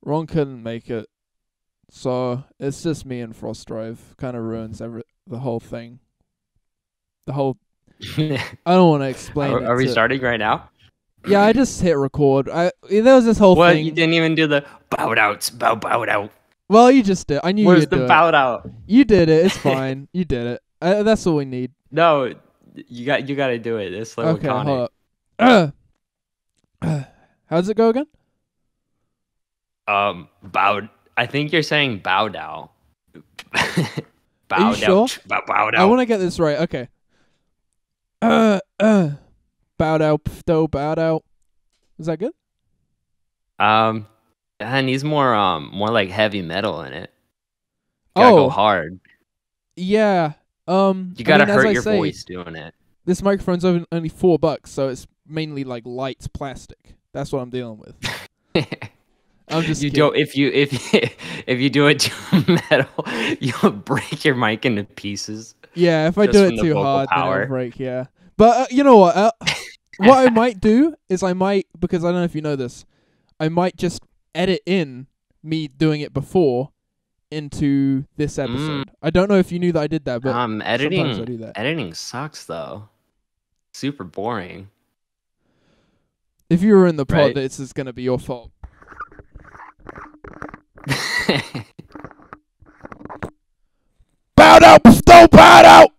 Ron couldn't make it, so it's just me and Frostdrive. Kind of ruins the whole thing. The whole. I don't want to explain it. Are we starting right now? Yeah, I just hit record. There was this whole thing. You didn't even do the bow outs, bow out. Well, you just did. I knew Where's you'd do the bow out? it. You did it. It's fine. You did it. That's all we need. No, you got to do it. It's like okay, hold up. How's it go again? Bowed. I think you're saying bow down. Are you sure? Bow down. I want to get this right. Okay. Bow out, bow out. Is that good? And he's more like heavy metal in it. Gotta go hard. Yeah. You gotta hurt your voice doing it. This microphone's only $4, so it's mainly like light plastic. That's what I'm dealing with. I'm just kidding. If you do it too metal, you'll break your mic into pieces. Yeah, if I do it too hard, then it'll break. Yeah, but you know what? What I might do is because I don't know if you know this, I might just edit in me doing it before into this episode. I don't know if you knew that I did that, but editing sometimes I do that. Editing sucks though. Super boring. If you were in the pod, this is gonna be your fault. Bow out, stone bow out.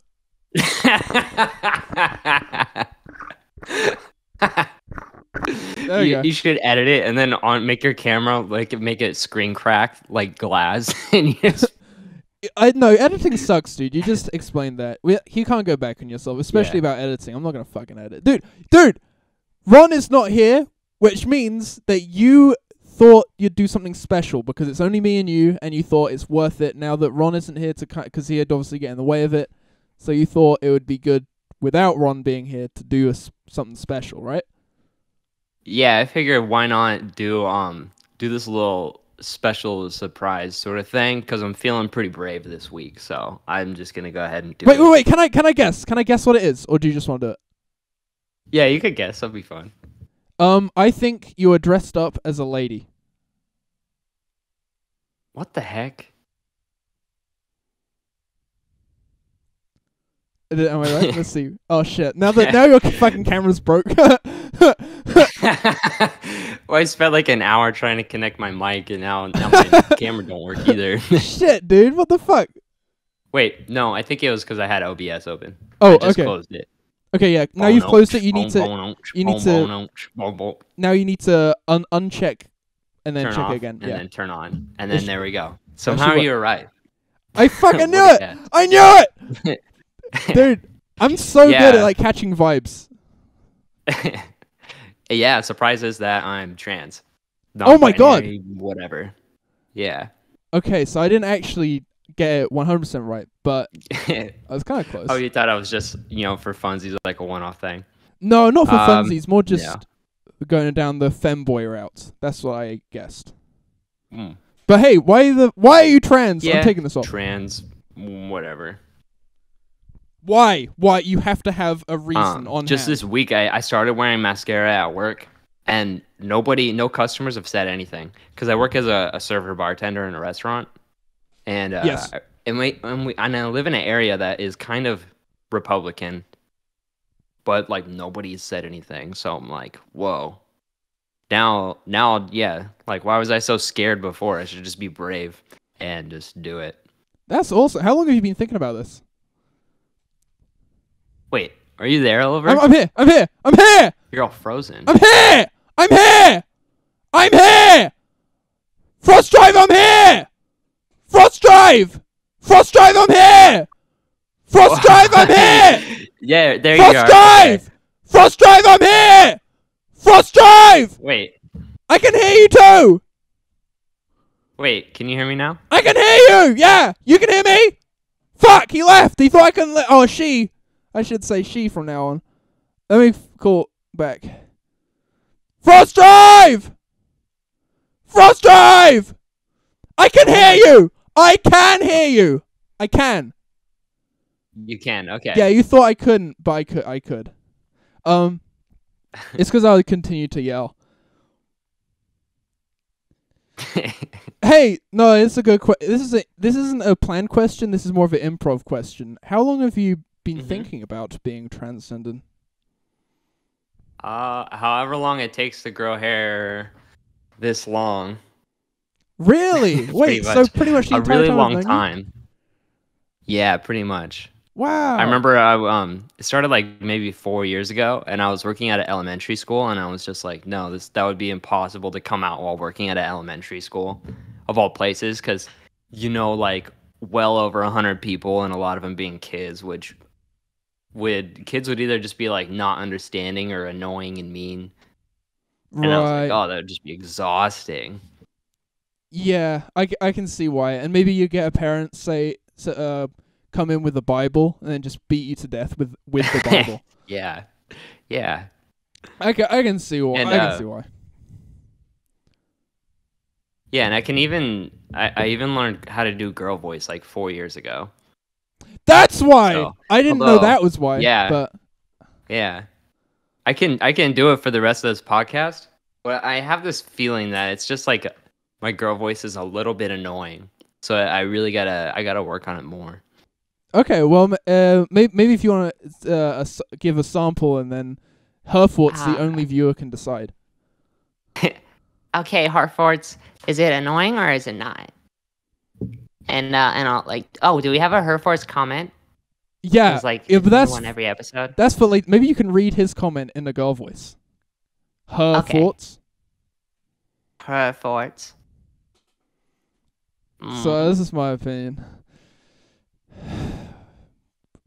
You should edit it and then make your camera make it screen cracked like glass. And you just... I know editing sucks, dude. You just explained that. You can't go back on yourself, especially about editing. I'm not gonna fucking edit, dude. Ron is not here, which means that you thought you'd do something special because it's only me and you thought it's worth it now that Ron isn't here to cut because he'd obviously get in the way of it. So you thought it would be good without Ron being here to do something special, right? Yeah, I figured why not do this little special surprise sort of thing because I'm feeling pretty brave this week, so I'm just gonna go ahead and do it. Wait! Can I guess? Can I guess what it is, or do you just want to do it? Yeah, you could guess. That'd be fun. I think you are dressed up as a lady. What the heck? Am I right? Let's see. Oh shit! Now your fucking camera's broke. Well, I spent like an hour trying to connect my mic, and now my camera don't work either. Shit, dude! What the fuck? Wait, no, I think it was because I had OBS open. Oh, I just okay. closed it. Okay, yeah. Now you've closed it. You need to uncheck and then check it again. And then turn on, and then there we go. Somehow you were right. I fucking knew it. I knew it. Dude, I'm so good at like catching vibes. Yeah, surprises that I'm trans. Oh my god. Whatever. Yeah. Okay, so I didn't actually get it 100% right, but I was kind of close. Oh, you thought I was just, for funsies, like a one-off thing? No, not for funsies. More just going down the femboy route. That's what I guessed. But hey, why are you trans? Yeah, I'm taking this off. Trans, whatever. Why? You have to have a reason on just hand. This week, I started wearing mascara at work, and no customers have said anything because I work as a server bartender in a restaurant, and yes. and I live in an area that is kind of Republican, but like nobody's said anything, so I'm like, whoa. Now, yeah, like why was I so scared before? I should just be brave and just do it. That's awesome. How long have you been thinking about this? Wait, are you there, Oliver? I'm here! You're all frozen. I'm here! Frostdrive, I'm here! Frostdrive, I'm here! Frostdrive, I'm here! Yeah, there you are. Frostdrive, I'm here! Frostdrive! Wait. I can hear you too! Wait, can you hear me now? I can hear you! Yeah! You can hear me? Fuck, he left! He thought I couldn't oh, she. I should say she from now on. Let me call back. Frostdrive! I can hear you! I can. You can, okay. Yeah, you thought I couldn't, but I could. It's because I would continue to yell. Hey, no, it's a good question. This isn't a planned question. This is more of an improv question. How long have you been thinking about being transcendent? However long it takes to grow hair this long. Really? Pretty Wait, so much pretty much the a entire really time I've long known you? time. Yeah, pretty much. I Wow. remember it started like maybe 4 years ago, and I was working at an elementary school, and I was just like, no, that would be impossible to come out while working at an elementary school, of all places, because like well over 100 people, and a lot of them being kids, which kids would either just be like not understanding or annoying and mean, and I was like, Right. oh, that would just be exhausting. Yeah, I can see why. And maybe you get a parent come in with the Bible and then just beat you to death with the Bible. Yeah, yeah, I can see why. and I can see why. yeah, and I even learned how to do girl voice like 4 years ago. That's why. So, I didn't know that was why. Yeah, But yeah, I can do it for the rest of this podcast, but I have this feeling that it's just like my girl voice is a little bit annoying, so I gotta work on it more. okay, well, maybe if you want to give a sample and then her thoughts, the only viewer can decide. Okay, Harfords, is it annoying or is it not? And I'll do we have a Herfords comment? Yeah, It's like if that's one every episode. that's for like maybe you can read his comment in the girl voice. Her Okay. thoughts. Herfords. So this is my opinion.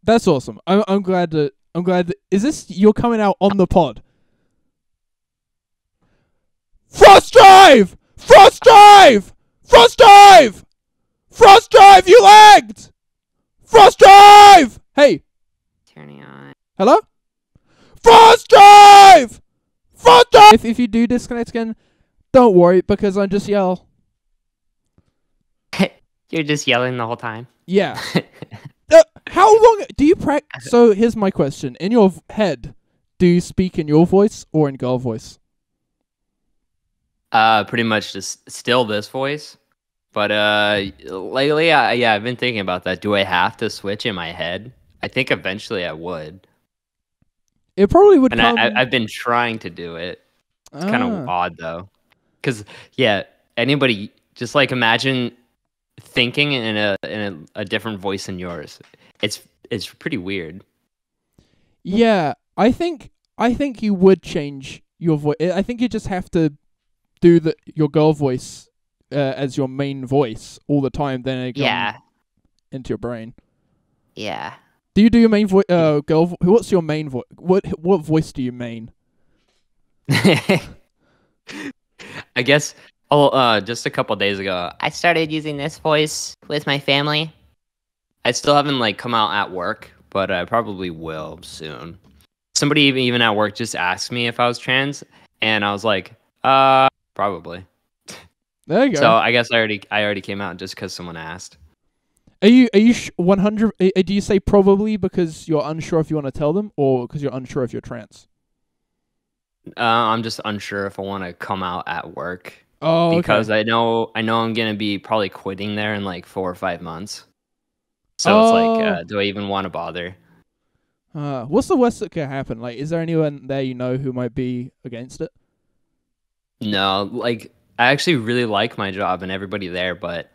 That's awesome. I'm glad that is this you're coming out on the pod? Frostdrive! Frostdrive! Frostdrive! Frostdrive! You lagged! Frostdrive! Hey, Turning on. hello? Frostdrive! Frostdrive! If you do disconnect again, don't worry because I just yell. You're just yelling the whole time. Yeah. How long do you practice? So here's my question: in your head, do you speak in your voice or in girl voice? Pretty much just still this voice, but lately, I've been thinking about that. Do I have to switch in my head? I think eventually I would, It probably would and come. I've been trying to do it. It's kind of odd though, because anybody just like imagine thinking in a different voice than yours. It's pretty weird. Yeah, I think you would change your voice. I think you just have to do your girl voice as your main voice all the time. Then it comes into your brain. Yeah. Do you do your main voice? Girl. What's your main voice? What voice do you main? I guess. Oh, just a couple days ago, I started using this voice with my family. I still haven't like come out at work, but I probably will soon. Somebody even at work just asked me if I was trans, and I was like, probably. There you go. So I guess I already came out just because someone asked. Are you 100? Do you say probably because you're unsure if you want to tell them, or because you're unsure if you're trans? I'm just unsure if I want to come out at work. Oh, because okay. I know I'm gonna be probably quitting there in like 4 or 5 months. So it's like, do I even want to bother? What's the worst that could happen? Like, is there anyone there who might be against it? No, like I actually really like my job and everybody there, but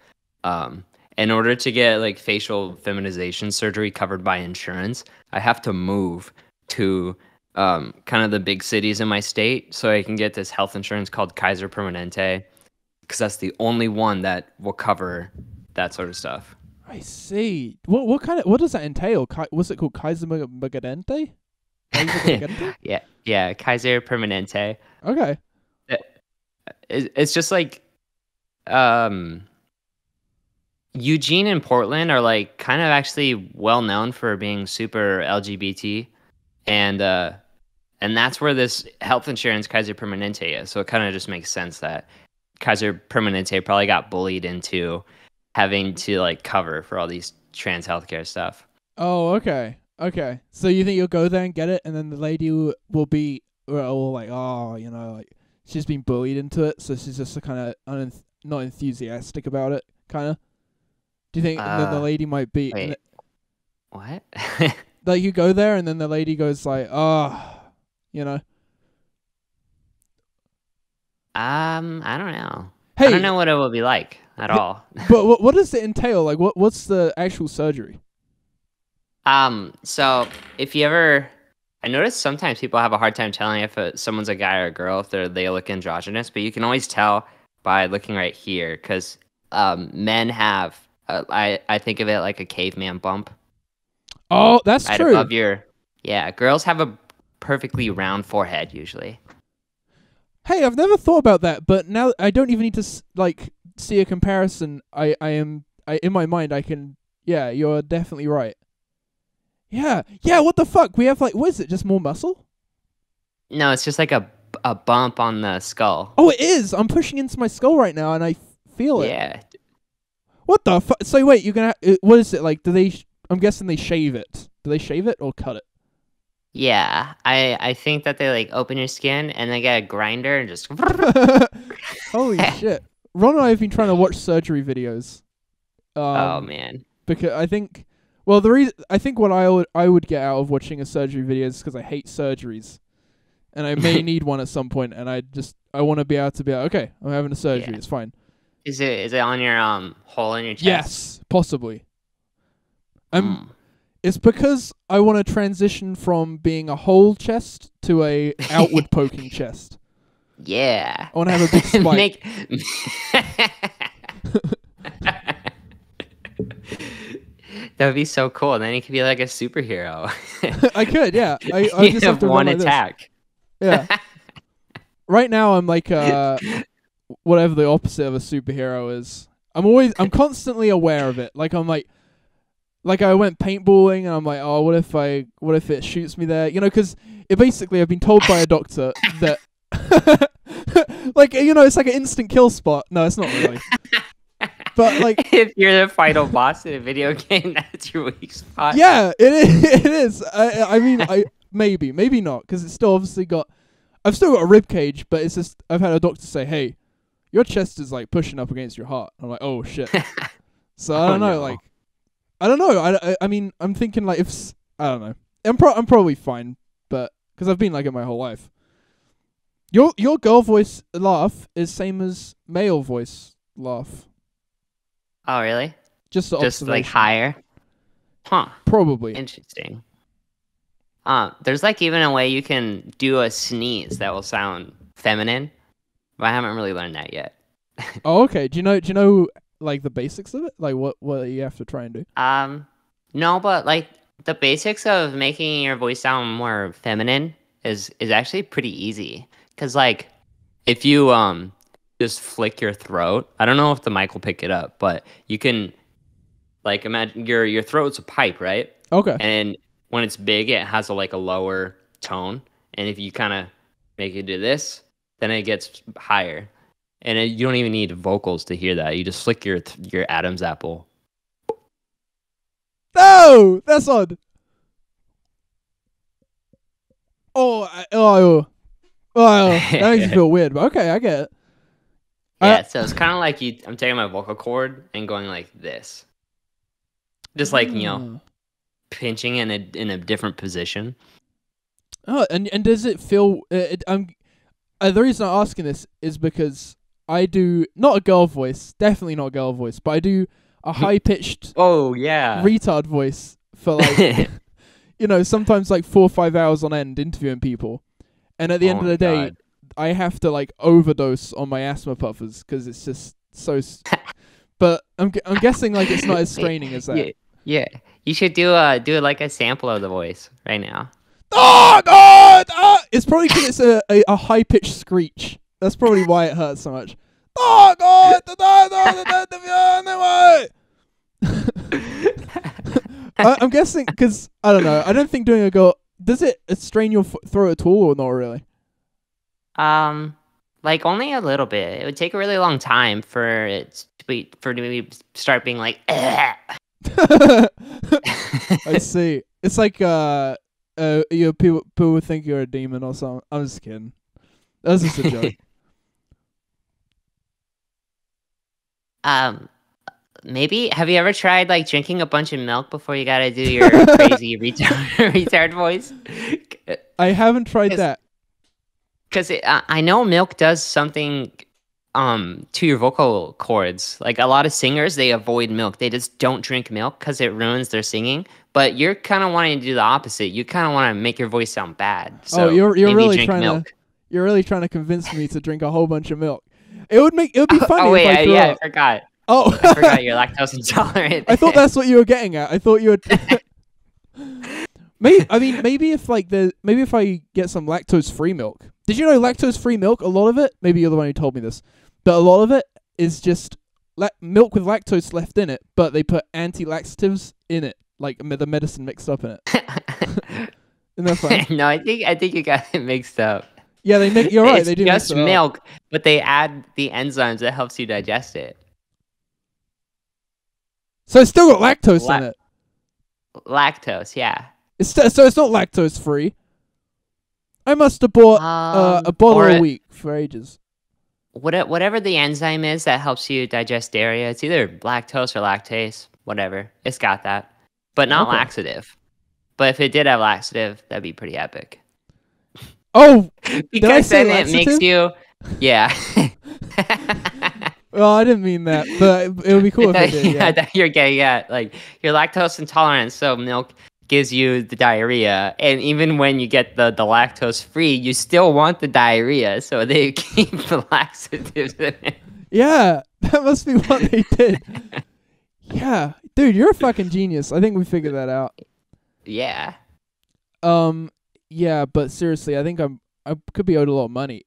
in order to get like facial feminization surgery covered by insurance, I have to move to kind of the big cities in my state so I can get this health insurance called Kaiser Permanente, because that's the only one that will cover that sort of stuff. I see. What does that entail? What's it called? Kaiser Permanente? Yeah, Kaiser Permanente. Okay. It's just like Eugene and Portland are like kind of actually well known for being super LGBT, and that's where this health insurance Kaiser Permanente is. So it kind of just makes sense that Kaiser Permanente probably got bullied into having to like cover for all these trans healthcare stuff. Oh, okay. Okay. So you think you'll go there and get it, and then the lady will be all like, oh, like she's been bullied into it, so she's just kind of not enthusiastic about it, kind of? Do you think that the lady might be... Wait. What? Like, you go there, and then the lady goes like, you know? I don't know. Hey, I don't know what it will be like at all. But what does it entail? Like, what's the actual surgery? So if you ever, I notice sometimes people have a hard time telling if someone's a guy or a girl if they look androgynous, but you can always tell by looking right here, because men have, I think of it like a caveman bump. Oh, that's right true. Above yeah, girls have a perfectly round forehead usually. Hey, I've never thought about that, but now I don't even need to see a comparison. I in my mind I can. Yeah, you're definitely right. Yeah. What the fuck? We have like, what is it? Just more muscle? No, it's just like a bump on the skull. Oh, it is. I'm pushing into my skull right now, and I feel it. Yeah. What the fuck? So wait, you're gonna. What is it like? Do they? I'm guessing they shave it. Do they shave it or cut it? Yeah, I think that they like open your skin and they get a grinder and just. Holy shit! Ron and I have been trying to watch surgery videos. Oh man! Because I think, well, I think what I would get out of watching a surgery video is because I hate surgeries, and I may need one at some point, and I want to be able to be like, okay, I'm having a surgery, it's fine. Is it on your hole in your chest? Yes, possibly. It's because I want to transition from being a whole chest to a outward poking chest. Yeah. I want to have a big spike. That would be so cool. And then you could be like a superhero. I could, yeah. I just have to one run like attack. This. Yeah. Right now I'm like whatever the opposite of a superhero is. I'm constantly aware of it. Like I'm like I went paintballing and I'm like, oh, what if it shoots me there? You know, because I've been told by a doctor that like, you know, it's like an instant kill spot. No, it's not really. But like, if you're the final boss in a video game, that's your weak spot. Yeah, it is. I mean, maybe not, because it's still obviously I've still got a rib cage, but it's just I've had a doctor say, hey, your chest is like pushing up against your heart. I'm like, oh shit. So I don't know, no. like, I don't know. I mean, I'm thinking like I don't know. I'm probably fine, but because I've been like it my whole life. Your girl voice laugh is same as male voice laugh. Oh really? Just like higher. Huh. Probably. Interesting. There's like even a way you can do a sneeze that will sound feminine, but I haven't really learned that yet. Oh, okay. Do you know like the basics of it? Like what you have to try and do? No, but like the basics of making your voice sound more feminine is actually pretty easy. 'Cause like if you just flick your throat, I don't know if the mic will pick it up, but you can like imagine your throat's a pipe, right? Okay. And when it's big, it has a lower tone, and if you kind of make it do this, then it gets higher. And you don't even need vocals to hear that. You just flick your Adam's apple. No, that's odd. Oh, that makes me feel weird. But okay, I get it. Yeah, so it's kind of like I'm taking my vocal cord and going like this, just like pinching in a different position. Oh, and does it feel? The reason I'm asking this is because I do not a girl voice, definitely not a girl voice, but I do a high pitched retard voice for like you know, sometimes like 4 or 5 hours on end interviewing people, and at the end of the day, I have to like overdose on my asthma puffers because it's just so. But I'm guessing like it's not as straining as that. Yeah, you should do like a sample of the voice right now. Oh God! It's probably because it's a high pitched screech. That's probably why it hurts so much. Oh God! I'm guessing because I don't know. I don't think doing a girl does it strain your throat at all or not really. Like only a little bit. It would take a really long time for it to start being like. I see. It's like people would think you're a demon or something. I'm just kidding. That was just a joke. Um, maybe have you ever tried like drinking a bunch of milk before you gotta do your crazy retard voice? I haven't tried that. Because I know milk does something to your vocal cords. Like a lot of singers, they avoid milk. They just don't drink milk because it ruins their singing. But you're kind of wanting to do the opposite. You kind of want to make your voice sound bad. So you're really drink trying milk. You're really trying to convince me to drink a whole bunch of milk. It would be funny. Oh wait, if I threw up. I forgot. Oh, I forgot you're lactose intolerant. I thought that's what you were getting at. I thought you would. Maybe if I get some lactose-free milk. Did you know lactose-free milk? A lot of it. Maybe you're the one who told me this, but a lot of it is just milk with lactose left in it, but they put anti-laxatives in it, like the medicine mixed up in it. Isn't that funny? No, I think you got it mixed up. Yeah, you're right. It's They do just mix it up. milk, but they add the enzymes that helps you digest it. So it's still got lactose in it. Lactose, yeah. So it's not lactose free. I must have bought a bottle a week for ages. Whatever the enzyme is that helps you digest dairy, it's either lactose or lactase, whatever. It's got that, but not laxative. But if it did have laxative, that'd be pretty epic. Oh, because then it makes you, yeah. Well, I didn't mean that, but it would be cool if it did. Yeah, that you're getting at, like, you're lactose intolerant, so milk gives you the diarrhea, and even when you get the lactose free, you still want the diarrhea, so they keep the laxatives in it. Yeah, that must be what they did. Yeah, dude, you're a fucking genius. I think we figured that out. Yeah. Yeah, but seriously, I think I could be owed a lot of money,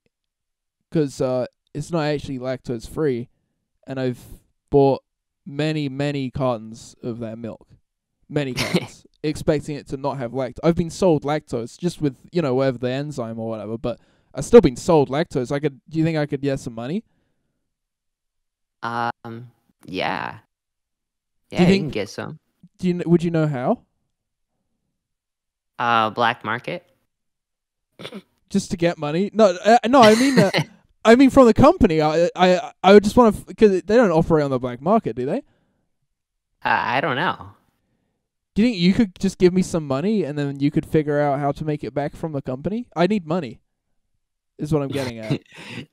because it's not actually lactose free, and I've bought many cartons of that milk, many cartons. Expecting it to not have lactose. I've been sold lactose just with, whatever the enzyme or whatever, but I've still been sold lactose. Do you think I could get some money? Yeah. Yeah, you think, can get some. Would you know how? Black market. Just to get money? No, I mean that. I mean from the company. I would just want to, because they don't operate on the black market, do they? I don't know. Do you think you could just give me some money and then you could figure out how to make it back from the company? I need money, is what I'm getting at.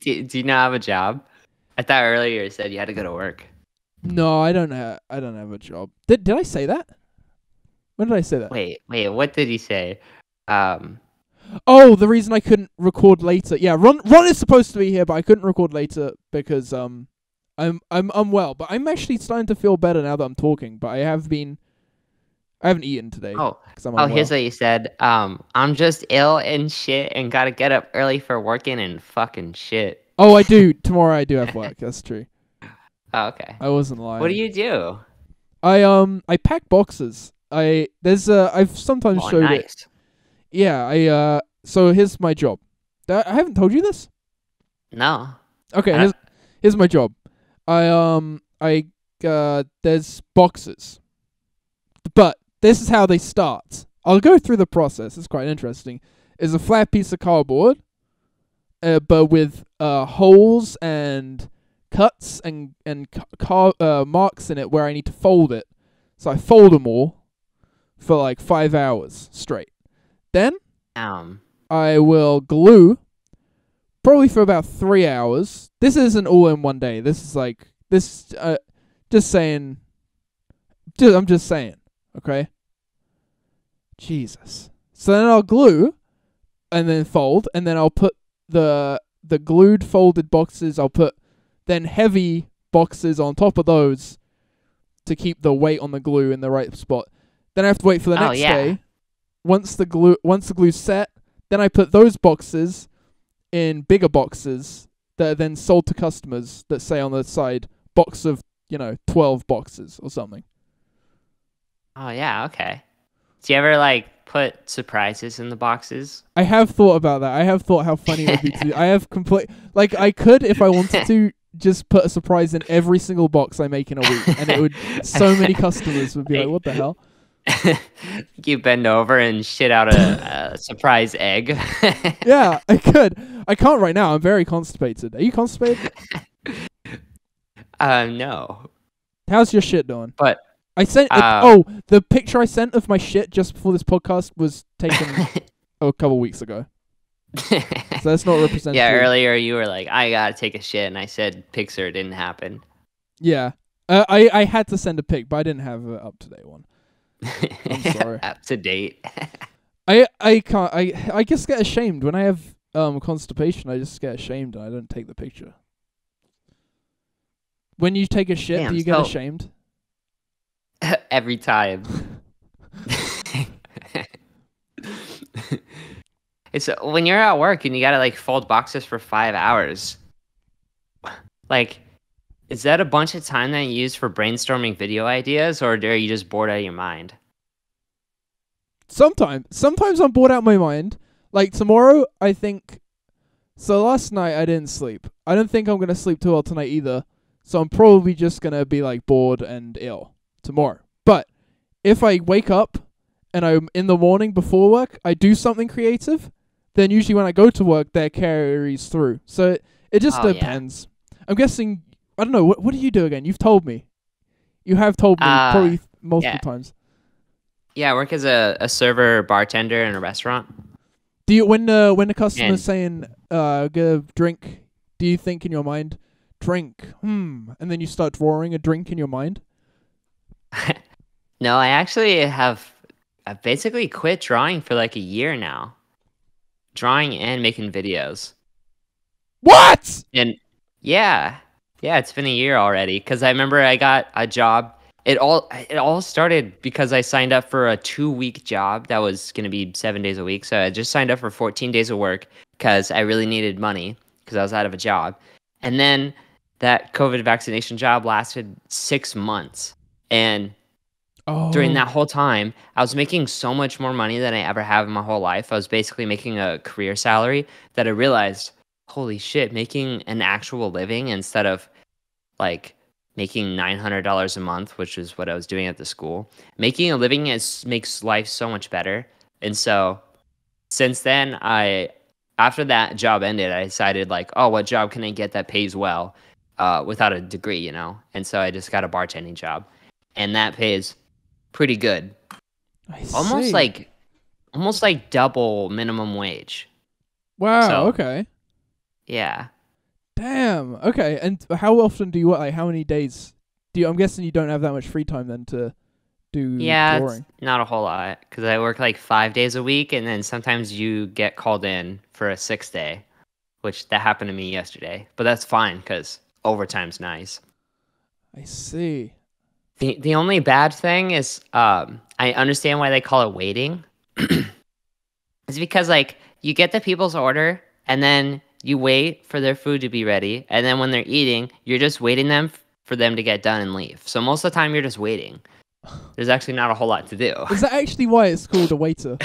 Do you not have a job? I thought earlier you said you had to go to work. No, I don't have a job. Did I say that? When did I say that? Wait, what did he say? Oh, the reason I couldn't record later. Yeah, Ron is supposed to be here, but I couldn't record later because I'm unwell. But I'm actually starting to feel better now that I'm talking. But I haven't eaten today. Oh, I'm unwell. Here's what you said. I'm just ill and shit, and gotta get up early for working and fucking shit. Oh, I do. Tomorrow I do have work. That's true. Oh, okay. I wasn't lying. What do you do? I pack boxes. I've sometimes showed nice. it. Yeah, so here's my job. I haven't told you this? No. Okay, here's my job. There's boxes. But this is how they start. I'll go through the process. It's quite interesting. It's a flat piece of cardboard, but with holes and cuts and marks in it where I need to fold it. So I fold them all for like 5 hours straight. Then I will glue probably for about 3 hours. This isn't all in one day. This is just saying. I'm just saying. Okay. Jesus. So then I'll glue, and then fold, and then I'll put the glued folded boxes. I'll put then heavy boxes on top of those to keep the weight on the glue in the right spot. Then I have to wait for the next day. Once the glue's set, then I put those boxes in bigger boxes that are then sold to customers that say on the side box of 12 boxes or something. Oh yeah, okay. Do you ever put surprises in the boxes? I have thought about that. I have thought how funny it would be to do. I have I could, if I wanted to, just put a surprise in every single box I make in a week, and it would. So many customers would be like, "What the hell?" You bend over and shit out a surprise egg. Yeah, I could. I can't right now. I'm very constipated. Are you constipated? No. How's your shit doing? But I sent the picture I sent of my shit just before this podcast was taken a couple weeks ago. So that's not representative. Yeah, earlier you were like, I gotta take a shit, and I said Pixar didn't happen. Yeah. I had to send a pic, but I didn't have an up-to-date one. I'm sorry. Up to date. I can't. I just get ashamed when I have constipation. I just get ashamed and I don't take the picture. When you take a shit, Damn, do you get ashamed? Every time. It's when you're at work and you gotta like fold boxes for 5 hours. Like, is that a bunch of time that you use for brainstorming video ideas, or are you just bored out of your mind? Sometimes I'm bored out of my mind. Like tomorrow, I think. So last night I didn't sleep. I don't think I'm gonna sleep too well tonight either. So I'm probably just gonna be like bored and ill tomorrow. But if I wake up and I'm in the morning before work, I do something creative, then usually when I go to work, that carries through. So it just depends. Yeah. I'm guessing. I don't know. What do you do again? You've told me. You have told me probably multiple times. Yeah, I work as a server bartender in a restaurant. Do you when the customer's saying get a drink, do you think in your mind, drink, and then you start drawing a drink in your mind? No, I've basically quit drawing for like a year now. Drawing and making videos. What? And yeah, it's been a year already. Because I remember I got a job. It all started because I signed up for a 2-week job that was going to be 7 days a week. So I just signed up for 14 days of work because I really needed money because I was out of a job. And then that COVID vaccination job lasted 6 months. And during that whole time, I was making so much more money than I ever have in my whole life. I was basically making a career salary that I realized, holy shit, making an actual living instead of like making $900 a month, which is what I was doing at the school. Making a living makes life so much better. And so since then, after that job ended, I decided like, oh, what job can I get that pays well without a degree, you know? And so I just got a bartending job. And that pays pretty good. I see. Almost like double minimum wage. Wow, okay. Yeah. Damn. Okay. And how often do you work? Like, how many days do you? I'm guessing you don't have that much free time then to do drawing. It's not a whole lot because I work like 5 days a week, and then sometimes you get called in for a 6th day, which that happened to me yesterday. But that's fine because overtime's nice. I see. The only bad thing is I understand why they call it waiting. It's because like you get the people's order and then you wait for their food to be ready, and then when they're eating, you're just waiting for them to get done and leave. So most of the time, you're just waiting. There's actually not a whole lot to do. Is that actually why it's called a waiter?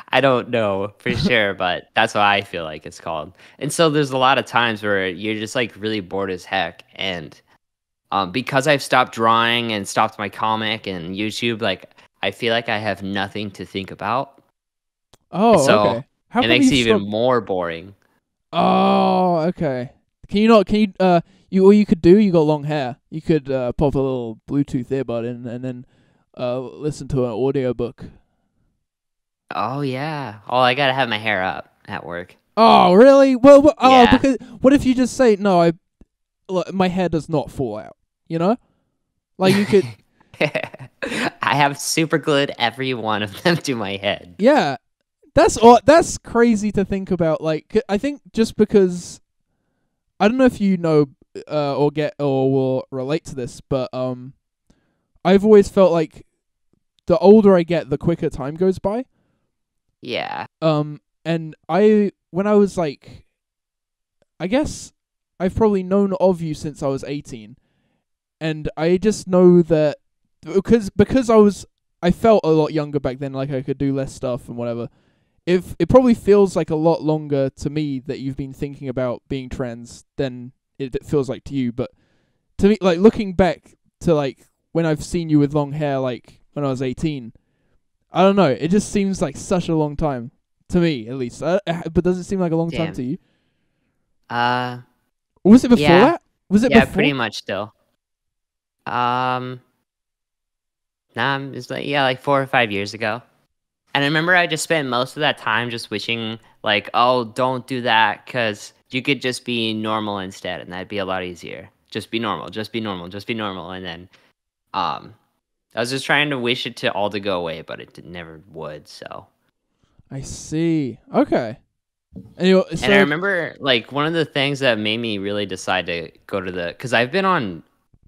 I don't know for sure, but that's what I feel like it's called. And so there's a lot of times where you're just like really bored as heck, and because I've stopped drawing and stopped my comic and YouTube, like I feel like I have nothing to think about. Oh, so okay. How it makes it even more boring. Oh, okay. Can you not? All you could do? You got long hair. You could pop a little Bluetooth earbud in and then listen to an audiobook. Oh yeah. Oh, I gotta have my hair up at work. Oh really? Well, yeah. Because what if you just say no? My hair does not fall out. You know, like you could. I have super glued every one of them to my head. Yeah. That's crazy to think about. Like, I think just because I don't know if you know or will relate to this, but I've always felt like the older I get, the quicker time goes by. Yeah. And when I was like, I guess I've probably known of you since I was 18, and I just know that because I felt a lot younger back then, like I could do less stuff and whatever. If it probably feels like a lot longer to me that you've been thinking about being trans than it feels like to you. But to me, like looking back to like when I've seen you with long hair, like when I was 18, I don't know. It just seems like such a long time to me, at least. But does it seem like a long time to you? Or was it before that? Was it Yeah, before? pretty much still. Um, it's like 4 or 5 years ago. And I remember I just spent most of that time just wishing, like, oh, don't do that, because you could just be normal instead, and that'd be a lot easier. Just be normal, just be normal, just be normal. And then, um, I was just trying to wish it to all to go away, but it never would. So, I see. Okay. And you and I remember, like, one of the things that made me really decide to go to because I've been on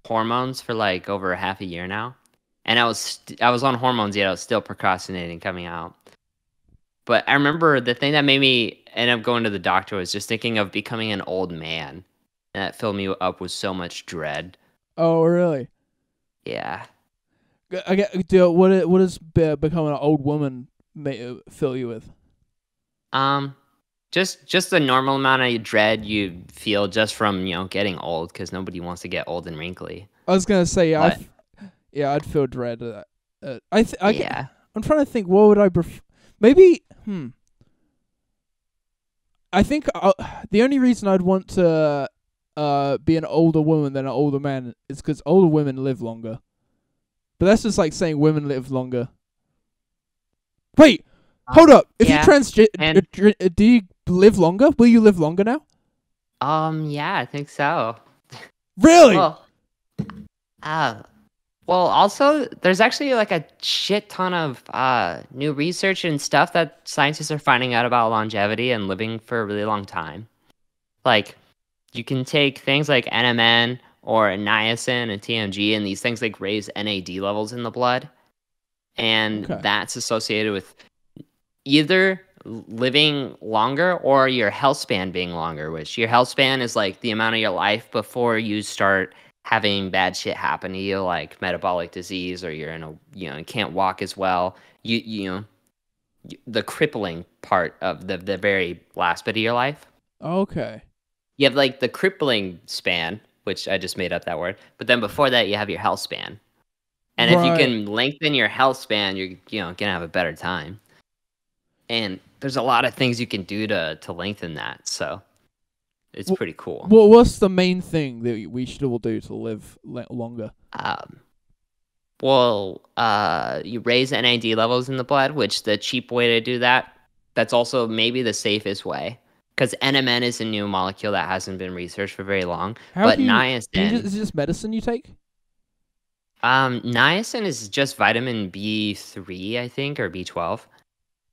hormones for like over half a year now, and I was on hormones yet I was still procrastinating coming out. But I remember the thing that made me end up going to the doctor was just thinking of becoming an old man. And that filled me up with so much dread. Oh, really? Yeah. I get. What does becoming an old woman fill you with? Just the normal amount of dread you feel just from, getting old, because nobody wants to get old and wrinkly. I was gonna say, But, I'd feel dread. I'm trying to think. What would I prefer? Maybe. I think the only reason I'd want to be an older woman than an older man is because older women live longer. But that's just like saying women live longer. Wait, hold up. If yeah, you do you live longer? Will you live longer now? yeah, I think so. Really? Well, also, there's actually like a shit ton of new research and stuff that scientists are finding out about longevity and living for a really long time. Like, you can take things like NMN or niacin and TMG, and these things like raise NAD levels in the blood, and Okay. that's associated with either living longer or your health span being longer, which your health span is like the amount of your life before you start having bad shit happen to you, like metabolic disease, or you're in a, you can't walk as well. The crippling part of the very last bit of your life. Okay. You have like the crippling span, which I just made up that word, but then before that you have your health span. And if you can lengthen your health span, you're gonna have a better time. And there's a lot of things you can do to lengthen that, so it's pretty cool. Well, what's the main thing that we should all do to live longer? You raise NAD levels in the blood, which the cheap way to do that's also maybe the safest way. Because NMN is a new molecule that hasn't been researched for very long. Niacin... Is it just medicine you take? Niacin is just vitamin B3, I think, or B12.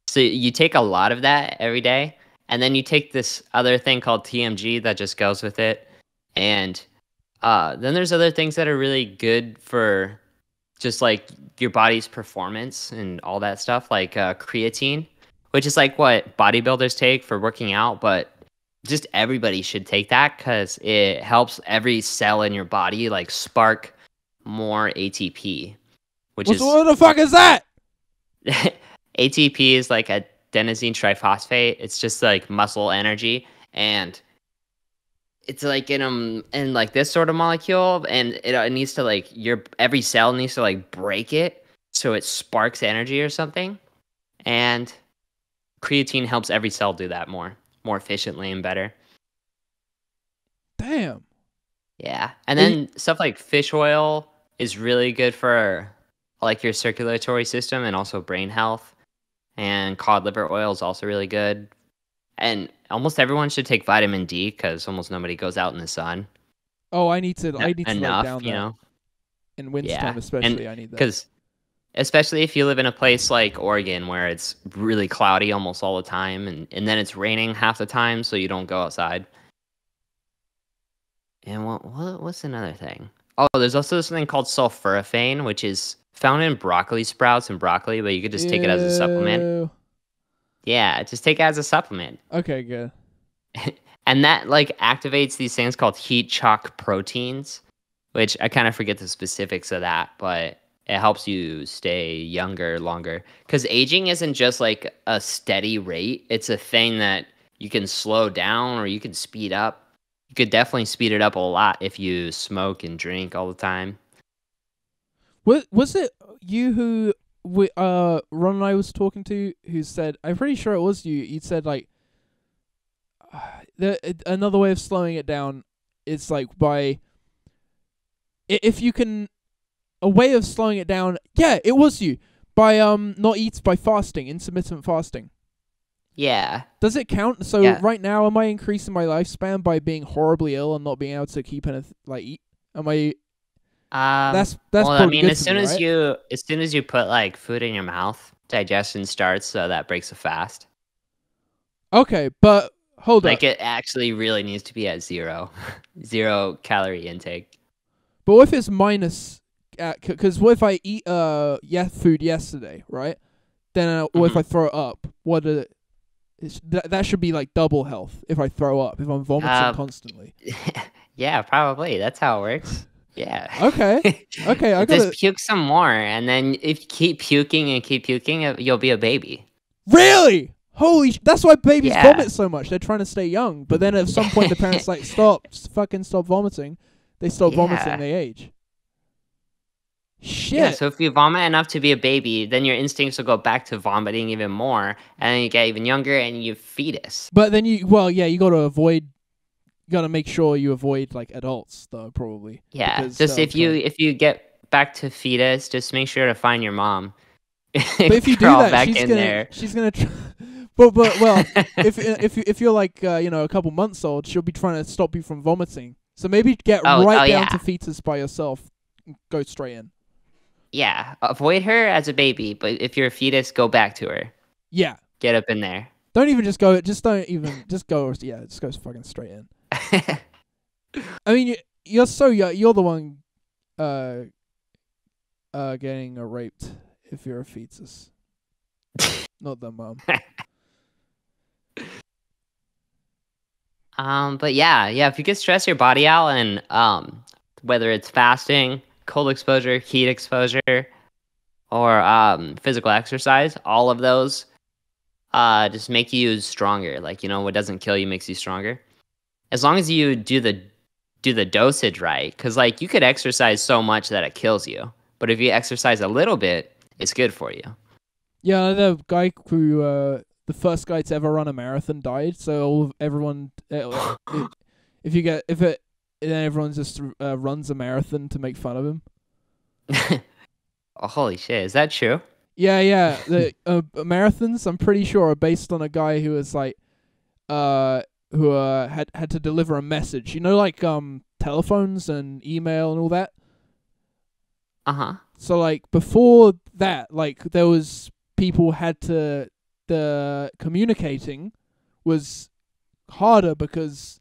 So you take a lot of that every day. And then you take this other thing called TMG that just goes with it. And then there's other things that are really good for just like your body's performance and all that stuff, like creatine, which is like what bodybuilders take for working out. But just everybody should take that because it helps every cell in your body like spark more ATP. What the fuck is that? ATP is like a adenosine triphosphate. It's just like muscle energy, and it's like in like this sort of molecule, and it needs to like every cell needs to like break it so it sparks energy or something. And creatine helps every cell do that more efficiently and better. Damn. Yeah. And then stuff like fish oil is really good for like your circulatory system and also brain health. And cod liver oil is also really good. And almost everyone should take vitamin D because almost nobody goes out in the sun. Oh, I need to lay enough, down that. In wintertime especially, I need that. Because especially if you live in a place like Oregon where it's really cloudy almost all the time, and then it's raining half the time, so you don't go outside. And what's another thing? Oh, there's also something called sulforaphane, which is found in broccoli sprouts and broccoli, but you could just take it as a supplement. Yeah, just take it as a supplement. Okay, good. And that like activates these things called heat shock proteins, which I kind of forget the specifics of that, but it helps you stay younger longer. Because aging isn't just like a steady rate. It's a thing that you can slow down or you can speed up. You could definitely speed it up a lot if you smoke and drink all the time. Was it you who Ron and I was talking to who said, I'm pretty sure it was you, said like another way of slowing it down it's like if you can, a way of slowing it down. Yeah, it was you by by fasting, intermittent fasting. Yeah. Does it count? So right now, am I increasing my lifespan by being horribly ill and not being able to keep eat? Am I? That's well, I probably mean, good as for soon me, as right? you put like food in your mouth, digestion starts, so that breaks a fast. Okay, but hold up. Like it actually really needs to be at 0 calorie intake. But what if it's minus? Because what if I eat food yesterday, right? Then what if I throw up? That should be like double health if I throw up, if I'm vomiting constantly. Yeah, probably. That's how it works. Yeah. Okay. Okay, I gotta... Just puke some more, and then if you keep puking and keep puking, you'll be a baby. Really? That's why babies vomit so much. They're trying to stay young. But then at some point the parents like, stop vomiting. They stop vomiting, they age. Shit. Yeah, so if you vomit enough to be a baby, then your instincts will go back to vomiting even more, and then you get even younger and you fetus. But then you gotta make sure you avoid like adults though, probably. Yeah, just if you get back to fetus, just make sure to find your mom. But if you do that, she's gonna but well, if you're like a couple months old, she'll be trying to stop you from vomiting. So maybe get down to fetus by yourself and go straight in. Yeah, avoid her as a baby, but if you're a fetus, go back to her. Yeah. Get up in there. Don't even just go, just go fucking straight in. I mean, you're so young, you're the one getting raped if you're a fetus. Not the mom. But yeah, if you could stress your body out and whether it's fasting, cold exposure, heat exposure, or physical exercise, all of those just make you stronger. Like, what doesn't kill you makes you stronger. As long as you do the dosage right, because like you could exercise so much that it kills you, but if you exercise a little bit, it's good for you. Yeah, the guy who the first guy to ever run a marathon died, so everyone then everyone just runs a marathon to make fun of him. Oh, holy shit, is that true? Yeah. The marathons, I'm pretty sure, are based on a guy who was like, who had to deliver a message. Like telephones and email and all that. So like before that, like there was people the communicating was harder because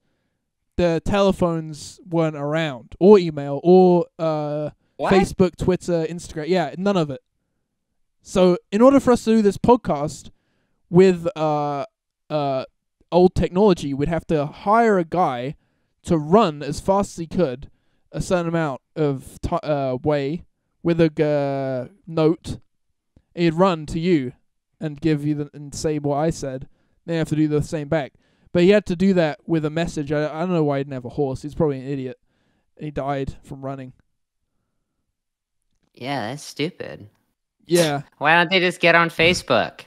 the telephones weren't around, or email, or Facebook, Twitter, Instagram. Yeah, none of it. So in order for us to do this podcast with old technology, we'd have to hire a guy to run as fast as he could a certain amount of way with a note. He'd run to you and give you and say what I said. Then you have to do the same back. But he had to do that with a message. I don't know why he didn't have a horse. He's probably an idiot. He died from running. Yeah, that's stupid. Yeah. Why don't they just get on Facebook?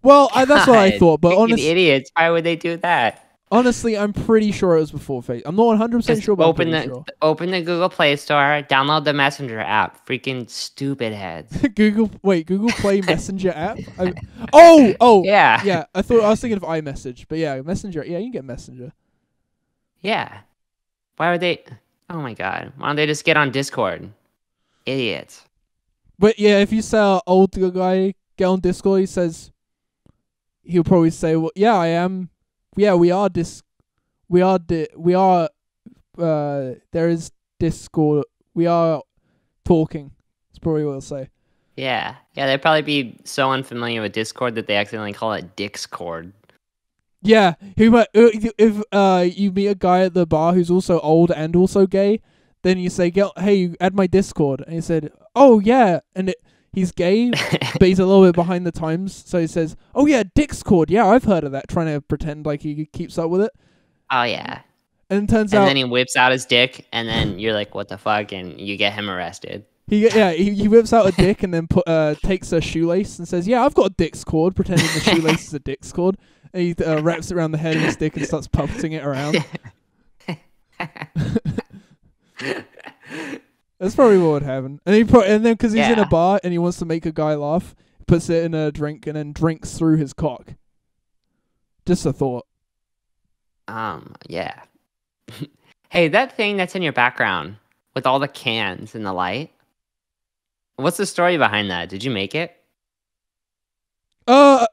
Well, that's what I thought. But honestly, idiots. Why would they do that? Honestly, I'm pretty sure it was before Facebook. I'm not 100% sure, but open the Google Play Store, download the Messenger app. Freaking stupid heads. Google Play Messenger app? Yeah. I was thinking of iMessage, but yeah, Messenger. Yeah, you can get Messenger. Yeah. Why would they? Oh my god. Why don't they just get on Discord? Idiots. But yeah, if you say an old guy get on Discord, he'll probably say, "Well, yeah, I am. Yeah, we are there is Discord. We are talking." That's probably what he'll say. Yeah, they'd probably be so unfamiliar with Discord that they accidentally call it Dixcord. Yeah, if you meet a guy at the bar who's also old and also gay, then you say, "Hey, add my Discord," and he said, "Oh yeah," and he's gay, but he's a little bit behind the times, so he says, "Oh yeah, Dixcord, yeah, I've heard of that," trying to pretend like he keeps up with it. Oh yeah. And it turns out, and then he whips out his dick, and then you're like, "What the fuck?" and you get him arrested. He whips out a dick and then takes a shoelace and says, "Yeah, I've got a dick's cord," pretending the shoelace is a dick's cord, and he wraps it around the head of his dick and starts puppeting it around. That's probably what would happen. And then because he's in a Yeah. bar and he wants to make a guy laugh, puts it in a drink and then drinks through his cock. Just a thought. Yeah. Hey, that thing that's in your background with all the cans and the light. What's the story behind that? Did you make it? Uh,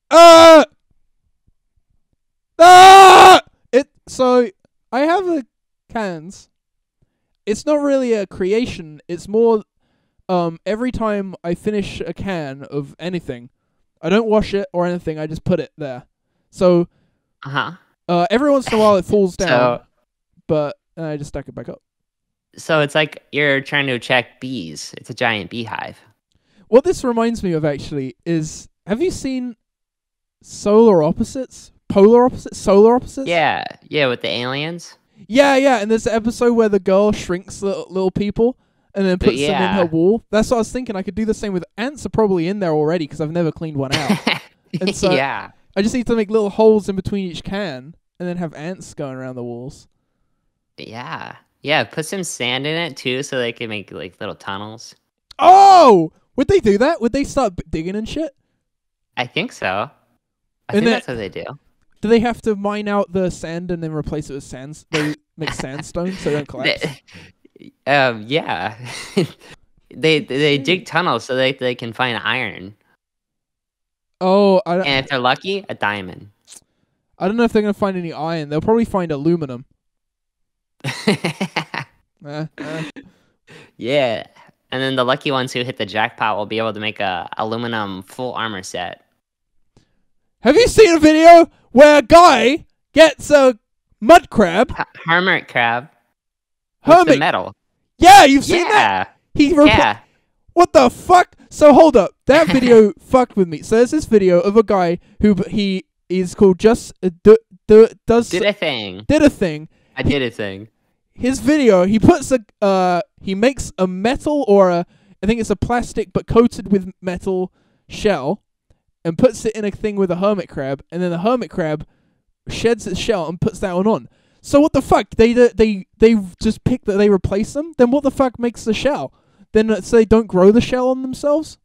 uh, So I have the cans. It's not really a creation. It's more, every time I finish a can of anything, I don't wash it or anything. I just put it there. So, every once in a while it falls down, but I just stack it back up. So it's like you're trying to attract bees. It's a giant beehive. What this reminds me of actually is, have you seen Solar Opposites? Polar Opposites? Solar Opposites? Yeah, with the aliens. Yeah, and there's an episode where the girl shrinks little people and then puts them in her wall. That's what I was thinking. I could do the same with ants. Are probably in there already because I've never cleaned one out. And so Yeah. I just need to make little holes in between each can and then have ants going around the walls. Yeah. Put some sand in it too, so they can make like little tunnels. Oh, would they do that? Would they start digging and shit? I think so. I And think that's what they do. Do they have to mine out the sand and then replace it with sand? They make sandstone so they don't collapse. Yeah. they dig tunnels so they can find iron. Oh, And if they're lucky, a diamond. I don't know if they're gonna find any iron. They'll probably find aluminum. Yeah. And then the lucky ones who hit the jackpot will be able to make a aluminum full armor set. Have you seen a video where a guy gets a mud crab? Hermit crab. With the metal. Yeah, you've seen that? Yeah. What the fuck? So hold up. That video fucked with me. So there's this video of a guy who he is called just Did a thing. Did a thing. I did a thing. His video, he puts he makes a metal or I think it's a plastic but coated with metal shell and puts it in a thing with a hermit crab, and then the hermit crab sheds its shell and puts that one on. So what the fuck? They just pick that, they replace them? Then what the fuck makes the shell? Then so they don't grow the shell on themselves?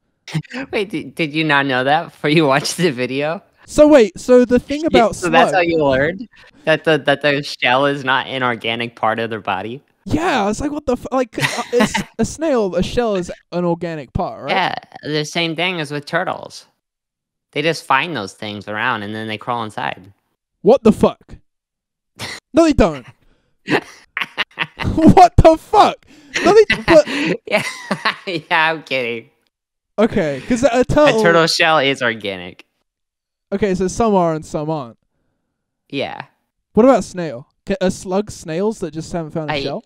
Wait, did you not know that before you watched the video? So wait, so the thing about So that's how you learned that the shell is not an organic part of their body? Yeah, I was like, what the like it's a snail, a shell is an organic part, right? Yeah, the same thing as with turtles. They just find those things around and then they crawl inside. What the fuck? No, they don't. What the fuck? No, yeah, I'm kidding. Okay, because a A turtle shell is organic. Okay, so some are and some aren't. Yeah. What about snail? Are slugs snails that just haven't found a shell?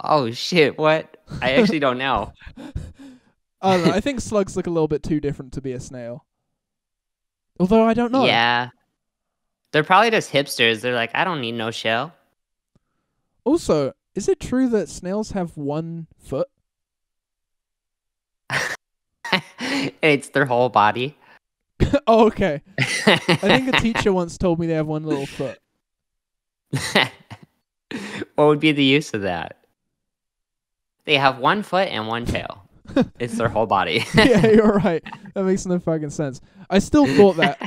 Oh shit! What? I actually don't know. I don't know. I think slugs look a little bit too different to be a snail. Although I don't know. Yeah. They're probably just hipsters. They're like, I don't need no shell. Also, is it true that snails have 1 foot? It's their whole body. Oh, okay. I think a teacher once told me they have 1 little foot. What would be the use of that? They have 1 foot and 1 tail. It's their whole body. Yeah, you're right. That makes no fucking sense. I still thought that.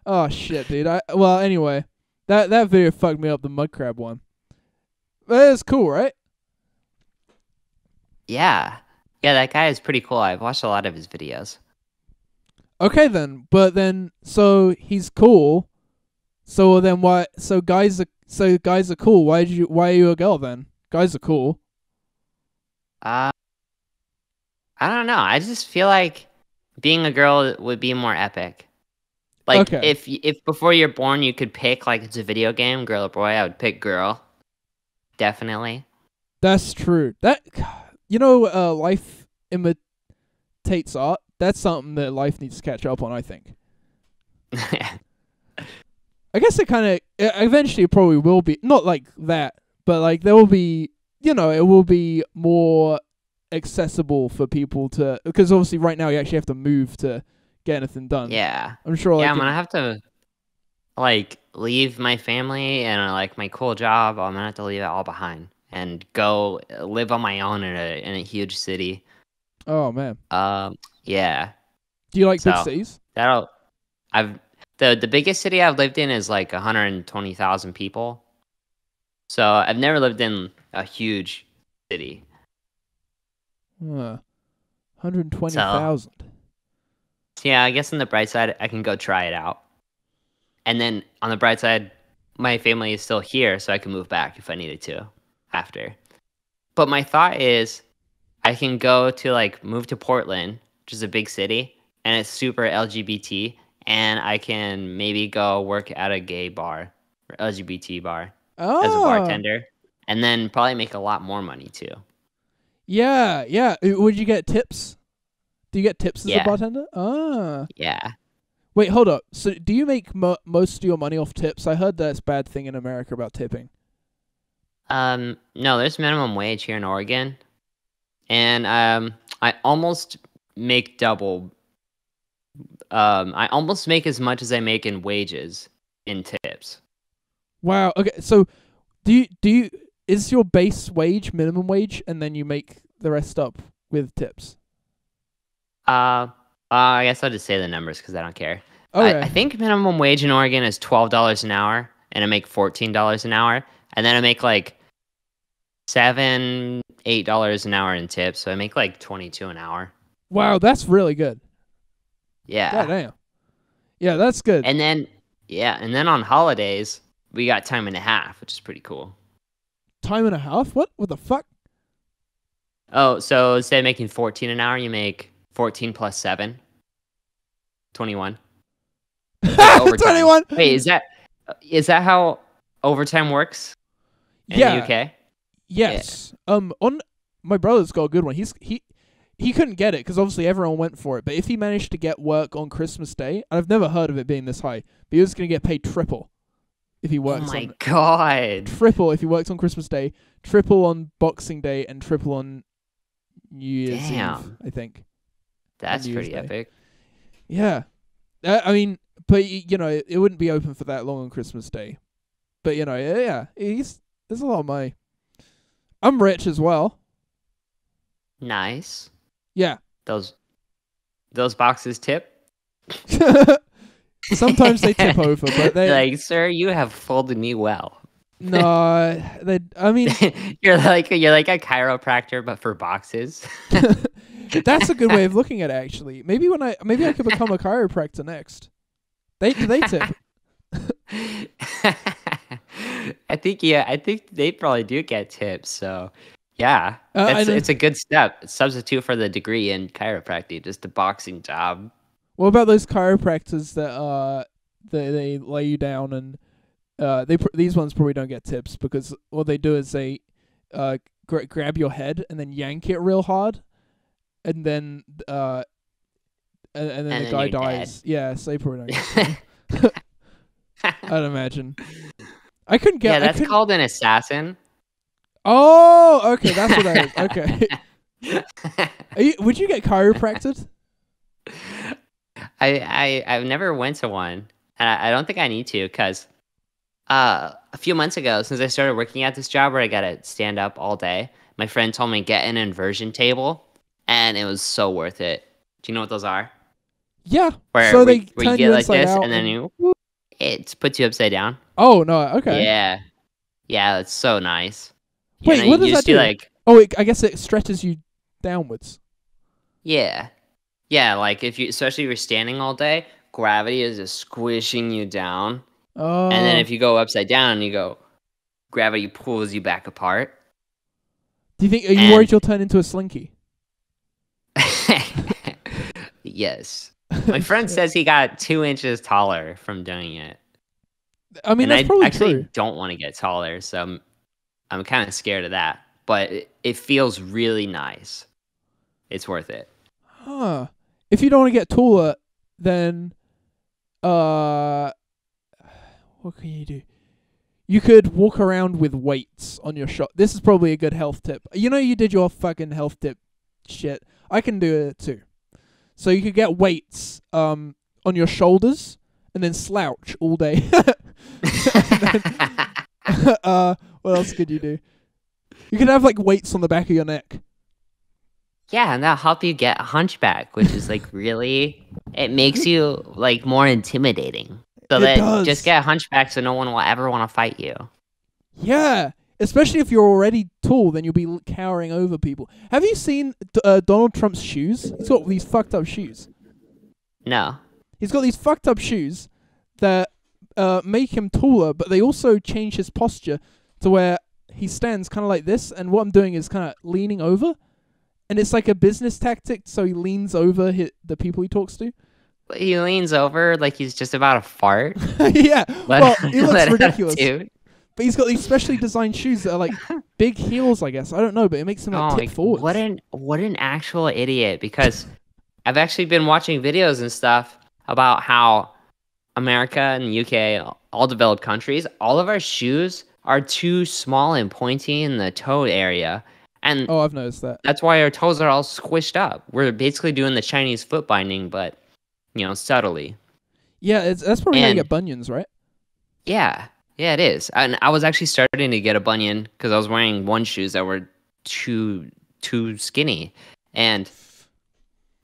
Oh shit, dude. Well, anyway, that video fucked me up. The mud crab one. But it's cool, right? Yeah, that guy is pretty cool. I've watched a lot of his videos. Okay then, but then so he's cool. So then why? So guys are cool. Why are you a girl then? Guys are cool. I don't know. I just feel like being a girl would be more epic. Like if before you're born you could pick like it's a video game, girl or boy, I would pick girl. Definitely. That's true. Life imitates art. That's something that life needs to catch up on, I think. I guess it kind of eventually probably will be not like that, but like there will be, it will be more accessible for people to, because obviously right now you actually have to move to get anything done. Yeah. I'm sure. Yeah, I'm gonna have to like leave my family and like my cool job. I'm gonna have to leave it all behind and go live on my own in a huge city. Oh man. Yeah. Do you like big So cities? that'll I've the biggest city I've lived in is like 120,000 people. So I've never lived in a huge city. 120,000. So yeah, I guess on the bright side, I can go try it out. And then on the bright side, my family is still here, so I can move back if I needed to after. But my thought is I can go to like move to Portland, which is a big city, and it's super LGBT, and I can maybe go work at a gay bar or LGBT bar as a Oh. bartender, and then probably make a lot more money too. Yeah, yeah. Would you get tips? Do you get tips as a Yeah. bartender? Ah. Yeah. Wait, hold up. So do you make most of your money off tips? I heard that's a bad thing in America about tipping. No, there's minimum wage here in Oregon, and I almost make double. I almost make as much as I make in wages in tips. Wow. Okay. So do you is your base wage minimum wage and then you make the rest up with tips? I guess I'll just say the numbers because I don't care. Okay. I think minimum wage in Oregon is $12 an hour, and I make $14 an hour, and then I make like $8 an hour in tips, so I make like 22 an hour. Wow, that's really good. Yeah. God damn. Yeah, that's good. And then on holidays we got time and a half, which is pretty cool. Time and a half? What? What the fuck? Oh, so instead of making 14 an hour, you make 14 plus 7. 21. Like overtime. 21. Wait, is that how overtime works in the UK? Yes. On my brother's got a good one. He couldn't get it because obviously everyone went for it. But if he managed to get work on Christmas Day, and I've never heard of it being this high, but he was going to get paid triple if he works. Oh my god! Triple if he works on Christmas Day, triple on Boxing Day, and triple on New Year's Eve. I think. That's pretty epic. Yeah, I mean, but you know, it wouldn't be open for that long on Christmas Day. But you know, yeah, there's a lot of money. I'm rich as well. Nice. Yeah. Those boxes tip? Sometimes they tip over, but they like, sir, you have folded me well. No, I mean, you're like a chiropractor, but for boxes. That's a good way of looking at it. Actually, maybe I could become a chiropractor next. Do they tip? I think they probably do get tips. So, yeah, it's a good step. Substitute for the degree in chiropractic, just a boxing job. What about those chiropractors that they lay you down and these ones probably don't get tips because what they do is they grab your head and then yank it real hard, and then the guy dies. Dead. Yeah, so they probably don't get tips. I'd imagine. I couldn't get. Yeah, that's called an assassin. Oh, okay, that's what that is. Okay. Would you get chiropracted? I've never went to one, and I don't think I need to because a few months ago, since I started working at this job where I gotta stand up all day, my friend told me get an inversion table, and it was so worth it. Do you know what those are? Yeah. Where you get like this, and then it puts you upside down. Oh no! Okay. Yeah, it's so nice. Wait, what does that do? I guess it stretches you downwards. Yeah, like especially if you're standing all day, gravity is just squishing you down. Oh. And then if you go upside down, gravity pulls you back apart. Are you worried you'll turn into a slinky? Yes. My friend says he got 2 inches taller from doing it. I mean, and that's probably actually true. Don't want to get taller, so I'm kind of scared of that. But it feels really nice. It's worth it. Huh. If you don't want to get taller, then what can you do? You could walk around with weights on your shot. This is probably a good health tip. You know, you did your fucking health tip shit. I can do it too. So you could get weights on your shoulders, and then slouch all day. What else could you do? You could have like weights on the back of your neck. Yeah, and that'll help you get a hunchback, which is like really, it makes you like more intimidating. So just get a hunchback so no one will ever want to fight you. Yeah, especially if you're already tall, then you'll be cowering over people. Have you seen Donald Trump's shoes? He's got these fucked up shoes. No. He's got these fucked up shoes that make him taller, but they also change his posture to where he stands kind of like this, and what I'm doing is kind of leaning over, and it's like a business tactic, so he leans over the people he talks to. He leans over like he's just about to fart. Yeah, well, he looks ridiculous. Dude. But he's got these specially designed shoes that are like big heels, I guess. I don't know, but it makes him like tip forward. What an actual idiot, because I've actually been watching videos and stuff about how America and the UK, all developed countries, all of our shoes are too small and pointy in the toe area. And I've noticed that. That's why our toes are all squished up. We're basically doing the Chinese foot binding, but, subtly. Yeah, that's probably how you get bunions, right? Yeah, it is. And I was actually starting to get a bunion because I was wearing one shoes that were too skinny. And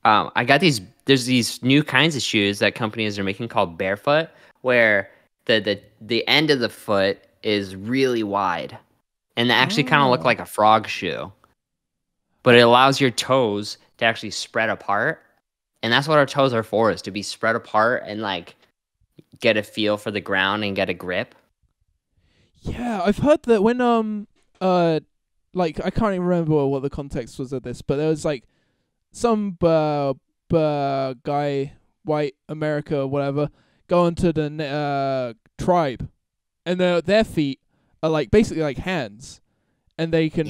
I got there's these new kinds of shoes that companies are making called barefoot, where the end of the foot is really wide, and they actually kind of look like a frog shoe, but it allows your toes to actually spread apart, and that's what our toes are for, is to be spread apart and like get a feel for the ground and get a grip. Yeah, I've heard that when like I can't even remember what the context was of this, but there was like some guy, white America, whatever, going to the tribe, and their feet are like basically like hands, and they can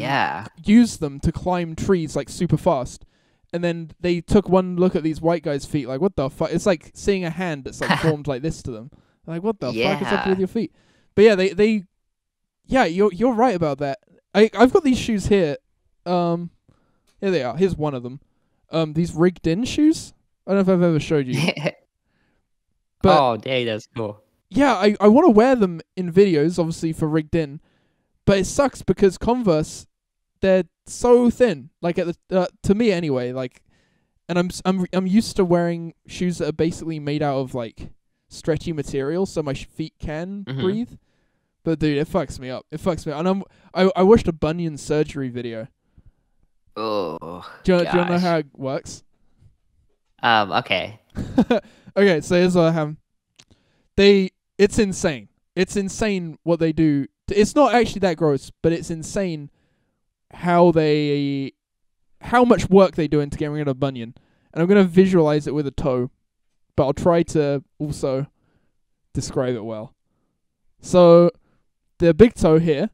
use them to climb trees like super fast. And then they took one look at these white guys' feet, like, what the fuck? It's like seeing a hand that's like formed like this to them. Like, what the fuck is up with your feet? But yeah, you're right about that. I've got these shoes here. Here they are. Here's one of them. These rigged in shoes. I don't know if I've ever showed you. But, dang, that's cool. Yeah, I want to wear them in videos, obviously for rigged in, but it sucks because Converse, they're so thin. Like at the to me anyway. Like, and I'm used to wearing shoes that are basically made out of like stretchy material, so my feet can breathe. But dude, it fucks me up. And I watched a bunion surgery video. Oh, do you know how it works? Okay. Okay, so here's what I have. It's insane. It's insane what they do. It's not actually that gross, but it's insane how much work they do into getting rid of a bunion. And I'm going to visualize it with a toe, but I'll try to also describe it well. So the big toe here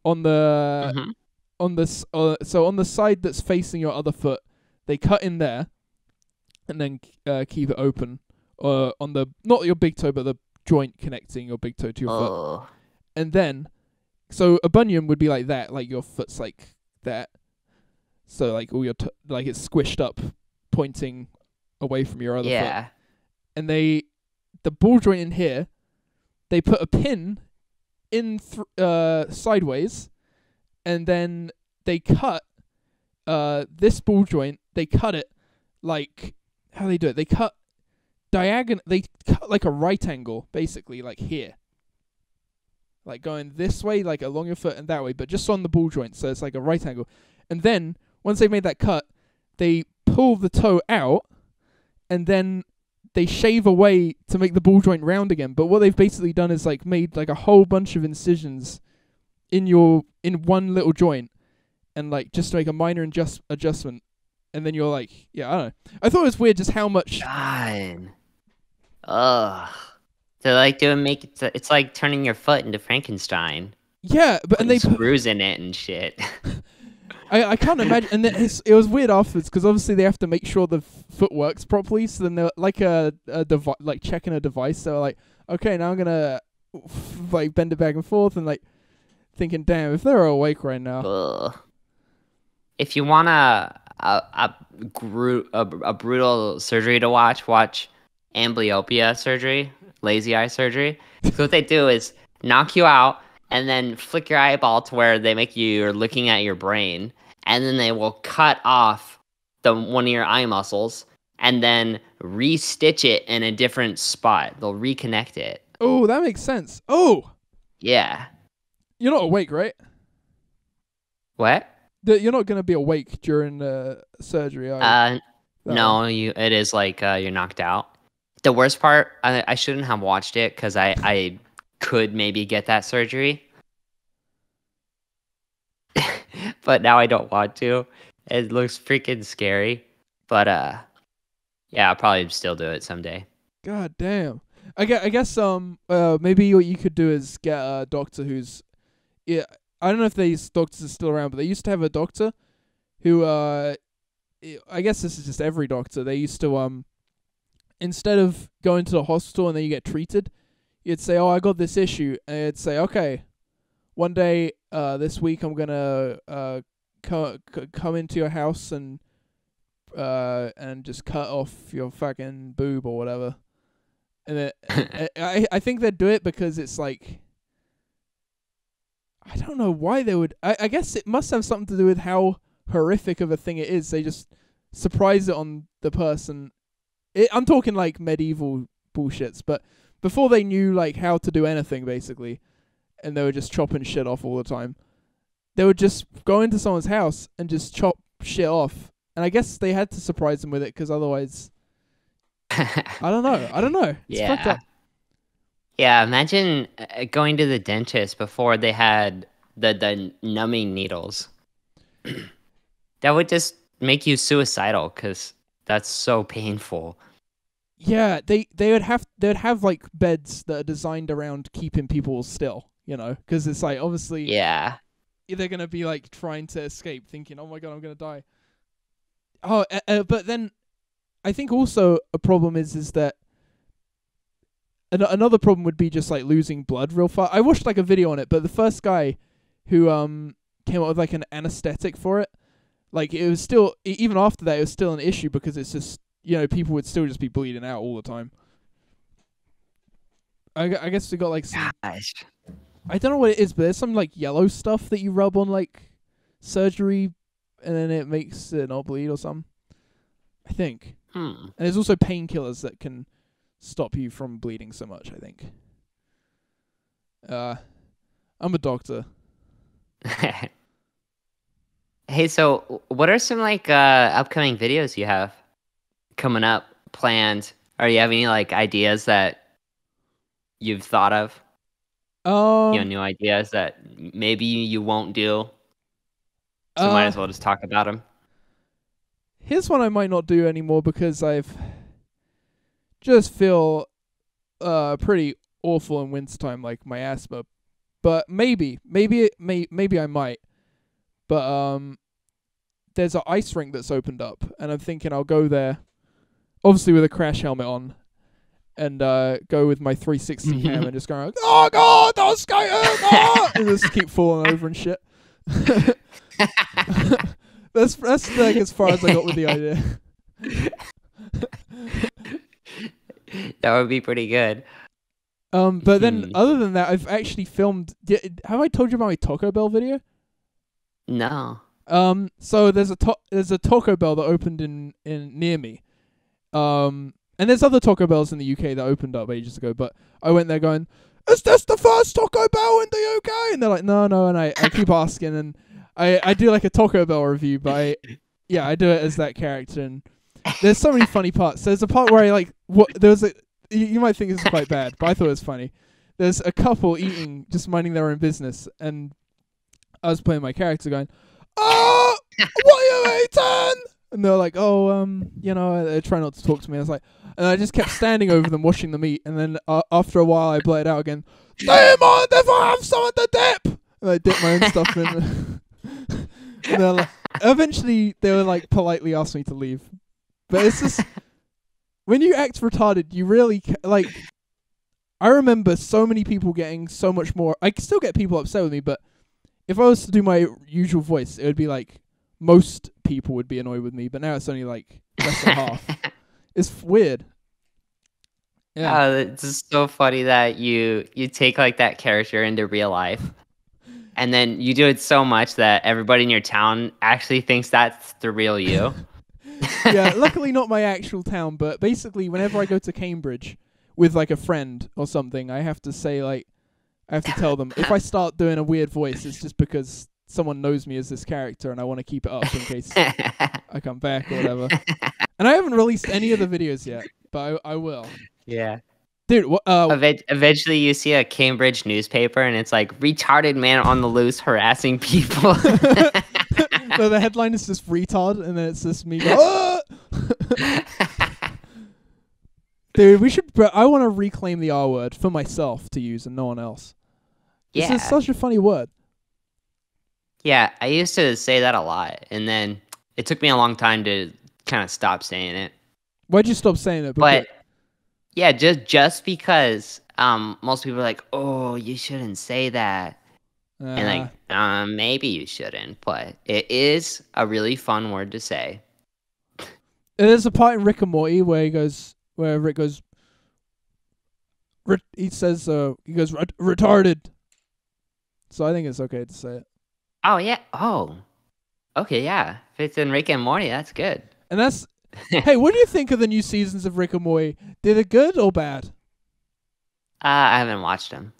on the on the side that's facing your other foot, they cut in there and then keep it open on the, not your big toe, but the joint connecting your big toe to your foot. And then, so a bunion would be like that, like your foot's like that. So like all your like it's squished up, pointing away from your other foot. And the ball joint in here, they put a pin in sideways, and then they cut this ball joint. They cut it like, how do they do it? They cut diagonal. They cut like a right angle, basically, like here, like going this way, like along your foot, and that way, but just on the ball joint. So it's like a right angle. And then once they've made that cut, they pull the toe out, and then they shave away to make the ball joint round again. But what they've basically done is like made like a whole bunch of incisions in one little joint, and like just to make a minor adjustment. And then you're like, yeah, I don't know. I thought it was weird just how much. God. Ugh. To like it's like turning your foot into Frankenstein. Yeah, but and they put screws in it and shit. I can't imagine. And then it was weird afterwards because obviously they have to make sure the foot works properly. So then they're like like checking a device. So like, okay, now I'm gonna like bend it back and forth, and like thinking, damn, if they're awake right now. Ugh. If you want a brutal surgery to watch amblyopia surgery, lazy eye surgery. So what they do is knock you out and then flick your eyeball to where they make you're looking at your brain, and then they will cut off one of your eye muscles and then re-stitch it in a different spot. They'll reconnect it. Oh, that makes sense. Oh, Yeah. you're not awake, right? What? You're not going to be awake during surgery, are you? No, it is like you're knocked out. The worst part, I shouldn't have watched it because I could maybe get that surgery. But now I don't want to. It looks freaking scary. But yeah, I'll probably still do it someday. God damn. I guess maybe what you could do is get a doctor who's, yeah, I don't know if these doctors are still around, but they used to have a doctor who I guess this is just every doctor. They used to instead of going to the hospital and then you get treated, you'd say, "Oh, I got this issue," and it'd say, "Okay, one day this week I'm gonna come into your house and just cut off your fucking boob or whatever." And I think they'd do it because it's like, I don't know why they would. I guess it must have something to do with how horrific of a thing it is. They just surprise it on the person. I'm talking like medieval bullshits, but before they knew like how to do anything basically, and they were just chopping shit off all the time, they would just go into someone's house and just chop shit off. And I guess they had to surprise them with it because otherwise, I don't know. It's fucked up. Yeah, imagine going to the dentist before they had the numbing needles. That would just make you suicidal because that's so painful. Yeah, they would have like beds that are designed around keeping people still, because it's like obviously they're gonna be like trying to escape, thinking, "Oh my god, I'm gonna die." Oh, but then I think also a problem is that another problem would be just like losing blood real fast. I watched like a video on it, but the first guy who came up with like an anesthetic for it, like it was still, even after that, it was still an issue because it's just, people would still just be bleeding out all the time. I guess we got like some, Gosh. I don't know what it is, but there's some like yellow stuff that you rub on like surgery and then it makes it not bleed or something, I think. And there's also painkillers that can stop you from bleeding so much, I think. I'm a doctor. Hey, so what are some like upcoming videos you have coming up, planned? Or you have any like ideas that you've thought of? New ideas that maybe you won't do. So might as well just talk about them. Here's one I might not do anymore because I've just feel pretty awful in wintertime, like my asthma. But maybe I might. But there's an ice rink that's opened up, and I'm thinking I'll go there, obviously with a crash helmet on, and go with my 360 cam and just go, "Oh god, that was skating!" and just keep falling over and shit. That's like as far as I got with the idea. That would be pretty good. But then other than that, I've actually filmed. Have I told you about my Taco Bell video? No. So there's a Taco Bell that opened in near me. And there's other Taco Bells in the UK that opened up ages ago, but I went there going, "Is this the first Taco Bell in the UK?" And they're like, "No," and I keep asking, and I do like a Taco Bell review, but I do it as that character, and there's so many funny parts. There's a part where you might think this is quite bad, but I thought it was funny. There's a couple eating, just minding their own business, and I was playing my character going, "Oh, what are you eating?" And they're like, "Oh, they try not to talk to me." I was like, and I just kept standing over them watching them eat, and then after a while I blurted out again, "Do you mind if I have some of the dip?" And I dip my own stuff in. And they're like, eventually they were like politely asked me to leave. But it's just, when you act retarded, you really like. I remember so many people getting so much more. I still get people upset with me, but if I was to do my usual voice, it would be like most people would be annoyed with me. But now it's only like less than half. It's weird. Yeah. It's just so funny that you take like that character into real life, and then you do it so much that everybody in your town actually thinks that's the real you. Yeah, luckily not my actual town, but basically whenever I go to Cambridge with like a friend or something, I have to say like I have to tell them if I start doing a weird voice, it's just because someone knows me as this character and I want to keep it up in case I come back or whatever. And I haven't released any of the videos yet, but I will. Yeah. Dude, Eventually, you see a Cambridge newspaper, and it's like retarded man on the loose harassing people. no, the headline is just retard, and then it's just me. Go, dude, I want to reclaim the R word for myself to use and no one else. Yeah. This is such a funny word. Yeah, I used to say that a lot, and then it took me a long time to kind of stop saying it. Why'd you stop saying it? But yeah, just because most people are like, "Oh, you shouldn't say that," and like, maybe you shouldn't, but it is a really fun word to say. There's a part in Rick and Morty where Rick goes, he says, retarded. So I think it's okay to say it. Oh yeah. Oh, okay. Yeah. If it's in Rick and Morty, that's good. And that's. Hey, what do you think of the new seasons of Rick and Morty? Did it good or bad? I haven't watched them.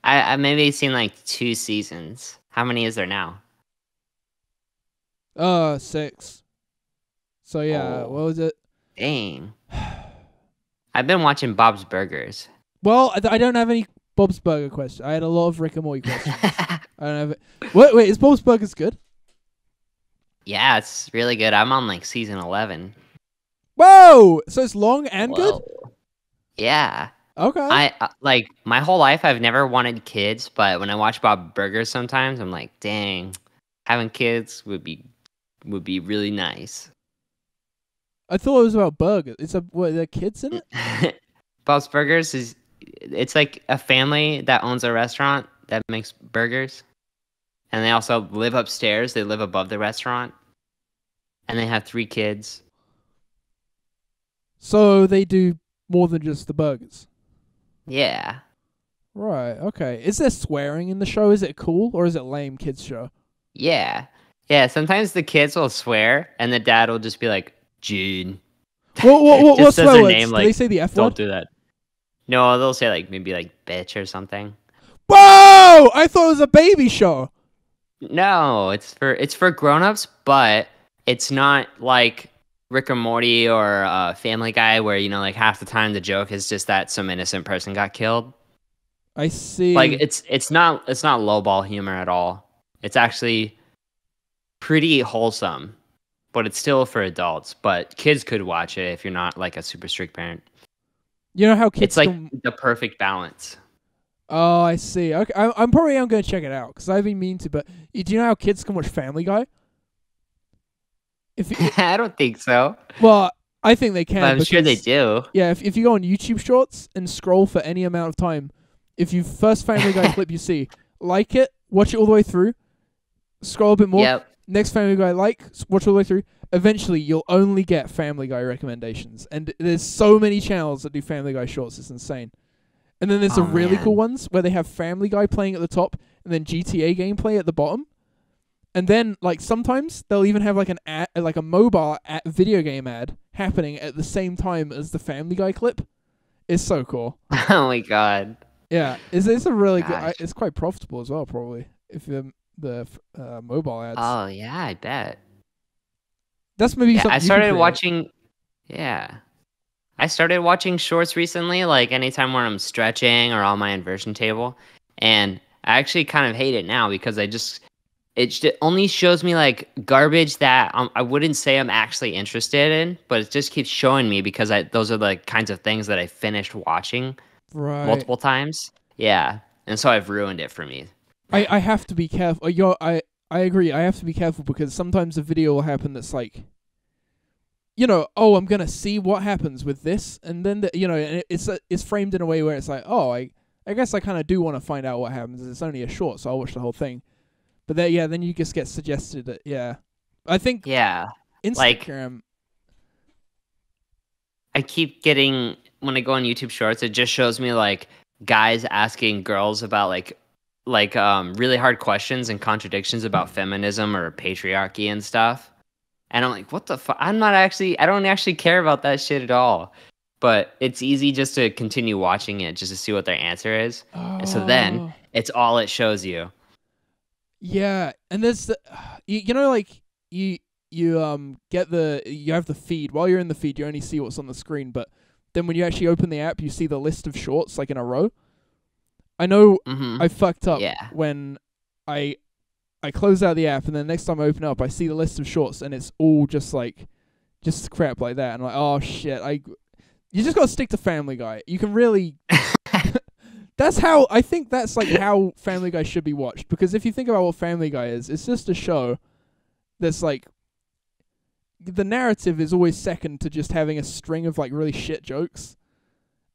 I maybe seen like 2 seasons. How many is there now? 6. So yeah, what was it? Dang. I've been watching Bob's Burgers. Well, I don't have any Bob's Burger questions. I had a lot of Rick and Morty questions. I don't have it. Wait, is Bob's Burgers good? Yeah, it's really good. I'm on like season 11. Whoa! So it's long and good? Yeah. Okay. I like my whole life I've never wanted kids, but when I watch Bob Burgers sometimes I'm like, dang, having kids would be really nice. I thought it was about burgers. There kids in it? Bob's Burgers it's like a family that owns a restaurant that makes burgers. And they also live upstairs. They live above the restaurant. And they have 3 kids. So they do more than just the burgers? Yeah. Right, okay. Is there swearing in the show? Is it cool or is it lame kids show? Yeah. Yeah, sometimes the kids will swear and the dad will just be like, Gene. What's their name, do like, they say the F word? Don't do that. No, they'll say like maybe like bitch or something. Whoa! I thought it was a baby show. No, it's for grown-ups, but it's not like Rick and Morty or Family Guy where, you know, like half the time the joke is just that some innocent person got killed. I see. Like it's not lowball humor at all. It's actually pretty wholesome, but it's still for adults. But kids could watch it if you're not like a super strict parent. You know how kids It's like the perfect balance. Oh, I see. Okay, I'm probably going to check it out because I've been meaning to. But do you know how kids can watch Family Guy? I don't think so. Well, I think they can. But I'm sure they do. Yeah, if you go on YouTube Shorts and scroll for any amount of time, if you first Family Guy clip you see, like it, watch it all the way through, scroll a bit more. Yep. Next Family Guy, watch all the way through. Eventually, you'll only get Family Guy recommendations, and there's so many channels that do Family Guy Shorts. It's insane. And then there's the really cool ones where they have Family Guy playing at the top and then GTA gameplay at the bottom. And then, like, sometimes they'll even have, like, an ad, like a mobile video game ad happening at the same time as the Family Guy clip. It's so cool. Oh, my God. Yeah. It's a really good... it's quite profitable as well, probably, if the mobile ads. Oh, yeah, I bet. That's maybe something I started watching... Yeah. I started watching shorts recently, like anytime when I'm stretching or on my inversion table, and I actually kind of hate it now because it only shows me like garbage that I wouldn't say I'm actually interested in, but it just keeps showing me because those are the kinds of things that I finished watching multiple times. Yeah, and so I've ruined it for me. I have to be careful. I agree. I have to be careful because sometimes a video will happen that's like, you know, oh, I'm gonna see what happens with this, and then it's framed in a way where it's like, oh, I guess I kind of do want to find out what happens. It's only a short, so I'll watch the whole thing. But then you just get suggested that, I think Instagram. Like, I keep getting when I go on YouTube Shorts, it just shows me like guys asking girls about really hard questions and contradictions about feminism or patriarchy and stuff. And I'm like, what the fuck? I don't actually care about that shit at all. But it's easy just to continue watching it just to see what their answer is. And so then it's all it shows you. Yeah, and there's like you get you have the feed. While you're in the feed, you only see what's on the screen, but then when you actually open the app, you see the list of shorts like in a row. I know I fucked up when I close out the app, and then next time I open up, I see the list of shorts, and it's all just crap like that. And I'm like, oh shit, you just gotta stick to Family Guy. You can really. I think that's like how Family Guy should be watched, because if you think about what Family Guy is, it's just a show that's like the narrative is always second to just having a string of like really shit jokes,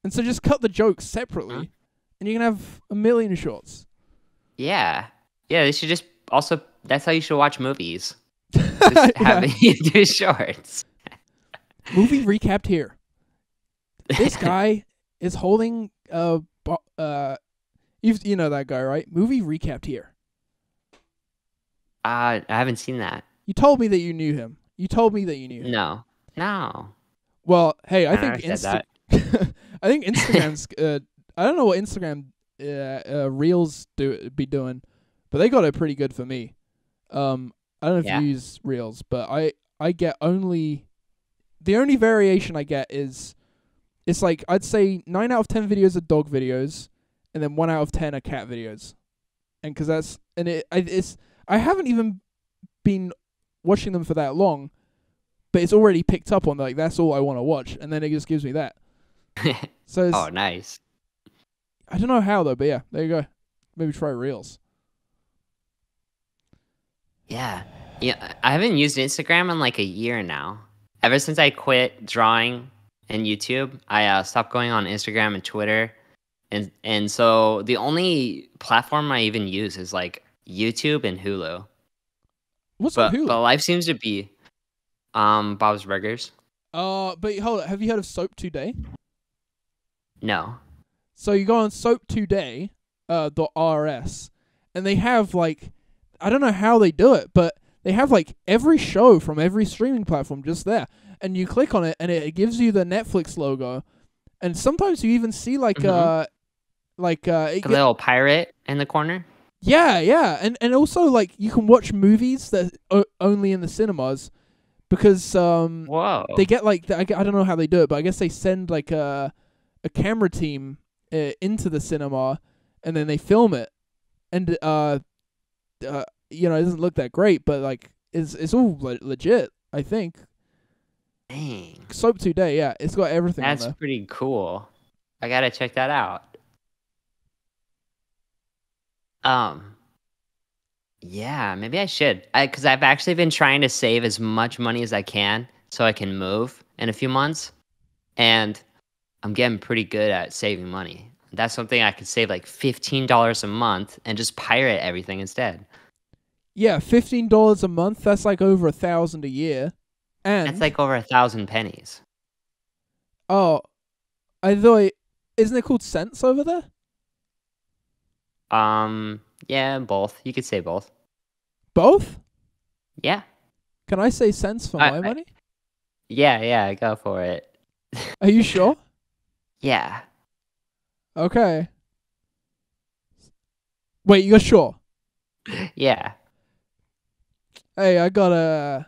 and so just cut the jokes separately, and you can have a million shorts. Yeah, they should just also. That's how you should watch movies. Just having you do shorts. Movie recapped here. This guy is holding you know that guy, right? Movie recapped here. I haven't seen that. You told me that you knew him. No. Well, hey, I think I think Instagram's. I don't know what Instagram Reels be doing, but they got it pretty good for me. I don't know if you use Reels, but I get the only variation I get is it's like I'd say 9 out of 10 videos are dog videos, and then 1 out of 10 are cat videos, and I haven't even been watching them for that long, but it's already picked up on like that's all I want to watch, and then it just gives me that. So oh, nice. I don't know how though, but yeah, there you go. Maybe try Reels. Yeah, I haven't used Instagram in like a year now. Ever since I quit drawing and YouTube, I stopped going on Instagram and Twitter, and so the only platform I even use is like YouTube and Hulu. What's on Hulu? But life seems to be Bob's Burgers. But hold on, have you heard of Soap Today? No. So you go on soaptoday.rs, and they have like, I don't know how they do it, but they have like every show from every streaming platform just there. And you click on it, and it gives you the Netflix logo. And sometimes you even see like a little pirate in the corner. Yeah, and also like you can watch movies that are only in the cinemas, because Whoa. they get like I don't know how they do it, but I guess they send like a camera team into the cinema, and then they film it, and it doesn't look that great, but like it's all legit, I think. Dang. Soap Today, yeah, it's got everything. That's on there. pretty cool. I gotta check that out. Yeah, maybe I should. Because I've actually been trying to save as much money as I can so I can move in a few months, and I'm getting pretty good at saving money. That's something I could save like $15 a month and just pirate everything instead. Yeah, $15 a month. That's like over $1,000 a year, and that's like over 1,000 pennies. Oh, I thought, isn't it called cents over there? Yeah, both. You could say both. Both? Yeah. Can I say cents for my money? Yeah, go for it. Are you sure? Yeah. Okay. Wait, you're sure? Yeah. Hey, I got a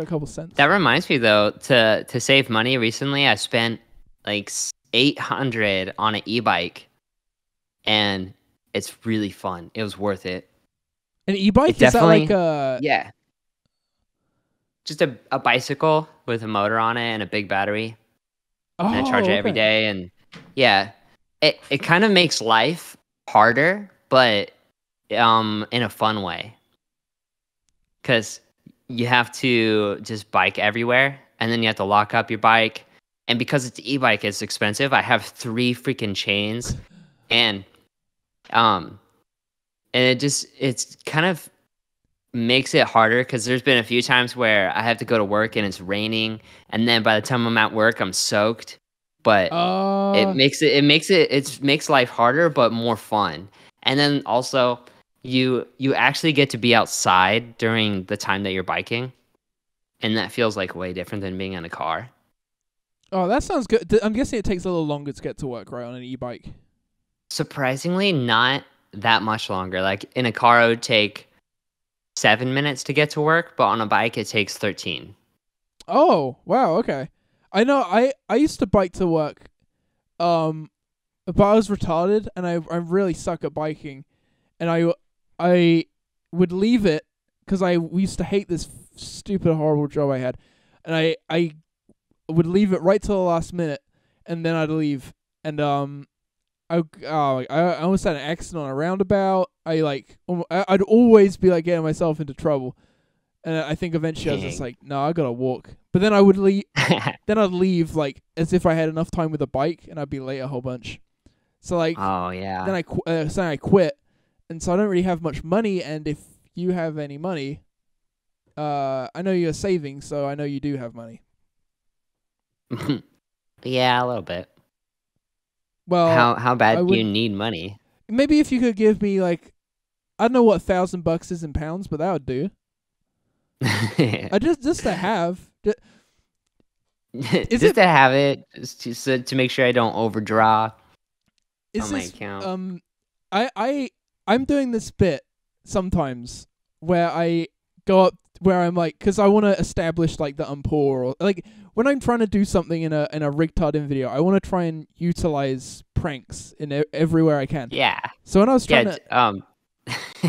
couple cents. That reminds me though, to save money recently, I spent like $800 on an e-bike, and it's really fun. It was worth it. An e-bike? Is that like a... Yeah. Just a bicycle with a motor on it and a big battery. And I charge it every day, and yeah. It kind of makes life harder, but in a fun way. Cuz you have to just bike everywhere, and then you have to lock up your bike. And because it's e-bike, it's expensive. I have 3 freaking chains, and it's kind of makes it harder because there's been a few times where I have to go to work and it's raining, and then by the time I'm at work, I'm soaked. But it makes life harder but more fun. And then also you actually get to be outside during the time that you're biking, and that feels like way different than being in a car. Oh, that sounds good. I'm guessing it takes a little longer to get to work, right, on an e-bike. Surprisingly, not that much longer. Like in a car, it would take 7 minutes to get to work, but on a bike, it takes 13. Oh, wow, okay. I know I used to bike to work, but I was retarded and I really suck at biking, and I would leave it because we used to hate this stupid horrible job I had, and I would leave it right till the last minute, and then I'd leave, and I almost had an accident on a roundabout. I'd always be like getting myself into trouble, and I think eventually I was just like, no, I gotta walk. But then I would leave. Then I'd leave like as if I had enough time with a bike, and I'd be late a whole bunch. So like, oh yeah. Then I quit, and so I don't really have much money. And if you have any money, I know you're saving, so I know you do have money. Yeah, a little bit. Well, how bad do you need money? Maybe if you could give me like, I don't know what $1,000 is in pounds, but that would do. Just to have. Just to have it, just to make sure I don't overdraw on my account. I'm doing this bit sometimes where I go up where I'm like, because I want to establish like that I'm poor, or like when I'm trying to do something in a Rigtardin video, I want to try and utilize pranks in everywhere I can. Yeah. So when I was trying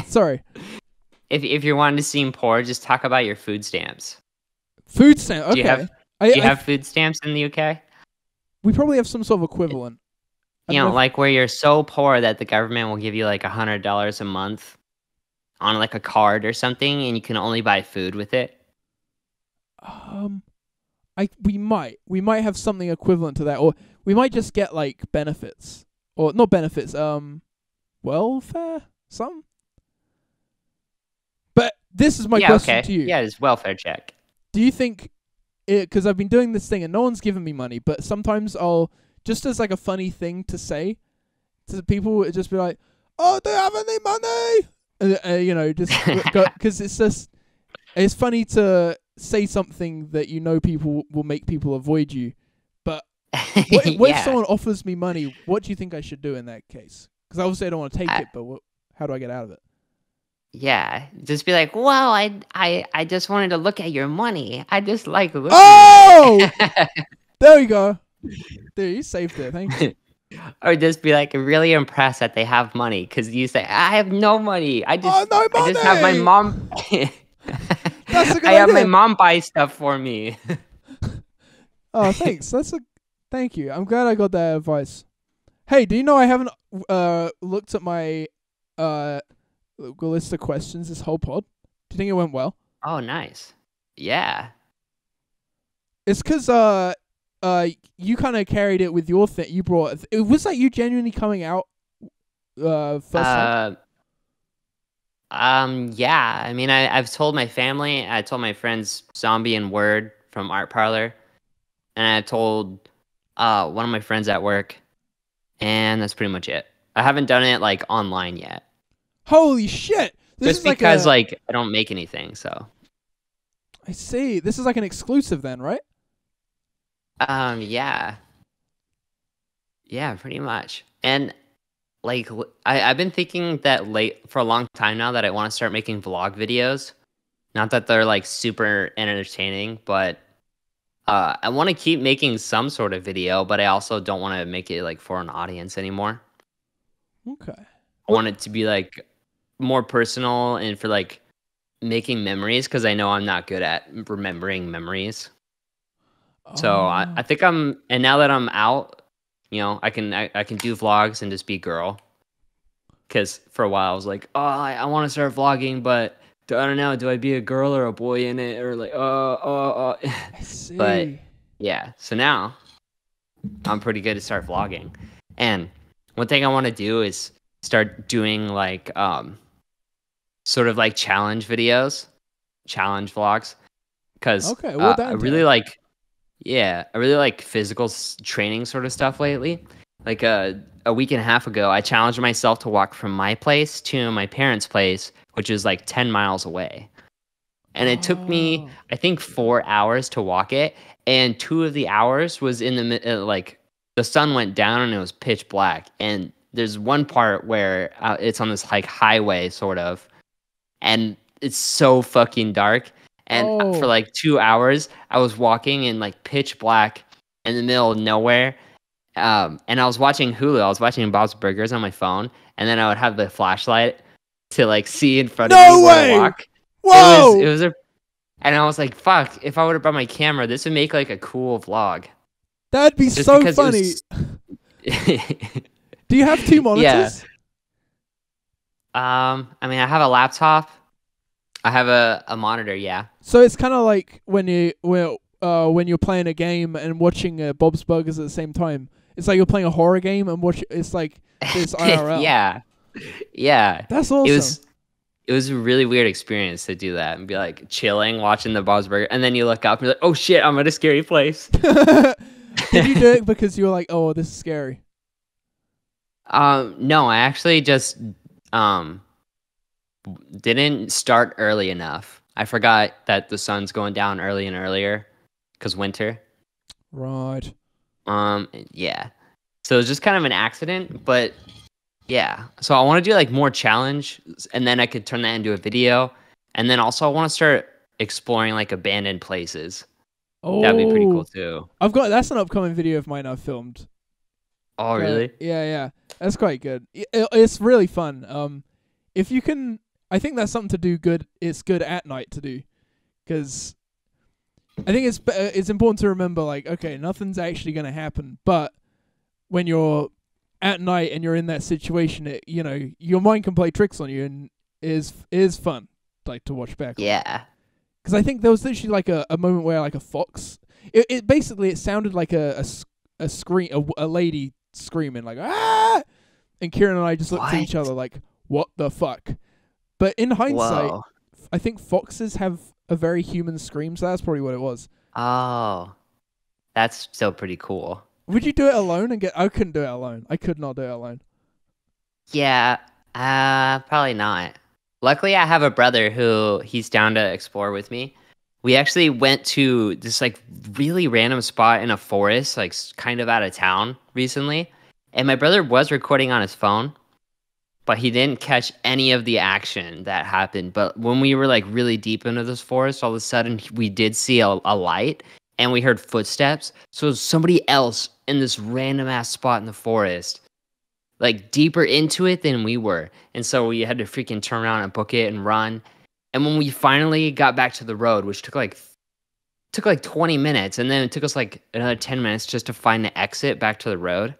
sorry. If you're wanting to seem poor, just talk about your food stamps. Food stamps. Okay. Do you have food stamps in the UK? We probably have some sort of equivalent. Like where you're so poor that the government will give you like $100 a month on like a card or something, and you can only buy food with it. We might have something equivalent to that, or we might just get like benefits, or not benefits, welfare, something. But this is my question to you. Yeah, it's welfare check. Do you think, because I've been doing this thing and no one's given me money, but sometimes I'll, just as like a funny thing to say to people, it just be like, oh, do you have any money? Just because it's funny to say something that people will make people avoid you. But what if someone offers me money, what do you think I should do in that case? Because obviously I don't want to take it, but how do I get out of it? Yeah, just be like, well, I just wanted to look at your money. I just like looking. Oh, there we go. Dude, you saved it. Thank you. Or just be like really impressed that they have money, because you say, I have no money. I just have my mom. That's a good I have my mom buy stuff for me. Oh, thanks. Thank you. I'm glad I got that advice. Hey, do you know I haven't looked at my list of questions this whole pod? Do you think it went well? Oh, nice. Yeah. It's because you kind of carried it with your thing. You brought it. Was that you genuinely coming out first time? Yeah. I mean, I've told my family. I told my friends Zombie and Word from Art Parlor, and I told one of my friends at work, and that's pretty much it. I haven't done it like online yet. Holy shit! Just because I don't make anything, so. I see. This is like an exclusive then, right? Yeah. Yeah, pretty much. And like I've been thinking that for a long time now that I want to start making vlog videos. Not that they're like super entertaining, but I want to keep making some sort of video, but I also don't want to make it like for an audience anymore. Okay. I want it to be like more personal and for like making memories, because I know I'm not good at remembering memories. So I think and now that I'm out, I can do vlogs and just be girl. Because for a while I was like, oh, I want to start vlogging, but I don't know, do I be a girl or a boy in it, or like, I see. But yeah, so now I'm pretty good to start vlogging. And one thing I want to do is start doing like sort of like challenge videos, challenge vlogs, because Okay, what that I really like physical training sort of stuff lately. Like a week and a half ago, I challenged myself to walk from my place to my parents' place, which is like 10 miles away. And it took me, Oh. I think, 4 hours to walk it. And 2 of the hours was in like the sun went down and it was pitch black. And there's one part where it's on this like highway sort of, and it's so fucking dark. And for Oh. like 2 hours, I was walking in like pitch black in the middle of nowhere. And I was watching Hulu. I was watching Bob's Burgers on my phone, and then I would have the flashlight to like see in front of me where to walk. Whoa! It was and I was like, "Fuck! If I would have brought my camera, this would make like a cool vlog." That'd be Just so because it funny. was- Do you have 2 monitors? I mean, I have a laptop. I have a monitor. Yeah. So it's kind of like when you're playing a game and watching Bob's Burgers at the same time. It's like you're playing a horror game and it's like this IRL. Yeah. That's awesome. It was a really weird experience to do that and be like chilling, watching the Bob's Burger, and then you look up and you're like, "Oh shit, I'm at a scary place." Did you do it because you were like, "Oh, this is scary"? No, I actually just didn't start early enough. I forgot that the sun's going down early and earlier because winter. Right. Yeah. So it was just kind of an accident, but yeah. So I want to do like more challenge, and then I could turn that into a video, and then also I want to start exploring like abandoned places. Oh, That'd be pretty cool too. That's an upcoming video of mine I've filmed. Oh, really? Yeah. That's quite good. It's really fun. If you can, I think that's something to do good. It's good at night to do, because I think it's important to remember, like, okay, nothing's actually going to happen, but when you're at night and you're in that situation, your mind can play tricks on you, and is fun, like, to watch back. Yeah. Because I think there was literally like a moment where like a fox, it basically sounded like a scream, a lady screaming like ah, and Kieran and I just looked at each other like, what the fuck? But in hindsight, Whoa. I think foxes have a very human scream, so that's probably what it was. Oh, that's still pretty cool. Would you do it alone I couldn't do it alone. I could not do it alone. Yeah, probably not. Luckily, I have a brother who he's down to explore with me. We actually went to this like really random spot in a forest, like kind of out of town recently. And my brother was recording on his phone, but he didn't catch any of the action that happened. But when we were like really deep into this forest, all of a sudden we did see a light and we heard footsteps. So it was somebody else in this random ass spot in the forest, like deeper into it than we were. And so we had to freaking turn around and book it and run. And when we finally got back to the road, which took like 20 minutes, and then it took us like another 10 minutes just to find the exit back to the road.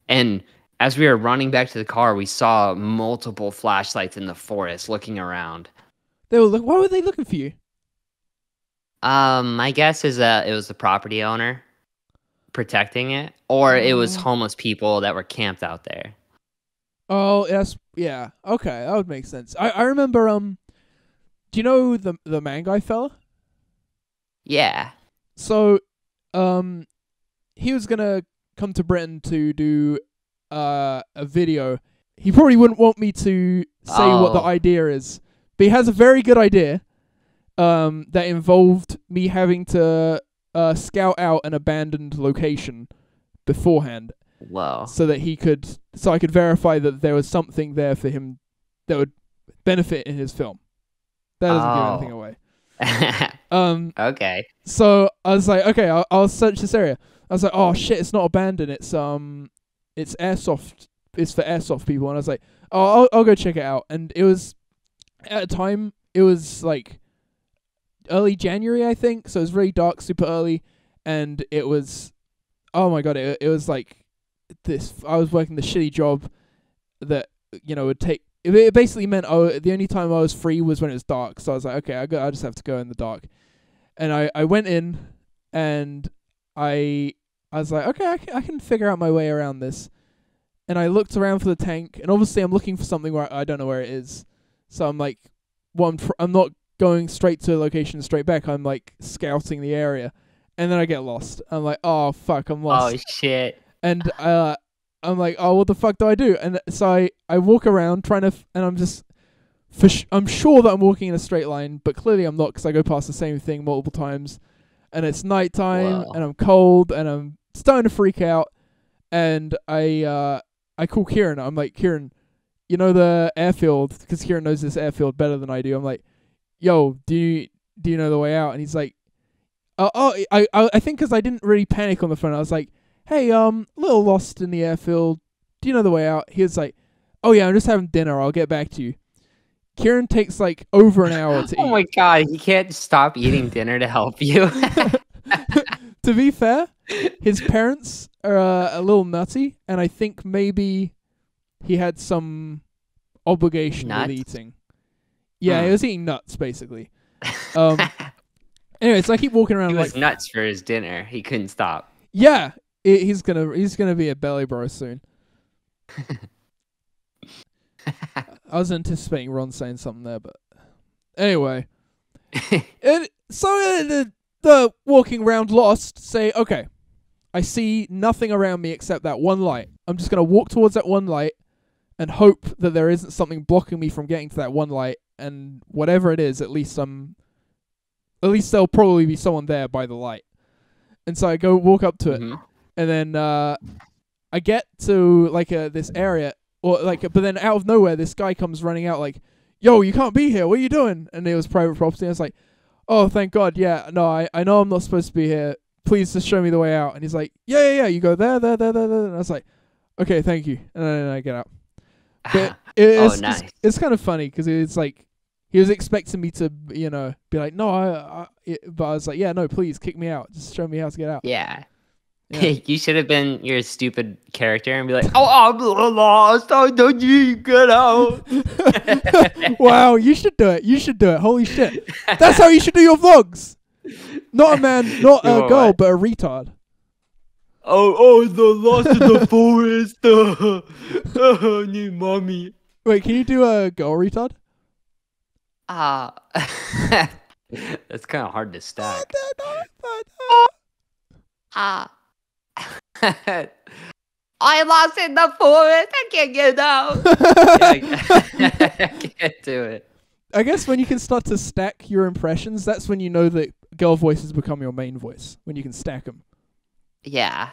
And as we were running back to the car, we saw multiple flashlights in the forest looking around. Why were they looking for you? My guess is that it was the property owner protecting it, or it was homeless people that were camped out there. Oh, yeah. Okay, that would make sense. I remember, do you know the man guy fella? Yeah. So, he was gonna come to Britain to do a video. He probably wouldn't want me to say what the idea is, but he has a very good idea that involved me having to scout out an abandoned location beforehand. Whoa. So I could verify that there was something there for him that would benefit in his film. That doesn't give anything away. Okay. So I was like, okay, I'll search this area. I was like, oh shit, it's not abandoned. It's airsoft. It's for airsoft people. And I was like, oh, I'll go check it out. And it was at a time. It was like early January, I think. So it was really dark, super early, and it was, oh my god, it was like this. I was working the shitty job that would take. It basically meant the only time I was free was when it was dark. So I was like, okay, I just have to go in the dark. And I went in, and I was like, okay, I can figure out my way around this. And I looked around for the tank, and obviously I'm looking for something where I don't know where it is. So I'm like I'm not going straight to a location straight back. I'm like scouting the area, and then I get lost. I'm like, oh fuck, I'm lost. Oh shit. And I'm like, oh, what the fuck do I do? And so I walk around trying to, and I'm just, I'm sure that I'm walking in a straight line, but clearly I'm not because I go past the same thing multiple times, and it's nighttime, Whoa. and I'm cold, and I'm starting to freak out, and I call Kieran. I'm like, Kieran, you know the airfield, because Kieran knows this airfield better than I do. I'm like, yo, do you know the way out? And he's like, I think because I didn't really panic on the phone, I was like, hey, a little lost in the airfield. Do you know the way out? He was like, oh yeah, I'm just having dinner. I'll get back to you. Kieran takes like over an hour to eat. Oh my god, he can't stop eating dinner to help you. To be fair, his parents are a little nutty, and I think maybe he had some obligation Nuts? with eating. Yeah, he was eating nuts, basically. Anyway, so I keep walking around He like... was nuts for his dinner. He couldn't stop. Yeah, he's gonna be a belly bro soon. I was anticipating Ron saying something there, but anyway. The walking around lost, say, okay, I see nothing around me except that one light. I'm just gonna walk towards that one light and hope that there isn't something blocking me from getting to that one light, and whatever it is, at least there'll probably be someone there by the light. And so I go walk up to it, and then I get to like this area, but then out of nowhere, this guy comes running out like, "Yo, you can't be here. What are you doing?" And it was private property. I was like, "Oh, thank God. Yeah, no, I know I'm not supposed to be here. Please just show me the way out." And he's like, "Yeah. You go there. And I was like, "Okay, thank you." And then I get out. But Nice. It's kind of funny because it's like he was expecting me to, be like, "No, but I was like, yeah, no, please kick me out. Just show me how to get out." Yeah. Yeah. You should have been your stupid character and be like, "Oh, I'm lost. I don't need to get out." Wow, you should do it. Holy shit. That's how you should do your vlogs. Not a man, not a girl, What? but a retard. Oh, the lost in the forest. I need mommy. Wait, can you do a girl retard? That's kind of hard to stack. I lost in the forest. I can't get out. I can't do it. I guess when you can start to stack your impressions, that's when you know that girl voices become your main voice. When you can stack them. Yeah.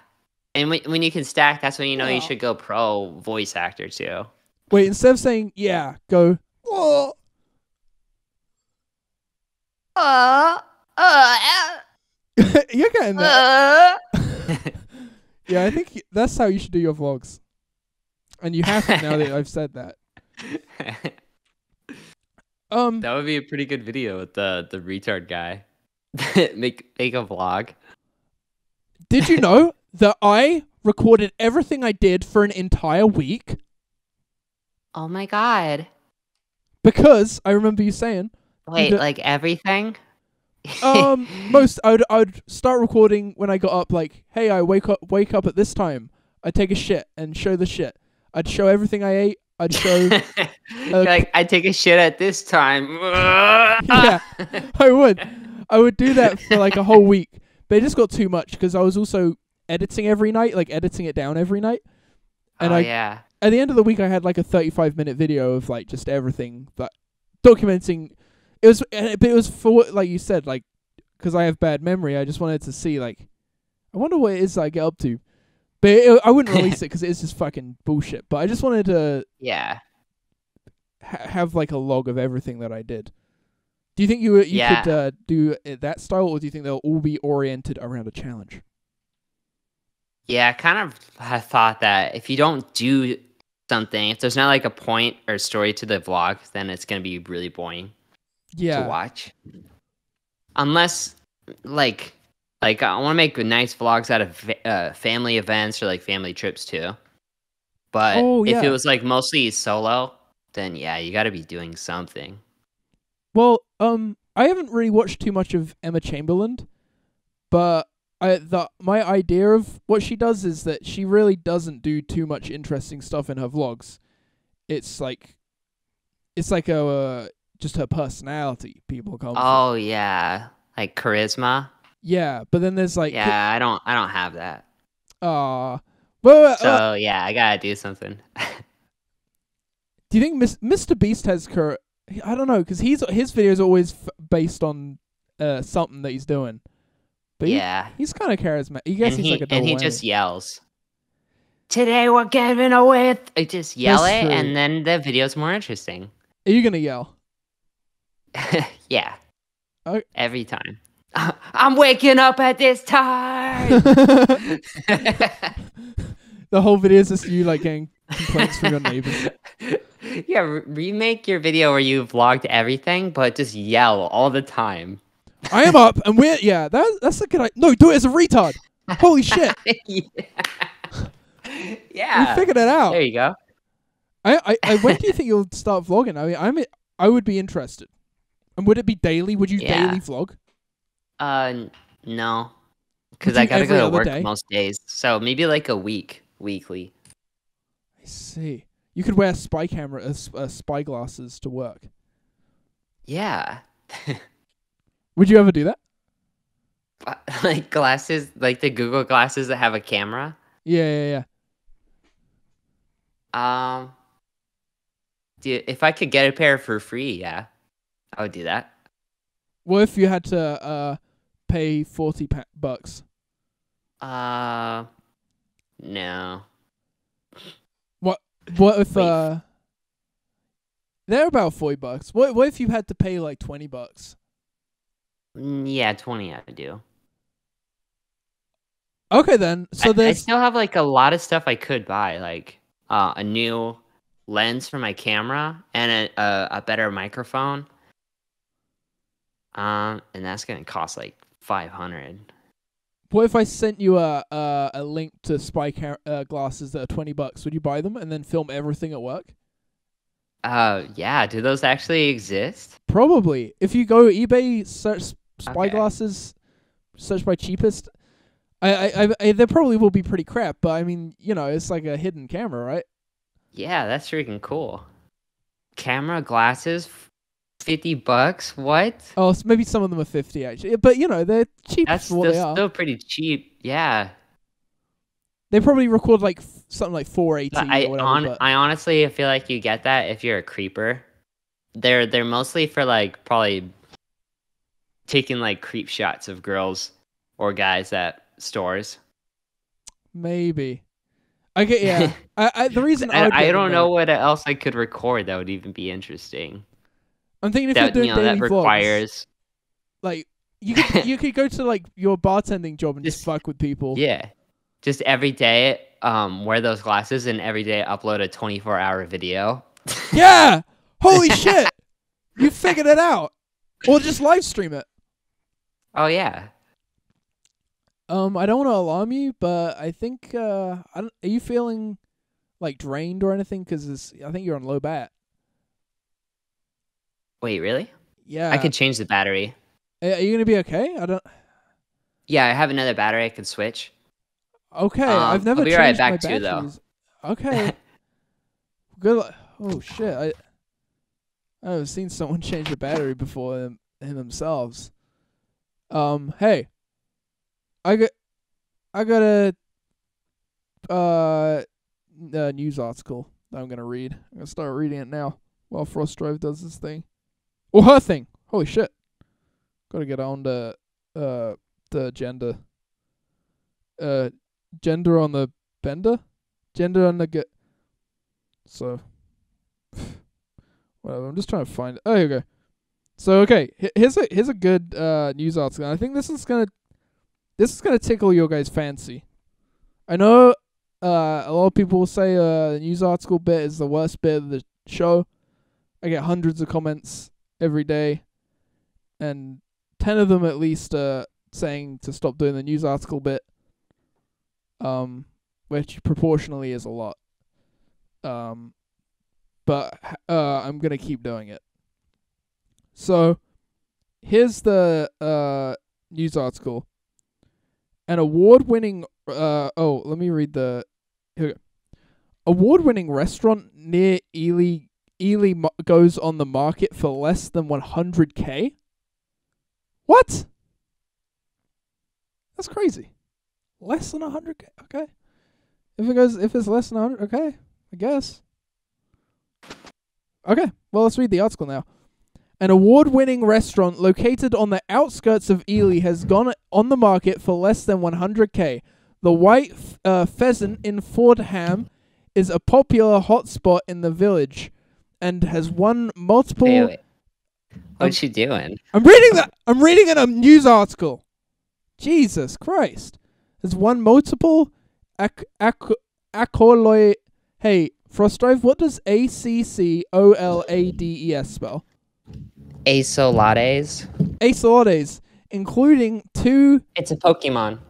And when you can stack, that's when you know you should go pro voice actor too. Wait, instead of saying, yeah, go, whoa. You're getting that. Yeah, I think that's how you should do your vlogs. And you have to now that I've said that. That would be a pretty good video with the retard guy. make a vlog. Did you know that I recorded everything I did for an entire week? Oh my god. Because I remember you saying... Wait, like everything? I would start recording when I got up, like, hey, I wake up at this time. I'd take a shit and show the shit. I'd show everything I ate. I'd show... like, I take a shit at this time. Yeah, I would do that for like a whole week. But it just got too much because I was also editing every night, like editing it down every night. And yeah. At the end of the week, I had like a 35-minute video of like just everything, that documenting. But it was for, like you said, like, because I have bad memory, I just wanted to see, like, I wonder what it is I get up to. But I wouldn't release it because it's just fucking bullshit. But I just wanted to have, like, a log of everything that I did. Do you think you could do it that style, or do you think they'll all be oriented around a challenge? Yeah, I kind of have thought that if you don't do something, if there's not, like, a point or story to the vlog, then it's going to be really boring. To watch, unless like I want to make nice vlogs out of family events or like family trips too. But if it was like mostly solo, then yeah, you got to be doing something. Well, I haven't really watched too much of Emma Chamberlain, but my idea of what she does is that she really doesn't do too much interesting stuff in her vlogs. It's like a just her personality people come for. Oh yeah, like charisma. Yeah, but then there's like Yeah, I don't have that. well, So yeah, I gotta do something. do you think Mr. Beast has I don't know, because his videos are always based on something that he's doing. But yeah, he's kind of charismatic. I guess he's like a double and he whammy. just yells. Today we're giving away. I just yell That's it, true. and then the video's more interesting. Are you gonna yell? Yeah. Oh. Every time. I'm waking up at this time. The whole video is just you like getting complaints from your neighbors. Yeah, remake your video where you vlogged everything, but just yell all the time. I am up, and that's a good idea. No, do it as a retard. Holy shit! Yeah. We figured it out. There you go. When do you think you'll start vlogging? I mean, I would be interested. And would it be daily? Would you daily vlog? No, because Would I you gotta every go to other work day? most days. So maybe like a weekly. I see. You could wear spy spy glasses to work. Yeah. Would you ever do that? Like glasses, like the Google glasses that have a camera. Yeah. If I could get a pair for free, yeah, I would do that. What if you had to pay $40? No. What if Wait. they're about $40? What if you had to pay like $20? Yeah, 20 I do. Okay then. So I there's still have like a lot of stuff I could buy, like a new lens for my camera and a better microphone. And that's gonna cost like $500. what if I sent you a link to spy glasses that are $20? Would you buy them and then film everything at work? Yeah. Do those actually exist? Probably. If you go eBay, search spy Okay. glasses, search by cheapest. I they probably will be pretty crap, but I mean, it's like a hidden camera, right? Yeah, that's freaking cool. Camera glasses, $50. What? Oh, so maybe some of them are 50 actually, but they're cheap That's for what they are. still pretty cheap. Yeah. They probably record like something like 480 But or whatever. I honestly feel like you get that if you're a creeper. They're mostly for like probably taking like creep shots of girls or guys at stores. Maybe. Okay, yeah. The reason I don't know what else I could record that would even be interesting. I'm thinking if That you're doing daily that vlogs, requires like you could go to like your bartending job and just fuck with people. Yeah. Just every day wear those glasses and every day upload a 24-hour video. Yeah! Holy shit! You figured it out. Or just live stream it. Oh yeah. I don't want to alarm you, but I think are you feeling like drained or anything? Because I think you're on low bat. Wait, really? Yeah. I could change the battery. Are you gonna be okay? I don't. Yeah, I have another battery I could switch. Okay, I've never I'll be changed right my back too, though. batteries. Okay. Good. Oh shit! I haven't seen someone change a battery before in themselves. Hey. I got a news article that I'm gonna read. I'm gonna start reading it now while Frosty does this thing. Or her thing. Holy shit! Gotta get on to the gender. Gender on the bender. Gender on the So. Whatever. I'm just trying to find it. Oh, here we go. So okay, here's a good news article. I think this is gonna tickle your guys' fancy. I know a lot of people will say the news article bit is the worst bit of the show. I get hundreds of comments every day, and 10 of them at least saying to stop doing the news article bit, which proportionally is a lot. But I'm going to keep doing it. So, here's the news article. An award-winning let me read the here we go. Award-winning restaurant near Ely, Ely goes on the market for less than 100K. What? That's crazy. Less than 100K. Okay. If it's less than 100, okay, I guess. Okay, well, let's read the article now. An award-winning restaurant located on the outskirts of Ely has gone on the market for less than 100K. The White Pheasant in Fordham is a popular hotspot in the village and has won multiple... Wait. What you doing? I'm reading that. I'm reading a news article. Jesus Christ. Has won multiple accolades. Hey, Frosty, what does ACCOLADES spell? Asolades. Asolades, including 2... It's a Pokemon.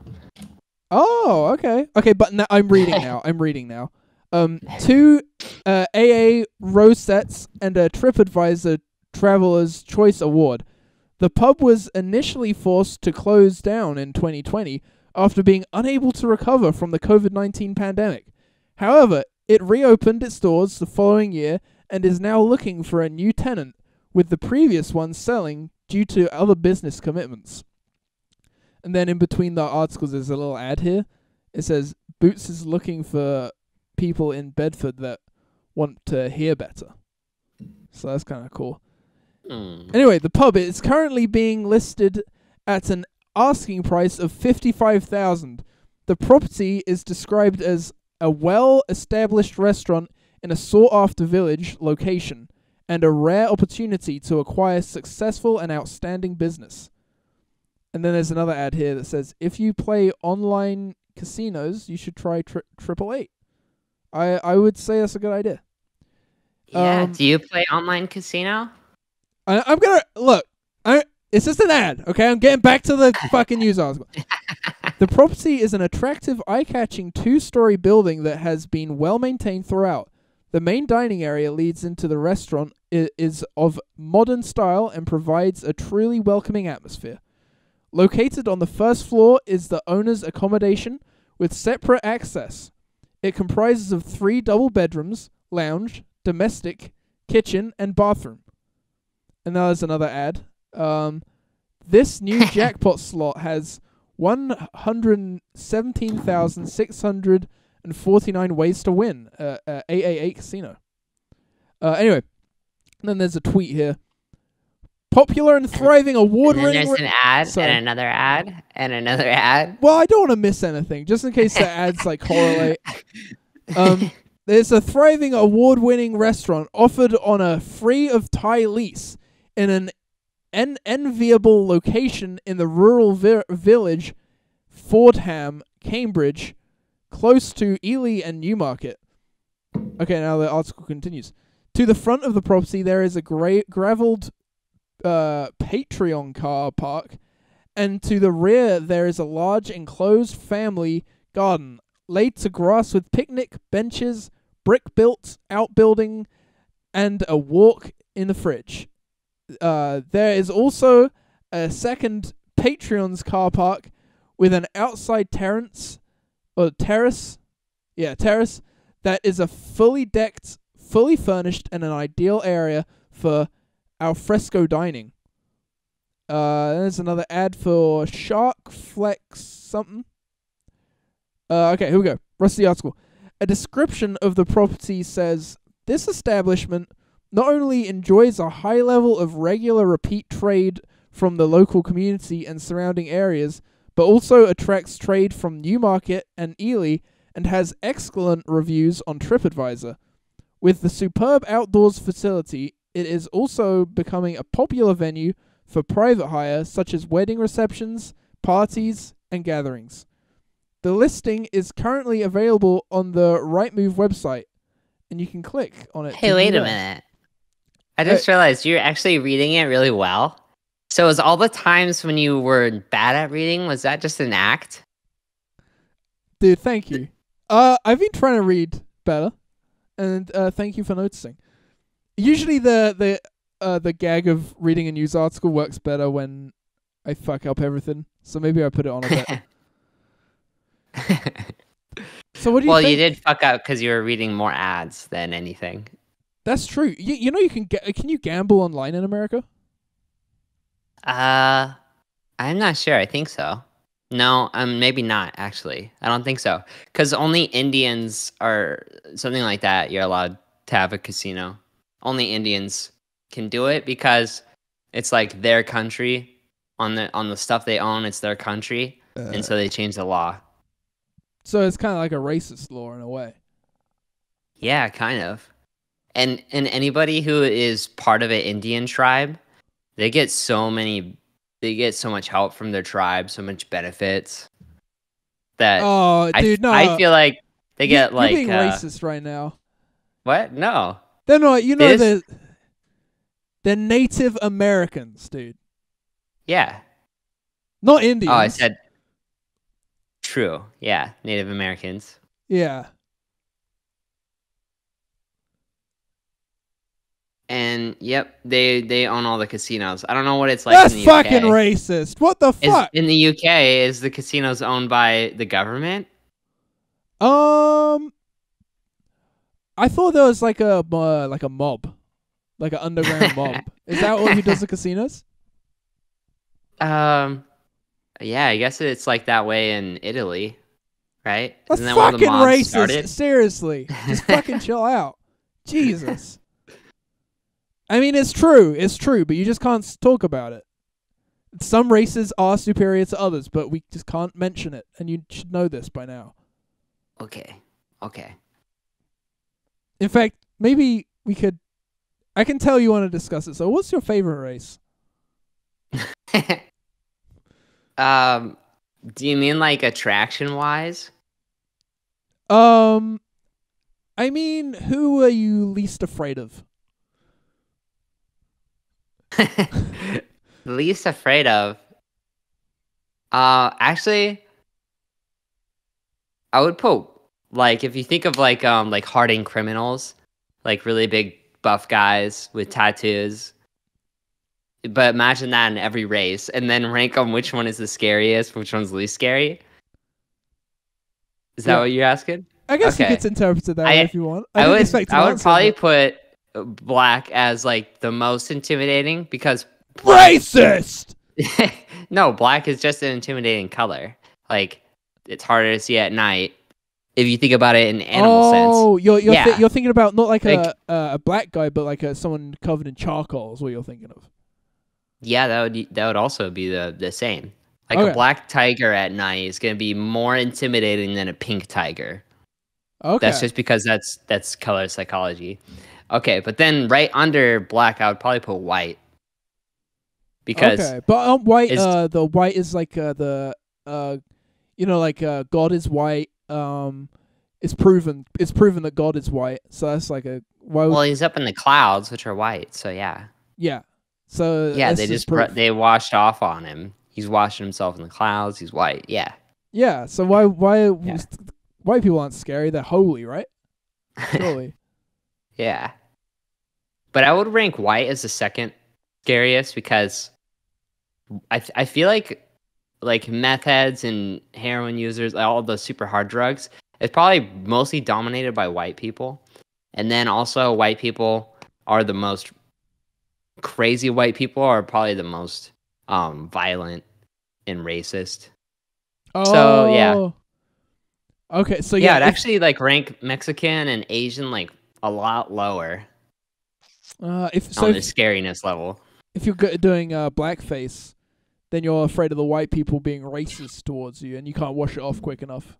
Oh, okay. Okay, but I'm reading now. 2 AA Rosettes and a TripAdvisor Traveler's Choice Award. The pub was initially forced to close down in 2020 after being unable to recover from the COVID-19 pandemic. However, it reopened its doors the following year and is now looking for a new tenant, with the previous one selling due to other business commitments. And then in between the articles there's a little ad here. It says, Boots is looking for people in Bedford that want to hear better. So that's kind of cool. Anyway, the pub is currently being listed at an asking price of $55,000. The property is described as a well-established restaurant in a sought-after village location and a rare opportunity to acquire successful and outstanding business. And then there's another ad here that says, if you play online casinos, you should try 888. I would say that's a good idea. Yeah, do you play online casino? I'm gonna look. It's just an ad, okay? I'm getting back to the fucking news article. The property is an attractive, eye-catching 2-story building that has been well maintained throughout. The main dining area leads into the restaurant, is of modern style and provides a truly welcoming atmosphere. Located on the first floor is the owner's accommodation with separate access. It comprises of 3 double bedrooms, lounge, domestic, kitchen, and bathroom. And now there's another ad. This new jackpot slot has 117,649 ways to win. AAA Casino. Anyway, then there's a tweet here. Popular and thriving award-winning... And then there's an ad, and another ad, and another ad. Well, I don't want to miss anything, just in case the ads correlate. There's a thriving award-winning restaurant offered on a free-of-tie lease in an enviable location in the rural village Fordham, Cambridge, close to Ely and Newmarket. Okay, now the article continues. To the front of the property, there is a gravelled Patreon car park, and to the rear there is a large enclosed family garden laid to grass with picnic benches, brick-built outbuilding, and a walk in the fridge. There is also a second Patreon's car park with an outside terrace that is a fully decked, fully furnished, and an ideal area for alfresco dining. There's another ad for Shark Flex something. Okay, here we go. Rest of the article. A description of the property says, this establishment not only enjoys a high level of regular repeat trade from the local community and surrounding areas, but also attracts trade from Newmarket and Ely and has excellent reviews on TripAdvisor. With the superb outdoors facility, it is also becoming a popular venue for private hire, such as wedding receptions, parties, and gatherings. The listing is currently available on the Rightmove website, and you can click on it. Hey, wait a minute. I just realized you're actually reading it really well. So was all the times when you were bad at reading, was that just an act? Dude, thank you. I've been trying to read better, and thank you for noticing. Usually the gag of reading a news article works better when I fuck up everything, so maybe I put it on a bit. So what do you think? Well, you did fuck up because you were reading more ads than anything. That's true. You know you can you gamble online in America? I'm not sure. I think so. No, maybe not actually. I don't think so. Because only Indians or something like that, you're allowed to have a casino. Only Indians can do it because it's like their country on the stuff they own. It's their country, and so they changed the law. So it's kind of like a racist law in a way. Yeah, kind of. And anybody who is part of an Indian tribe, they get so much help from their tribe, so much benefits that Oh, dude, no. I feel like they get you're being racist right now. What? No. They're not. You know they're Native Americans, dude. Yeah. Not Indians. Oh, I said true. Yeah, Native Americans. Yeah. And yep, they own all the casinos. I don't know what it's like That's in the UK. fucking racist. What the fuck? In the UK, is the casinos owned by the government? I thought there was like a mob, like an underground mob. Is that who does the casinos? Yeah, I guess it's like that way in Italy, right? That's Isn't that where the fucking mob racist. started? Seriously, just fucking chill out. Jesus. I mean, it's true, but you just can't talk about it. Some races are superior to others, but we just can't mention it, and you should know this by now. Okay. In fact, maybe we could... I can tell you want to discuss it, so what's your favorite race? Do you mean like attraction-wise? I mean, who are you least afraid of? Least afraid of? Actually, I would put, like, if you think of like hardened criminals, like really big buff guys with tattoos. But imagine that in every race, and then rank them which one is the scariest, which one's least scary. Is that what you're asking? I guess you could interpret it that way if you want. I would probably put black as like the most intimidating because racist. No, black is just an intimidating color. Like it's harder to see at night if you think about it in animal sense. Oh, you're thinking about not like a black guy, but like someone covered in charcoal is what you're thinking of. Yeah, that would also be the same. Like Okay. a black tiger at night is going to be more intimidating than a pink tiger. Okay. That's just because that's color psychology. Okay, but then right under black, I would probably put white. Because but white, the white is like God is white. It's proven that God is white. So that's like well, he's up in the clouds, which are white. So yeah. Yeah. So yeah, they washed off on him. He's washing himself in the clouds. He's white. Yeah. Yeah. So why white people aren't scary? They're holy, right? Surely. Yeah. But I would rank white as the second scariest because I feel like meth heads and heroin users, all the super hard drugs, it's probably mostly dominated by white people. And then also white people are the most crazy white people are probably the most violent and racist. Oh. So yeah. Okay, so yeah, I'd actually like rank Mexican and Asian like a lot lower. On the scariness level. If you're doing blackface, then you're afraid of the white people being racist towards you, and you can't wash it off quick enough.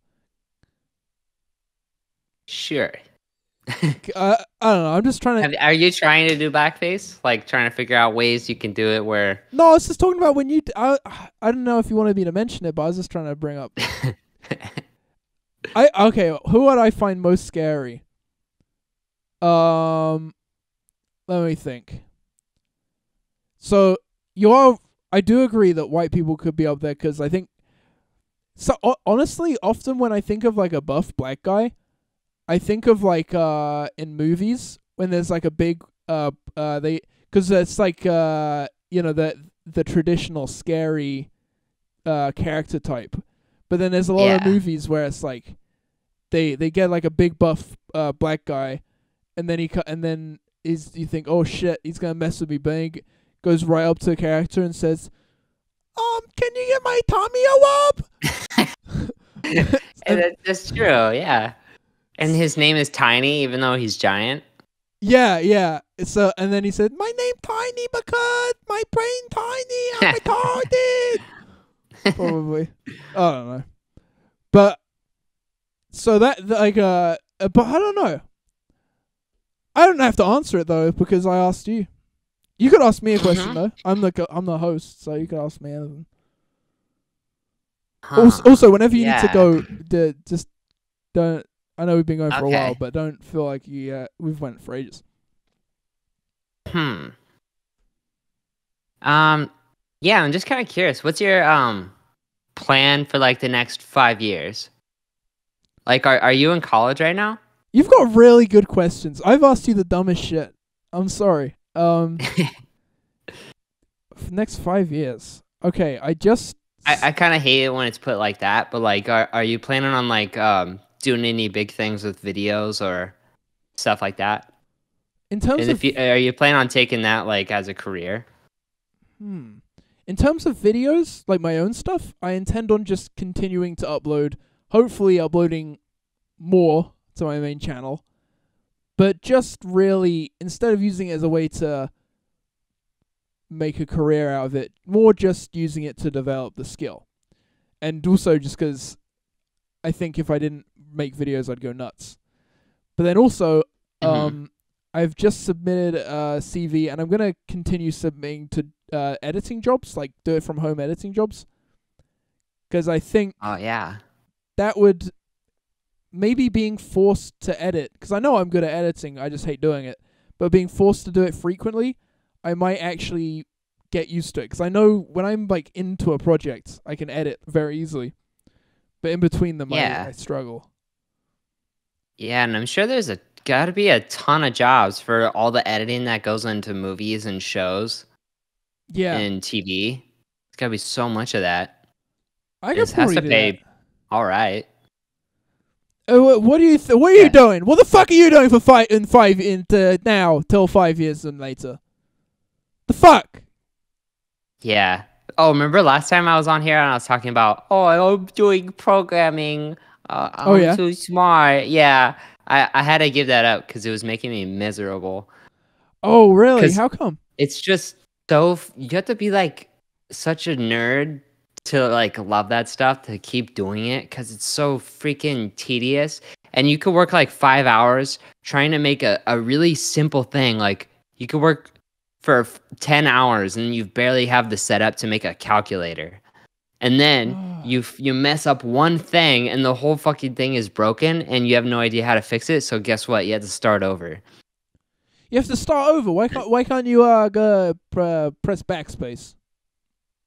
Sure. I don't know. I'm just trying to. Are you trying to do blackface? Like trying to figure out ways you can do it where? No, I was just talking about when you. I don't know if you wanted me to mention it, but I was just trying to bring up. Okay. Who would I find most scary? Let me think. So I do agree that white people could be up there because I think. So honestly, often when I think of like a buff black guy, I think of like in movies when there's like a big because it's like the traditional scary character type, but then there's a lot of movies where it's like they get like a big buff black guy, and then you think, oh shit, he's gonna mess with me, but he goes right up to the character and says, can you get my Tommy a wub? And that's true, yeah. And his name is Tiny, even though he's giant. Yeah. So, and then he said, my name Tiny because my brain tiny, I'm retarded. Probably. I don't know. But, so that, like, but I don't know. I don't have to answer it, though, because I asked you. You could ask me a question, though. I'm the host, so you could ask me anything. Also, whenever you need to go, just don't. I know we've been going for a while, but don't feel like we've went for ages. Yeah, I'm just kind of curious. What's your plan for like the next 5 years? Like, are you in college right now? You've got really good questions. I've asked you the dumbest shit. I'm sorry. For next 5 years. Okay, I kind of hate it when it's put like that, but like, are you planning on like doing any big things with videos or stuff like that? In terms of, are you planning on taking that like as a career? In terms of videos, like my own stuff, I intend on just continuing to upload. Hopefully, uploading more to my main channel, but just really instead of using it as a way to make a career out of it, more just using it to develop the skill. And also just because I think if I didn't make videos, I'd go nuts. But then also, I've just submitted a CV, and I'm going to continue submitting to editing jobs, like do it from home editing jobs. Because I think that would maybe being forced to edit, because I know I'm good at editing, I just hate doing it. But being forced to do it frequently, I might actually get used to it. Because I know when I'm like into a project, I can edit very easily. But in between them, I struggle. Yeah, and I'm sure there's gotta be a ton of jobs for all the editing that goes into movies and shows. Yeah. And TV. There's gotta be so much of that. I could probably do that. All right. What do you? What are you doing? What the fuck are you doing for now till 5 years and later? The fuck? Yeah. Oh, remember last time I was on here and I was talking about, I'm doing programming. I'm so smart. Yeah. I had to give that up because it was making me miserable. Oh, really? How come? It's just so you have to be like such a nerd to like love that stuff to keep doing it because it's so freaking tedious. And you could work like 5 hours trying to make a really simple thing. Like you could work for 10 hours and you barely have the setup to make a calculator. And then you mess up one thing and the whole fucking thing is broken and you have no idea how to fix it. So guess what? You have to start over. You have to start over. Why can't you go press backspace?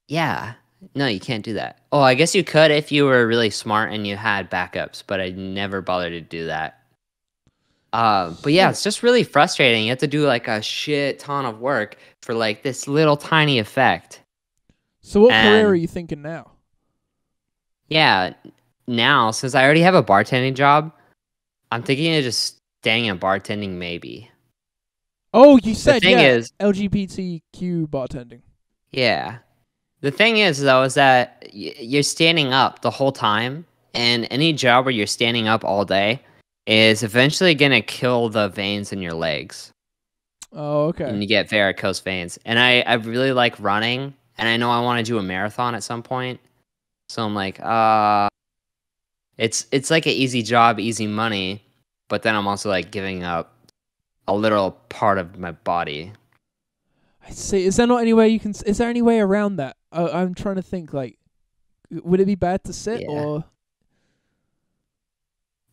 Yeah. No, you can't do that. Oh, I guess you could if you were really smart and you had backups, but I never bothered to do that. But yeah, it's just really frustrating. You have to do like a shit ton of work for like this little tiny effect. So what career are you thinking now? Yeah, now, since I already have a bartending job, I'm thinking of just staying in bartending maybe. Oh, you said LGBTQ bartending. Yeah. The thing is, though, is that you're standing up the whole time, and any job where you're standing up all day is eventually going to kill the veins in your legs. Oh, okay. And you get varicose veins. And I really like running, and I know I want to do a marathon at some point. So I'm like, it's like an easy job, easy money, but then I'm also like giving up a literal part of my body. I see. Is there not any way you can? Is there any way around that? I'm trying to think. Like, would it be bad to sit or?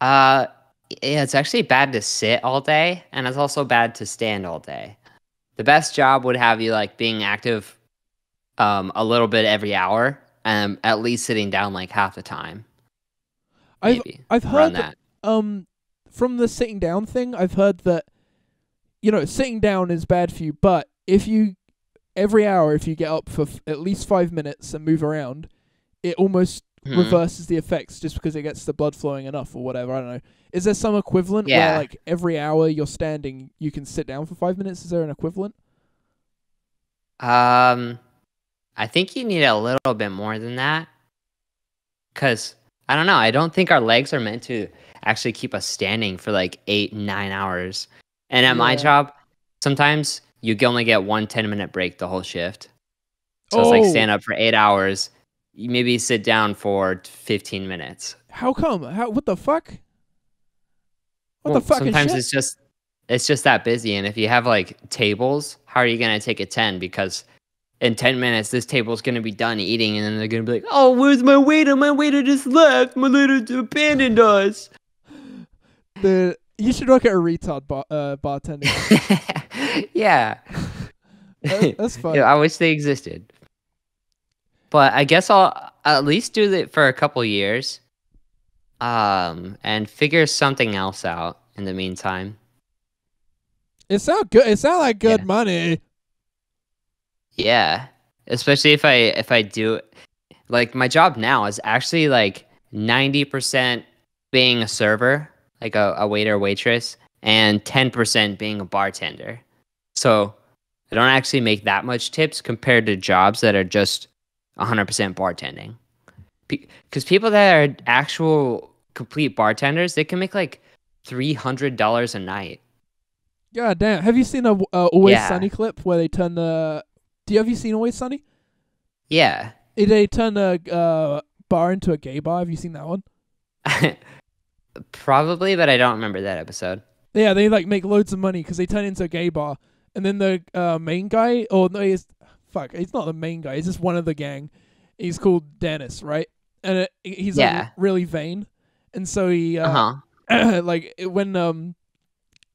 Yeah, it's actually bad to sit all day, and it's also bad to stand all day. The best job would have you like being active, a little bit every hour, and at least sitting down like half the time. I've heard that. From the sitting down thing, I've heard that, sitting down is bad for you, but every hour, if you get up for at least 5 minutes and move around, it almost reverses the effects just because it gets the blood flowing enough or whatever. I don't know. Is there some equivalent where like every hour you're standing, you can sit down for 5 minutes? Is there an equivalent? I think you need a little bit more than that. Because, I don't know, I don't think our legs are meant to actually keep us standing for like 8-9 hours. And at my job, sometimes you can only get 1 10-minute break the whole shift. So it's like stand up for 8 hours. You maybe sit down for 15 minutes. How come? What the fuck? What the fucking sometimes shit? it's just that busy. And if you have like tables, how are you going to take a 10? Because in 10 minutes, this table's going to be done eating. And then they're going to be like, oh, where's my waiter? My waiter just left. My waiter abandoned us. You should work at a retard bartender. Yeah. That's fun. Yeah, I wish they existed. But I guess I'll at least do it for a couple years. And figure something else out in the meantime. It sound good. It sound like good money. Yeah, especially if I do, like my job now is actually like 90% being a server, like a waiter or waitress, and 10% being a bartender. So I don't actually make that much tips compared to jobs that are just 100% bartending. Because people that are actual complete bartenders, they can make like $300 a night. God damn! Have you seen a Always Sunny clip where they turn the? Have you seen Always Sunny? Yeah. They turn a bar into a gay bar. Have you seen that one? Probably, but I don't remember that episode. Yeah, they like make loads of money because they turn it into a gay bar, and then the main guy, or no, he's not the main guy. He's just one of the gang. He's called Dennis, right? And he's like really vain, and so he like when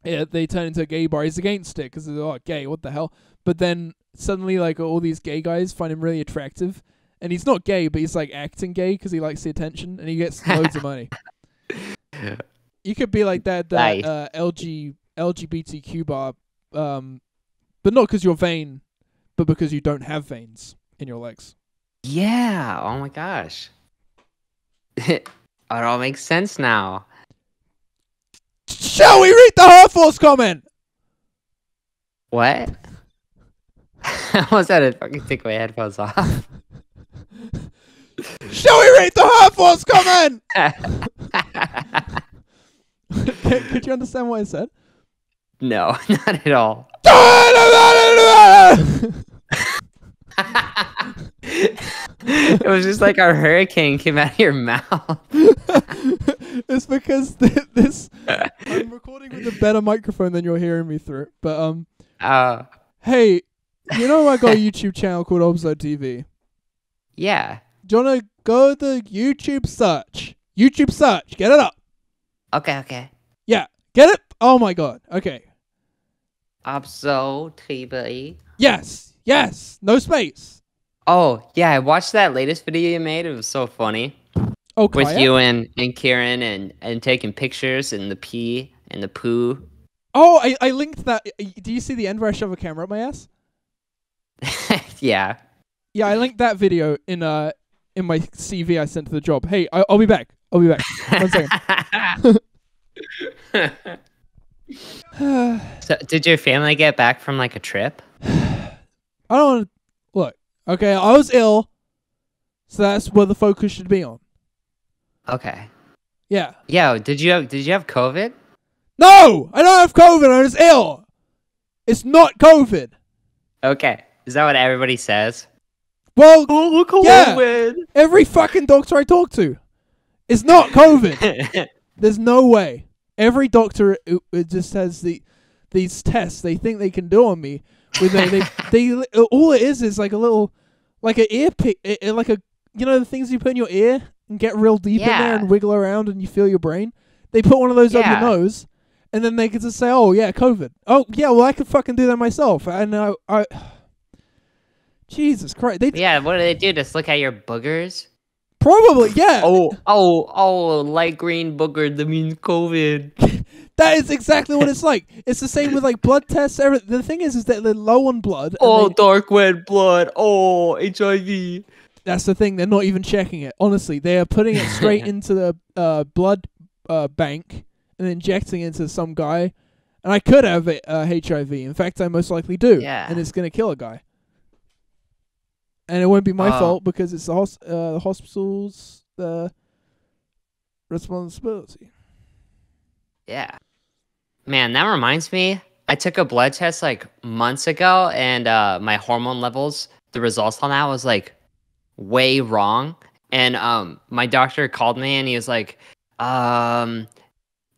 they turn into a gay bar, he's against it because they're gay. What the hell? But then suddenly, like all these gay guys find him really attractive, and he's not gay, but he's like acting gay because he likes the attention, and he gets loads of money. You could be like that Nice. LGBTQ bar, but not because you're vain, but because you don't have veins in your legs. Yeah. Oh my gosh. It all makes sense now. Shall we read the Hard Force comment? What? I almost had to fucking take my headphones off. Shall we read the Hard Force comment? Could you understand what I said? No, not at all. It was just like a hurricane came out of your mouth. It's because this I'm recording with a better microphone than you're hearing me through. But hey, you know I got a YouTube channel called Obzodact TV. Yeah. Do you wanna go to YouTube search? YouTube search, get it up. Okay. Yeah, get it? Oh my god. Okay. Obzodact. Yes. No space. Oh, yeah, I watched that latest video you made. It was so funny. Oh, With Kaya? you and Kieran and taking pictures and the pee and the poo. Oh, I linked that. Do you see the end where I shove a camera up my ass? Yeah. Yeah, I linked that video in my CV I sent to the job. Hey, I'll be back. 1 second. So, did your family get back from like a trip? I don't want to look. Okay, I was ill, so that's where the focus should be on. Okay. Yeah. Yeah. Did you have COVID? No, I don't have COVID. I was ill. It's not COVID. Okay. Is that what everybody says? Well, Yeah. every fucking doctor I talk to, it's not COVID. There's no way. Every doctor it just has these tests they think they can do on me. With they all it is like a little, like an ear pick, like a, you know, the things you put in your ear and get real deep in there and wiggle around and you feel your brain. They put one of those up your nose, and then they can just say, "Oh yeah, COVID." Oh yeah, well I could fucking do that myself. And I Jesus Christ, Yeah. What do they do? Just look at your boogers? probably yeah. Oh, light green booger. That means COVID. That is exactly what it's like. It's the same with like blood tests. The thing is that they're low on blood. Oh, dark red blood. Oh, HIV. That's the thing. They're not even checking it. Honestly, they are putting it straight into the blood bank and injecting it into some guy. And I could have HIV. In fact, I most likely do. Yeah. And it's going to kill a guy. And it won't be my fault because it's the hospital's responsibility. Yeah. Man, that reminds me. I took a blood test like months ago, and my hormone levels, the results on that was like way wrong. And my doctor called me and he was like, are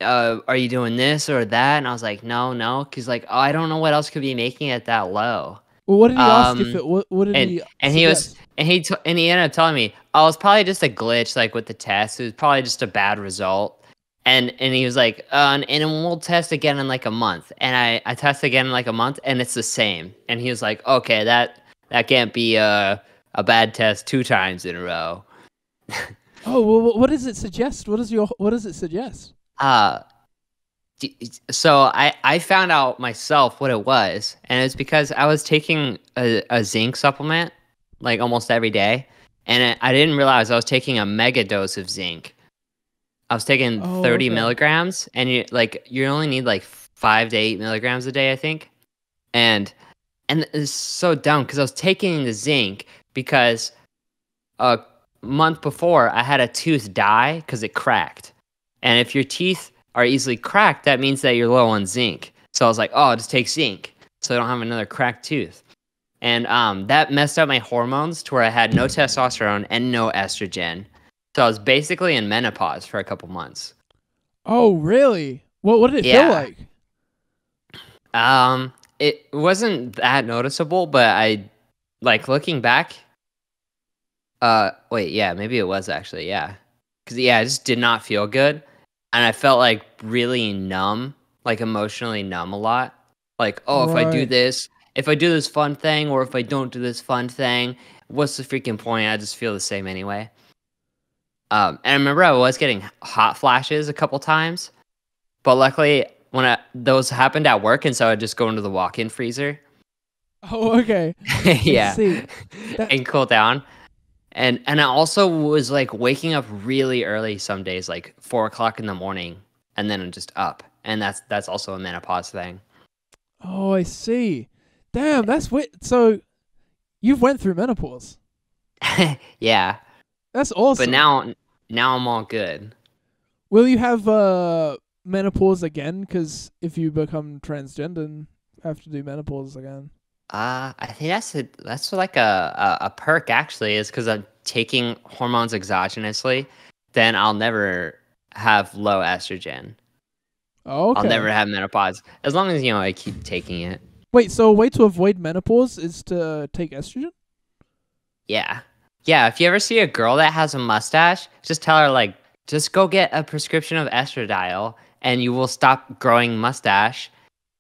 you doing this or that? And I was like, no. He's like, oh, I don't know what else could be making it that low. Well, what did he ask if it? What did he? And he was, and he ended up telling me, oh, it's probably just a glitch, like with the test. It was probably just a bad result. And he was like, and we'll test again in like a month. And I test again in like a month, and it's the same. And he was like, okay, that can't be a bad test 2 times in a row. Oh, well, what does it suggest? What does it suggest? So I found out myself what it was, and it's because I was taking a zinc supplement like almost every day, and I didn't realize I was taking a mega dose of zinc. I was taking 30 milligrams, and you only need like 5 to 8 milligrams a day, I think. And it's so dumb because I was taking the zinc because a month before I had a tooth die because it cracked. And if your teeth are easily cracked, that means that you're low on zinc. So I was like, oh, I'll just take zinc so I don't have another cracked tooth. And that messed up my hormones to where I had no testosterone and no estrogen. So I was basically in menopause for a couple months. Oh, really? What did it feel like? It wasn't that noticeable, but I, like, looking back, maybe it was actually, yeah. Because, I just did not feel good. And I felt, like, really numb, like, emotionally numb a lot. Like, if I do this fun thing, or if I don't do this fun thing, what's the freaking point? I just feel the same anyway. And I remember I was getting hot flashes a couple times, but luckily those happened at work, and so I'd just go into the walk-in freezer. Oh, okay. Yeah, and cool down. And I also was like waking up really early some days, like 4 o'clock in the morning, and then I'm just up, and that's also a menopause thing. Oh, I see. Damn, that's weird. So you've went through menopause. Yeah. That's awesome. But now I'm all good. Will you have menopause again? Because if you become transgender, and have to do menopause again. I think that's like a perk actually, is because I'm taking hormones exogenously. Then I'll never have low estrogen. Oh, okay. I'll never have menopause as long as I keep taking it. Wait, so a way to avoid menopause is to take estrogen? Yeah. Yeah, if you ever see a girl that has a mustache, just tell her, like, just go get a prescription of estradiol, and you will stop growing mustache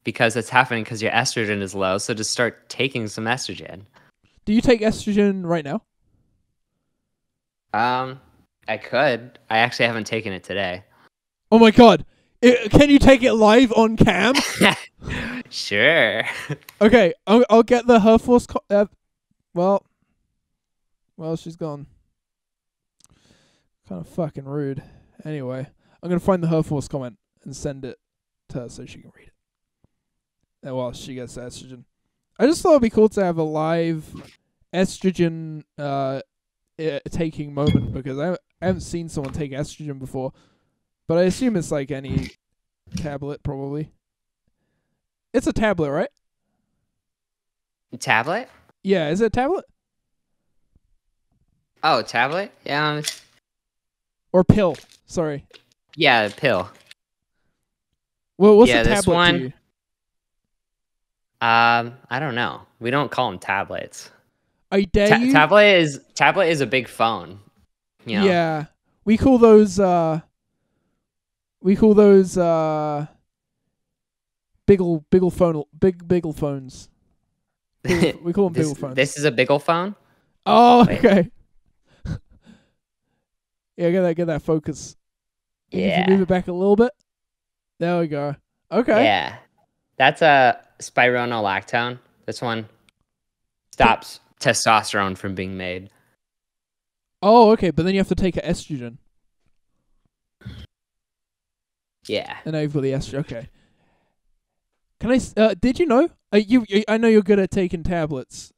because it's happening because your estrogen is low, so just start taking some estrogen. Do you take estrogen right now? I could. I actually haven't taken it today. Oh my god. Can you take it live on cam? Sure. Okay, I'll get the her force... Well, she's gone. Kind of fucking rude. Anyway, I'm going to find the her force comment and send it to her so she can read it. And while she gets the estrogen. I just thought it'd be cool to have a live estrogen taking moment, because I haven't seen someone take estrogen before. But I assume it's like any tablet, probably. It's a tablet, right? Tablet? Yeah, is it a tablet? Oh, tablet? Yeah. Or pill. Sorry. Yeah, pill. Well, what's a tablet this one? to you? I don't know. We don't call them tablets. I dare you. Tablet is a big phone. Yeah, we call those biggle phones. We call them biggle phones. This is a biggle phone? Oh, okay. Yeah, get that focus. And Yeah. if you move it back a little bit. There we go. Okay. Yeah. That's a spironolactone. This one stops testosterone from being made. Oh, okay, but then you have to take an estrogen. Yeah. And now you've got the estrogen. Okay. Can did you know? I know you're good at taking tablets,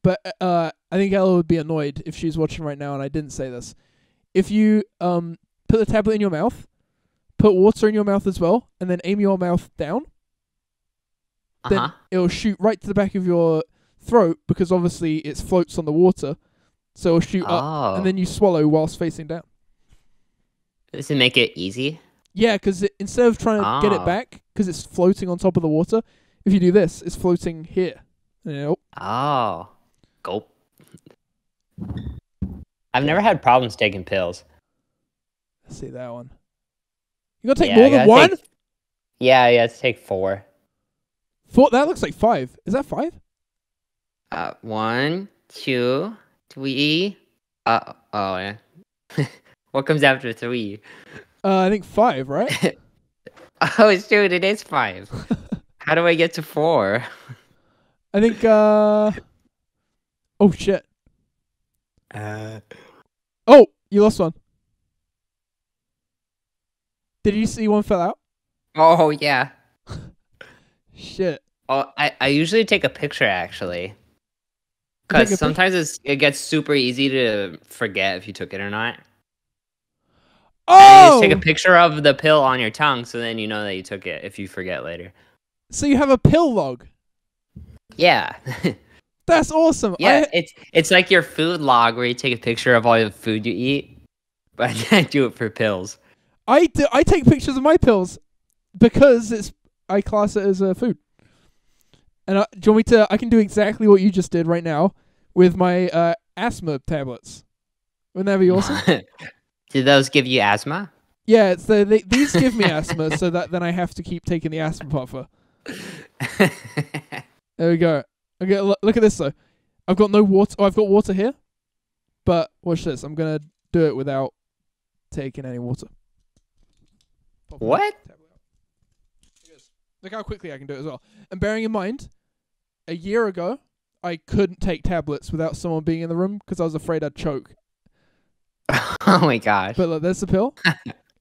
but I think Ella would be annoyed if she's watching right now and I didn't say this. If you put the tablet in your mouth, put water in your mouth as well, and then aim your mouth down, then it'll shoot right to the back of your throat because obviously it floats on the water, so it'll shoot up, and then you swallow whilst facing down. Does it make it easy? Yeah, because instead of trying to get it back, because it's floating on top of the water, if you do this, it's floating here. Yep. Oh. Gulp. I've never had problems taking pills. Let's see that one. You gotta take more than one? Yeah, take 4. 4? That looks like 5. Is that 5? 1, 2, 3. Oh, yeah. What comes after 3? I think 5, right? Oh, dude, it is 5. How do I get to 4? I think, oh, shit. Oh, you lost one. Did you see one fell out? Oh, yeah. Shit. Oh, I usually take a picture, actually. Because sometimes it gets super easy to forget if you took it or not. Oh! And you just take a picture of the pill on your tongue, so then you know that you took it if you forget later. So you have a pill log? Yeah. That's awesome. Yeah, it's like your food log where you take a picture of all the food you eat, but I do it for pills. I take pictures of my pills because I class it as a food. And do you want me to? I can do exactly what you just did right now with my asthma tablets. Wouldn't that be awesome? Did those give you asthma? Yeah, these give me asthma, so that then I have to keep taking the asthma puffer. There we go. Okay, look at this though. I've got no water. Oh, I've got water here, but watch this. I'm gonna do it without taking any water. What? Look how quickly I can do it as well. And bearing in mind, a year ago, I couldn't take tablets without someone being in the room because I was afraid I'd choke. Oh my gosh. But look, there's the pill.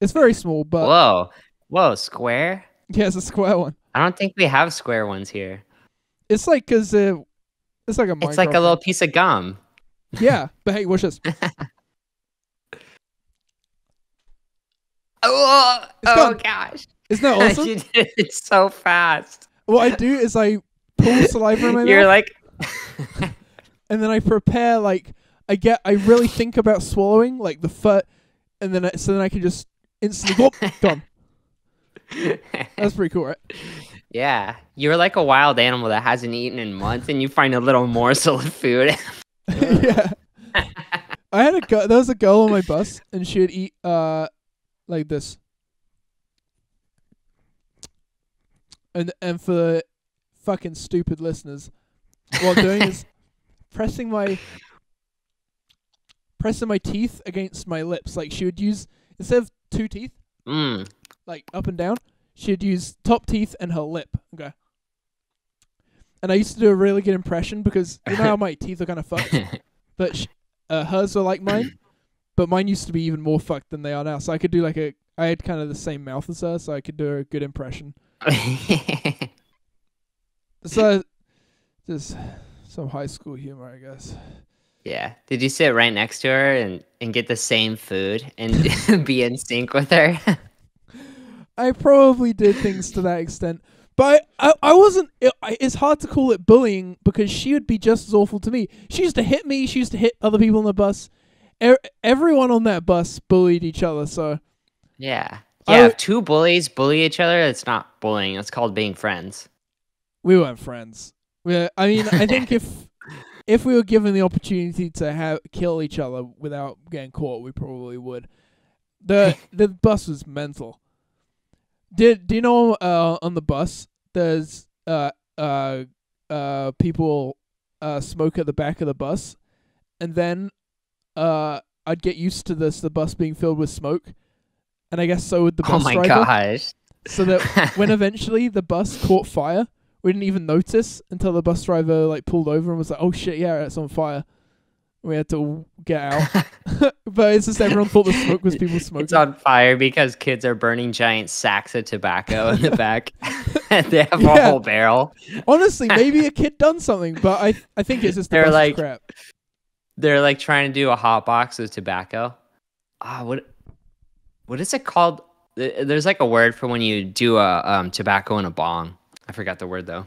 It's very small, but... Whoa, square? Yeah, it's a square one. I don't think we have square ones here. It's like, because it's like a Minecraft. It's like a little piece of gum. Yeah, but hey, watch this. Oh gosh. Isn't that awesome? You did it so fast. What I do is I pull saliva in my mouth. You're like... and then I prepare, like, I really think about swallowing, like, the foot, and then so then I can just instantly, whoop, gone. That's pretty cool, right? Yeah. You're like a wild animal that hasn't eaten in months, and you find a little morsel of food. Yeah. There was a girl on my bus, and she would eat, like this. And for the fucking stupid listeners, what I'm doing is pressing my teeth against my lips. Like, she would use, instead of 2 teeth, like up and down, she'd use top teeth and her lip. Okay. And I used to do a really good impression because you know how my teeth are kind of fucked, but hers are like mine, but mine used to be even more fucked than they are now. So I could do I had kind of the same mouth as her, so I could do a good impression. So, just some high school humor, I guess. Yeah. Did you sit right next to her and get the same food and be in sync with her? I probably did things to that extent. But I wasn't... It's hard to call it bullying because she would be just as awful to me. She used to hit me. She used to hit other people on the bus. Everyone on that bus bullied each other, so... Yeah. Yeah, if 2 bullies bully each other, it's not bullying. It's called being friends. We weren't friends. I think if we were given the opportunity to kill each other without getting caught, we probably would. The bus was mental. Do you know on the bus there's people smoke at the back of the bus, and then I'd get used to the bus being filled with smoke, and I guess so would the bus driver. Oh my gosh! So that when eventually the bus caught fire, we didn't even notice until the bus driver pulled over and was like, "Oh shit, yeah, it's on fire." We had to get out. But it's just everyone thought the smoke was people smoking. It's on fire because kids are burning giant sacks of tobacco in the back. They have a whole barrel. Honestly, maybe a kid done something, but I think it's just the best like crap. They're like trying to do a hot box of tobacco. What is it called? There's like a word for when you do a tobacco in a bong. I forgot the word though.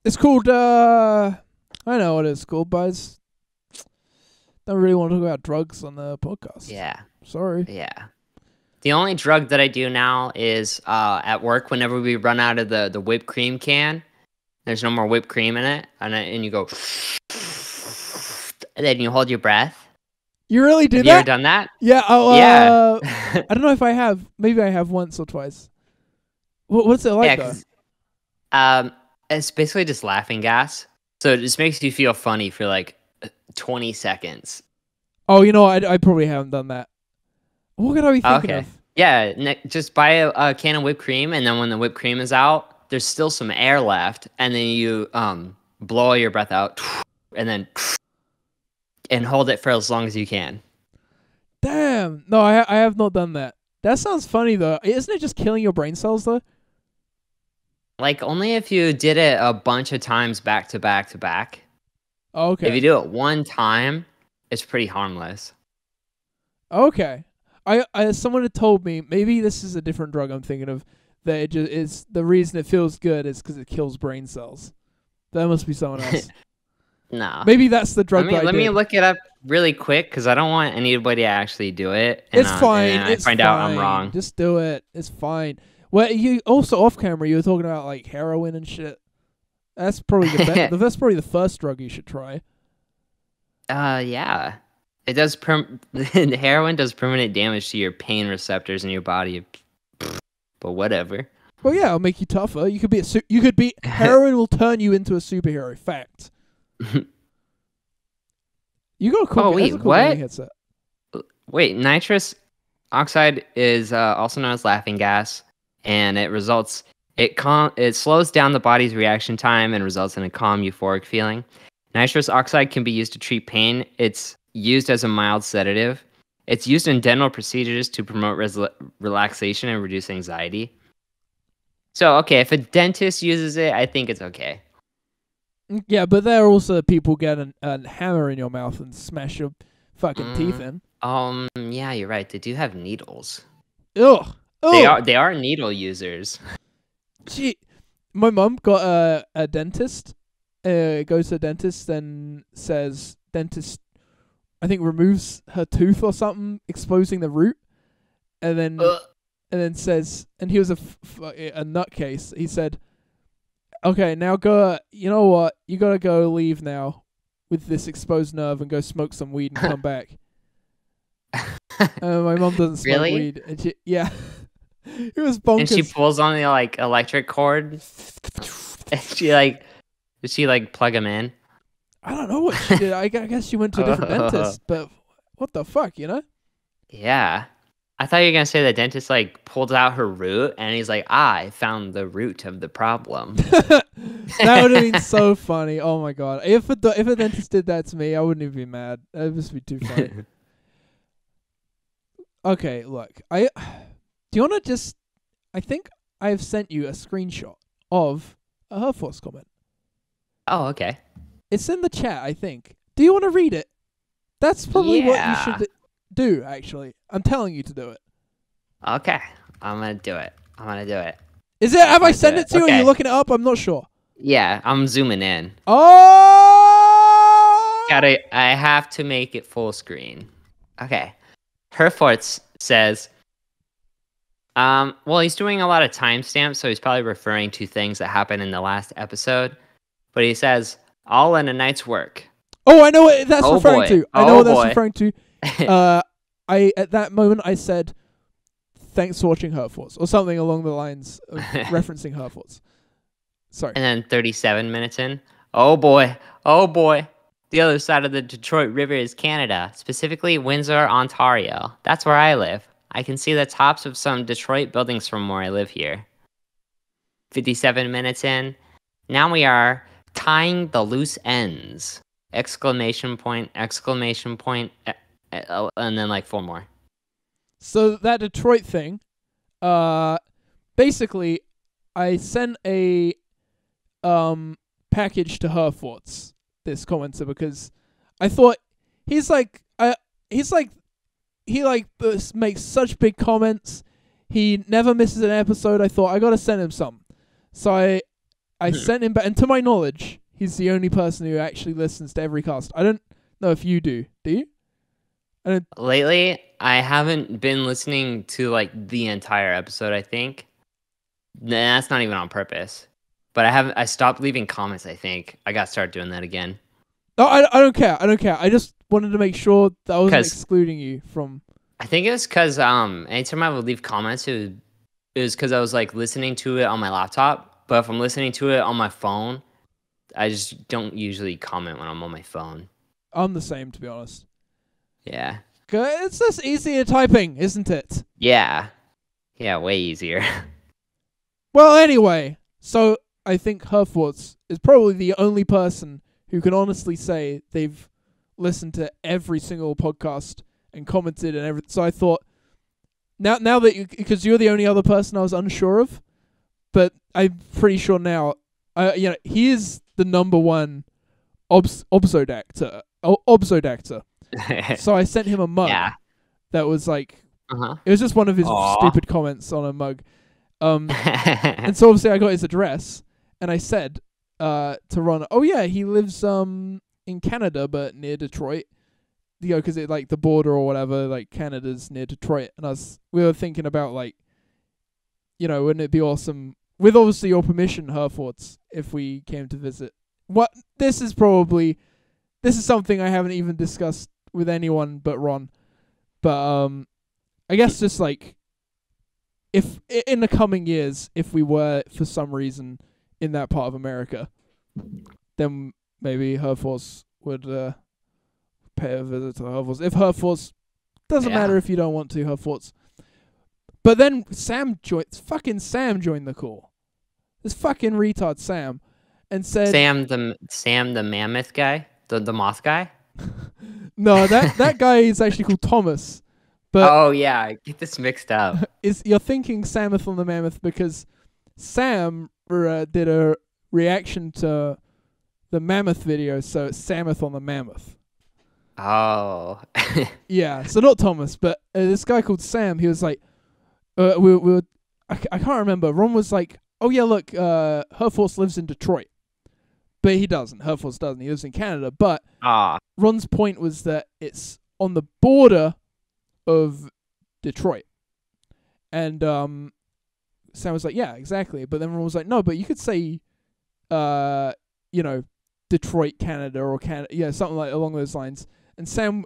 It's called I know what it's called, but don't really want to talk about drugs on the podcast. Yeah. Sorry. Yeah. The only drug that I do now is at work whenever we run out of the whipped cream can. There's no more whipped cream in it, and you go, and then you hold your breath. You really do Have that? You ever done that? Yeah. Yeah. I don't know if I have. Maybe I have once or twice. What's it like though? It's basically just laughing gas. So it just makes you feel funny for like 20 seconds. Oh, you know what? I probably haven't done that. What could I be thinking of? Yeah, just buy a can of whipped cream, and then when the whipped cream is out, there's still some air left, and then you blow all your breath out, and then and hold it for as long as you can. Damn. No, I have not done that. That sounds funny though. Isn't it just killing your brain cells though? Like only if you did it a bunch of times back to back to back. Oh, okay. If you do it one time, it's pretty harmless. Okay. I someone had told me maybe this is a different drug I'm thinking of. That it just is the reason it feels good is because it kills brain cells. That must be someone else. No. Maybe that's the drug. Let me look it up really quick because I don't want anybody to actually do it. It's fine. And I find out I'm wrong. Just do it. It's fine. Well, you also off camera you were talking about like heroin and shit. That's probably that's probably the first drug you should try. Yeah. It does. Heroin does permanent damage to your pain receptors in your body. But whatever. Well, yeah, it'll make you tougher. You could be. Heroin will turn you into a superhero. Fact. You got a cool. Oh wait, cool what? Headset. Wait, nitrous oxide is also known as laughing gas, and it results. It slows down the body's reaction time and results in a calm, euphoric feeling. Nitrous oxide can be used to treat pain. It's used as a mild sedative. It's used in dental procedures to promote relaxation and reduce anxiety. So, okay, if a dentist uses it, I think it's okay. Yeah, but there are also people get a hammer in your mouth and smash your fucking teeth in. Yeah, you're right. They do have needles. Ugh. They are needle users. Gee, my mum got a dentist. Goes to a dentist and says dentist, I think removes her tooth or something, exposing the root, and then says, and he was a nutcase. He said, "Okay, now go. You know what? You gotta go leave now, with this exposed nerve, and go smoke some weed and come back." My mom doesn't smoke weed, and it was bonkers. And she pulls on the like electric cord. And did she like plug him in? I don't know what she did. I guess she went to a different dentist, but what the fuck, you know? Yeah. I thought you were going to say the dentist like pulled out her root and he's like, I found the root of the problem. That would have been so funny. Oh my god. If a dentist did that to me, I wouldn't even be mad. That would just be too funny. Okay, look. Do you want to just... I think I've sent you a screenshot of a Herforce comment. Oh, okay. It's in the chat, I think. Do you want to read it? That's probably what you should do, actually. I'm telling you to do it. Okay. I'm going to do it. Is it? Have I sent it to you? Are you looking it up? I'm not sure. Yeah, I'm zooming in. Oh! I have to make it full screen. Okay. Herforth says, well, he's doing a lot of timestamps, so he's probably referring to things that happened in the last episode. But he says, all in a night's work. Oh, I know what that's referring to. I know what that's boy. referring to. At that moment, I said, thanks for watching Herforce, or something along the lines of referencing Herforce. Sorry. And then 37 minutes in, oh boy. The other side of the Detroit River is Canada, specifically Windsor, Ontario. That's where I live. I can see the tops of some Detroit buildings from where I live here. 57 minutes in, now we are tying the loose ends. exclamation point, and then like 4 more. So that Detroit thing, basically, I sent a package to Herforts, this commenter, because I thought he makes such big comments. He never misses an episode. I thought I gotta send him some, so I sent him back. And to my knowledge, he's the only person who actually listens to every cast. I don't know if you do. Do you? Lately, I haven't been listening to like the entire episode. I think that's not even on purpose. But I stopped leaving comments. I think I got to start doing that again. No, I don't care. I don't care. I just wanted to make sure that I wasn't excluding you from. I think it was because anytime I would leave comments, it was because I was like listening to it on my laptop. But if I'm listening to it on my phone, I just don't usually comment when I'm on my phone. I'm the same, to be honest. Yeah. It's just easier typing, isn't it? Yeah. Yeah, way easier. Well, anyway, so I think Herforts is probably the only person who can honestly say they've listened to every single podcast and commented and everything. So I thought, now that because you're the only other person I was unsure of, but I'm pretty sure now, he is the number one Obzodact. So I sent him a mug that was like, it was just one of his stupid comments on a mug. And so obviously I got his address, and I said to Ron, oh yeah, he lives in Canada, but near Detroit. Because it like the border or whatever, like Canada's near Detroit, and we were thinking about like, wouldn't it be awesome with obviously your permission, Herforts, if we came to visit? This is something I haven't even discussed with anyone but Ron, but I guess just like, if in the coming years, if we were for some reason in that part of America, then maybe Herforts would pay a visit to Herforts. If Herforts, doesn't matter if you don't want to, Herforts. But then Sam joined the call. This fucking retard Sam, and said Sam the mammoth guy, the moth guy. No, that guy is actually called Thomas. But oh yeah, I get this mixed up. You're thinking Samoth on the Mammoth because Sam did a reaction to the Mammoth video, so it's Samoth on the Mammoth. Oh. Yeah, so not Thomas, but this guy called Sam, he was like, I can't remember. Ron was like, oh yeah, look, Herforce lives in Detroit. But he doesn't. Herforce doesn't. He lives in Canada. But Ron's point was that it's on the border of Detroit. And Sam was like, yeah, exactly. But then Ron was like, no, but you could say, Detroit, Canada, or something like along those lines. And Sam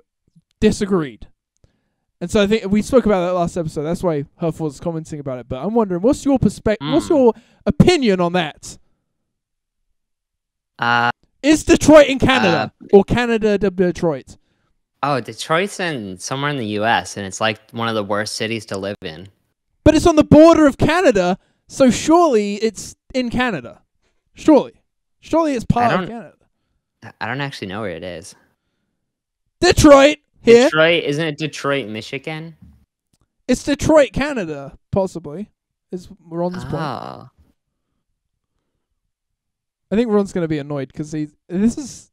disagreed. And so I think we spoke about that last episode. That's why Herforce was commenting about it. But I'm wondering, what's your perspective? What's your opinion on that? Is Detroit in Canada or Canada Detroit? Oh, Detroit's somewhere in the U.S. and it's like one of the worst cities to live in. But it's on the border of Canada, so surely it's in Canada. Surely it's part of Canada. I don't actually know where it is. Detroit here. Detroit, isn't it Detroit, Michigan? It's Detroit, Canada, possibly. Is Ron's point. I think Ron's going to be annoyed because this is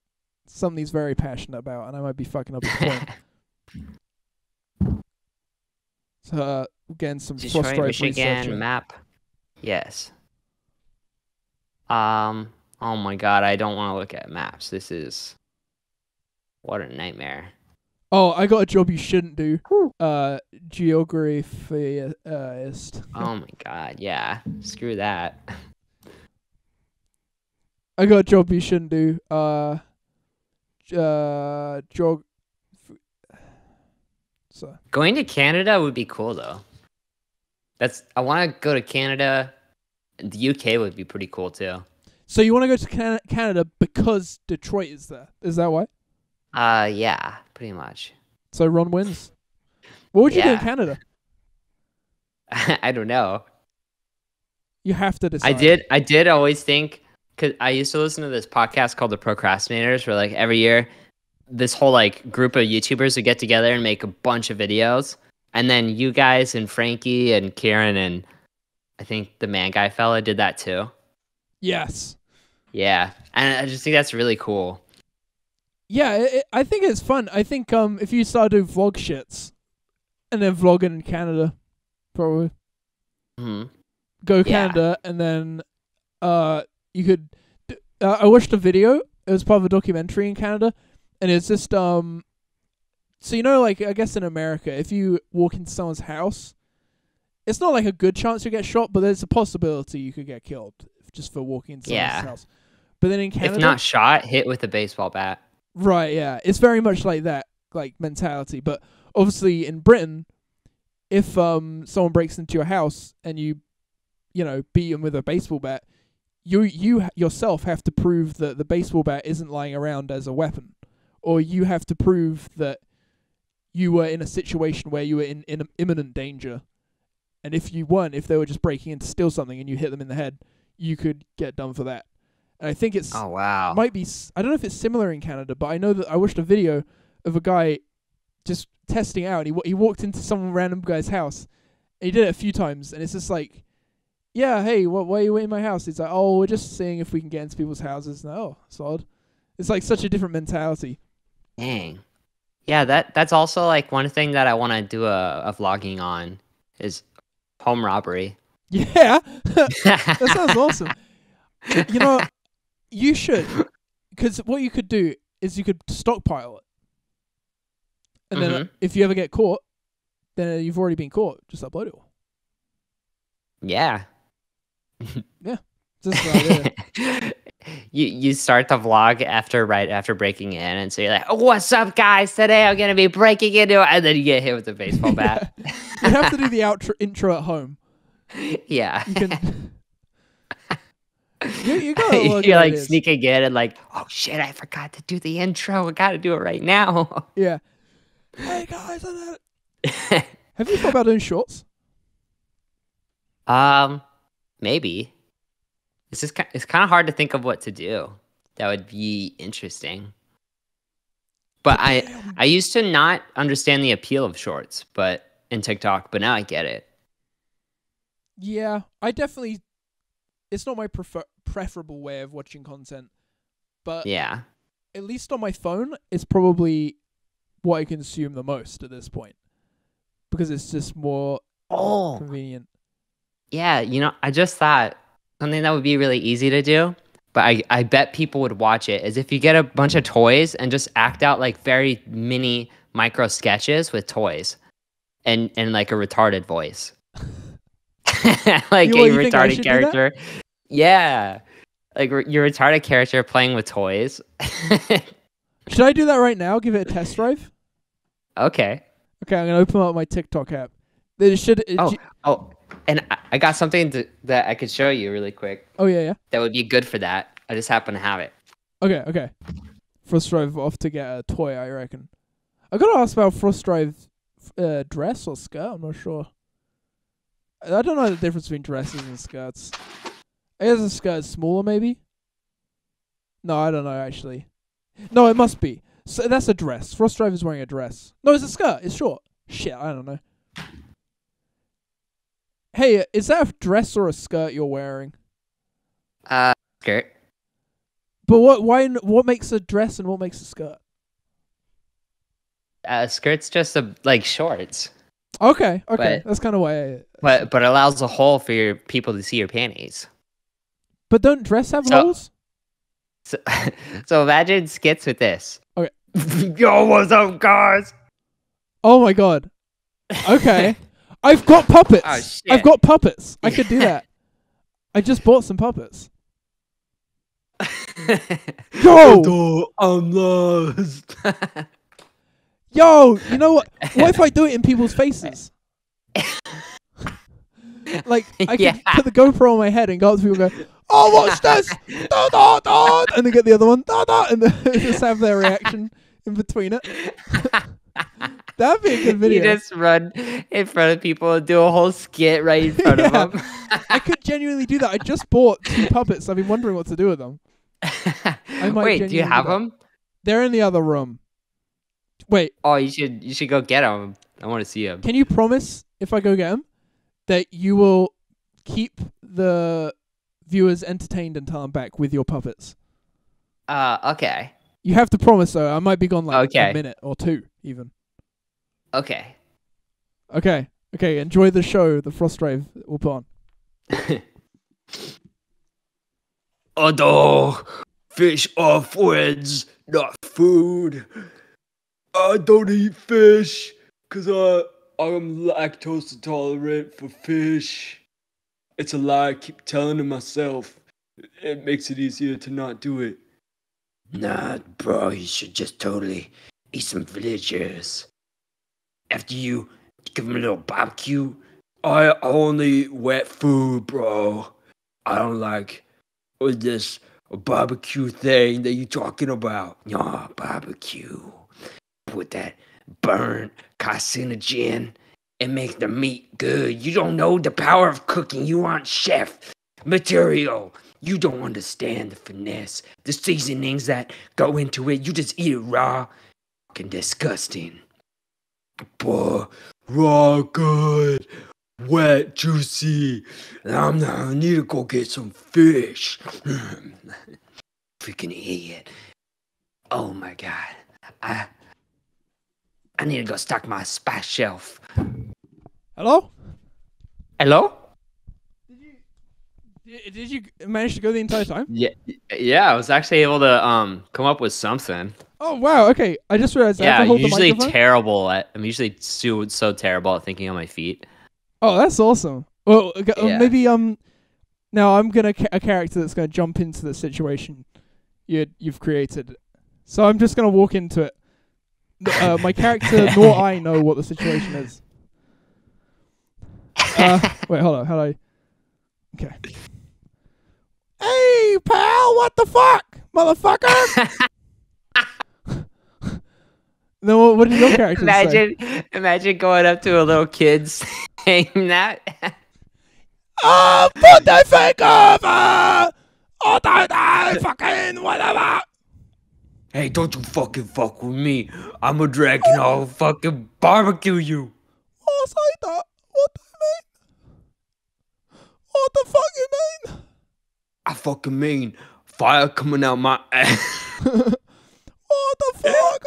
something he's very passionate about, and I might be fucking up his point. So, again, some Detroit, Michigan map. Yes. Oh my god, I don't want to look at maps. This is... What a nightmare. Oh, I got a job you shouldn't do. Geographyist. Oh my god, yeah. Screw that. I got a job you shouldn't do. So going to Canada would be cool though. I want to go to Canada. The UK would be pretty cool too. So you want to go to Canada because Detroit is there? Is that why? Yeah, pretty much. So Ron wins. What would you do in Canada? I don't know. You have to decide. I did always think Cause I used to listen to this podcast called The Procrastinators, where like every year, this whole like group of YouTubers would get together and make a bunch of videos, and then you guys and Frankie and Kieran and I think the Man Guy fella did that too. Yes. Yeah, and I just think that's really cool. Yeah, I think it's fun. I think if you start doing vlog shits and then vlogging in Canada, probably go Canada, and then you could. I watched a video. It was part of a documentary in Canada, and it's just so you know, like I guess in America, if you walk into someone's house, it's not like a good chance you get shot, but there's a possibility you could get killed just for walking into someone's house. But then in Canada, if not shot, hit with a baseball bat. Right, yeah. It's very much like that, like mentality. But obviously in Britain, if someone breaks into your house and you beat them with a baseball bat, you yourself have to prove that the baseball bat isn't lying around as a weapon. Or you have to prove that you were in a situation where you were in imminent danger. And if you weren't, if they were just breaking in to steal something and you hit them in the head, you could get done for that. And I think it's might be, I don't know if it's similar in Canada, but I know that I watched a video of a guy just testing out. He walked into some random guy's house. And he did it a few times, and it's just like, yeah, hey, why are you in my house? He's like, oh, we're just seeing if we can get into people's houses. And, oh, it's odd. It's like such a different mentality. Dang. Yeah, that's also like one thing that I want to do a vlogging on is home robbery. Yeah, that sounds awesome. You know, you should, because what you could do is you could stockpile it, and then if you ever get caught, then you've already been caught. Just upload it all. Yeah. Yeah. Just an idea. You start the vlog right after breaking in, and so you're like, oh, "What's up, guys? Today I'm gonna be breaking into," and then you get hit with a baseball bat. You have to do the intro at home. Yeah. You can. You got You're like sneaking in and like, oh shit, I forgot to do the intro. I gotta do it right now. Yeah. Hey guys, have you thought about doing shorts? Maybe. It's kind of hard to think of what to do that would be interesting. But I used to not understand the appeal of shorts, but in TikTok, but now I get it. Yeah, I definitely. It's not my preferable way of watching content, but yeah, at least on my phone, it's probably what I consume the most at this point, because it's just more convenient. Yeah, I just thought something that would be really easy to do, but I bet people would watch it, is if you get a bunch of toys and just act out like very mini micro sketches with toys and like a retarded voice. Like a retarded character. Yeah. Like your retarded character playing with toys. Should I do that right now? Give it a test drive? Okay. Okay, I'm going to open up my TikTok app. And I got something that I could show you really quick. Oh, yeah. That would be good for that. I just happen to have it. Okay. Frostdrive off to get a toy, I reckon. I got to ask about Frostdrive dress or skirt. I'm not sure. I don't know the difference between dresses and skirts. I guess a skirt is smaller, maybe? No, I don't know, actually. No, it must be. So that's a dress. Frostdrive is wearing a dress. No, it's a skirt. It's short. Shit, I don't know. Hey, is that a dress or a skirt you're wearing? Skirt. But what makes a dress and what makes a skirt? Skirt's just like shorts. Okay. That's kind of why. But it allows a hole for your people to see your panties. But don't dress have holes? So imagine skits with this. Okay. Yo, what's up, guys? Oh my god. Okay. I've got puppets. Oh, shit. I've got puppets. I could do that. I just bought some puppets. Yo! I'm lost. Yo, you know what? What if I do it in people's faces? Like, I could put the GoPro on my head and go up to people and go, oh, watch this! Da, da, da! And then get the other one, da, da! And then just have their reaction in between it. That'd be a good video. You just run in front of people and do a whole skit right in front of them. I could genuinely do that. I just bought 2 puppets. I've been wondering what to do with them. Wait, do you have them? They're in the other room. Wait. Oh, you should go get them. I want to see them. Can you promise, if I go get them, that you will keep the viewers entertained until I'm back with your puppets? Okay. You have to promise, though. I might be gone like Okay. a minute or 2, even. Okay. Okay. Enjoy the show. The Frosty will put on. Although fish are friends, not food. I don't eat fish because I'm lactose intolerant for fish. It's a lie I keep telling to myself. It makes it easier to not do it. Nah, bro, you should just totally eat some villagers. After you give them a little barbecue, I only eat wet food, bro. I don't like this barbecue thing that you talking about. Nah, barbecue. Put that burnt carcinogen and make the meat good. You don't know the power of cooking. You aren't chef material. You don't understand the finesse, the seasonings that go into it. You just eat it raw. Fucking disgusting. Boy, raw good, wet, juicy. I need to go get some fish. Freaking idiot. Oh my god. I need to go stock my spice shelf. Hello? Hello? Did you manage to go the entire time? Yeah. I was actually able to come up with something. Oh wow. Okay. I just realized I have Yeah, to I'm hold the usually microphone. terrible at. I'm usually so terrible at thinking on my feet. Oh, that's awesome. Well, Yeah. maybe now I'm gonna a character that's gonna jump into the situation you've created. So I'm just gonna walk into it. My character nor I know what the situation is. Wait, hold on. How do I? Okay. Hey, pal! What the fuck, motherfucker? Then what did your character say? Imagine going up to a little kid saying that. Oh, put that fake over! Oh, don't know, fucking whatever! Hey, don't you fucking fuck with me. I'm a dragon. I'll fucking barbecue you. Oh, say that. What do you mean? What the fuck you mean? I fucking mean fire coming out my ass. What the fuck?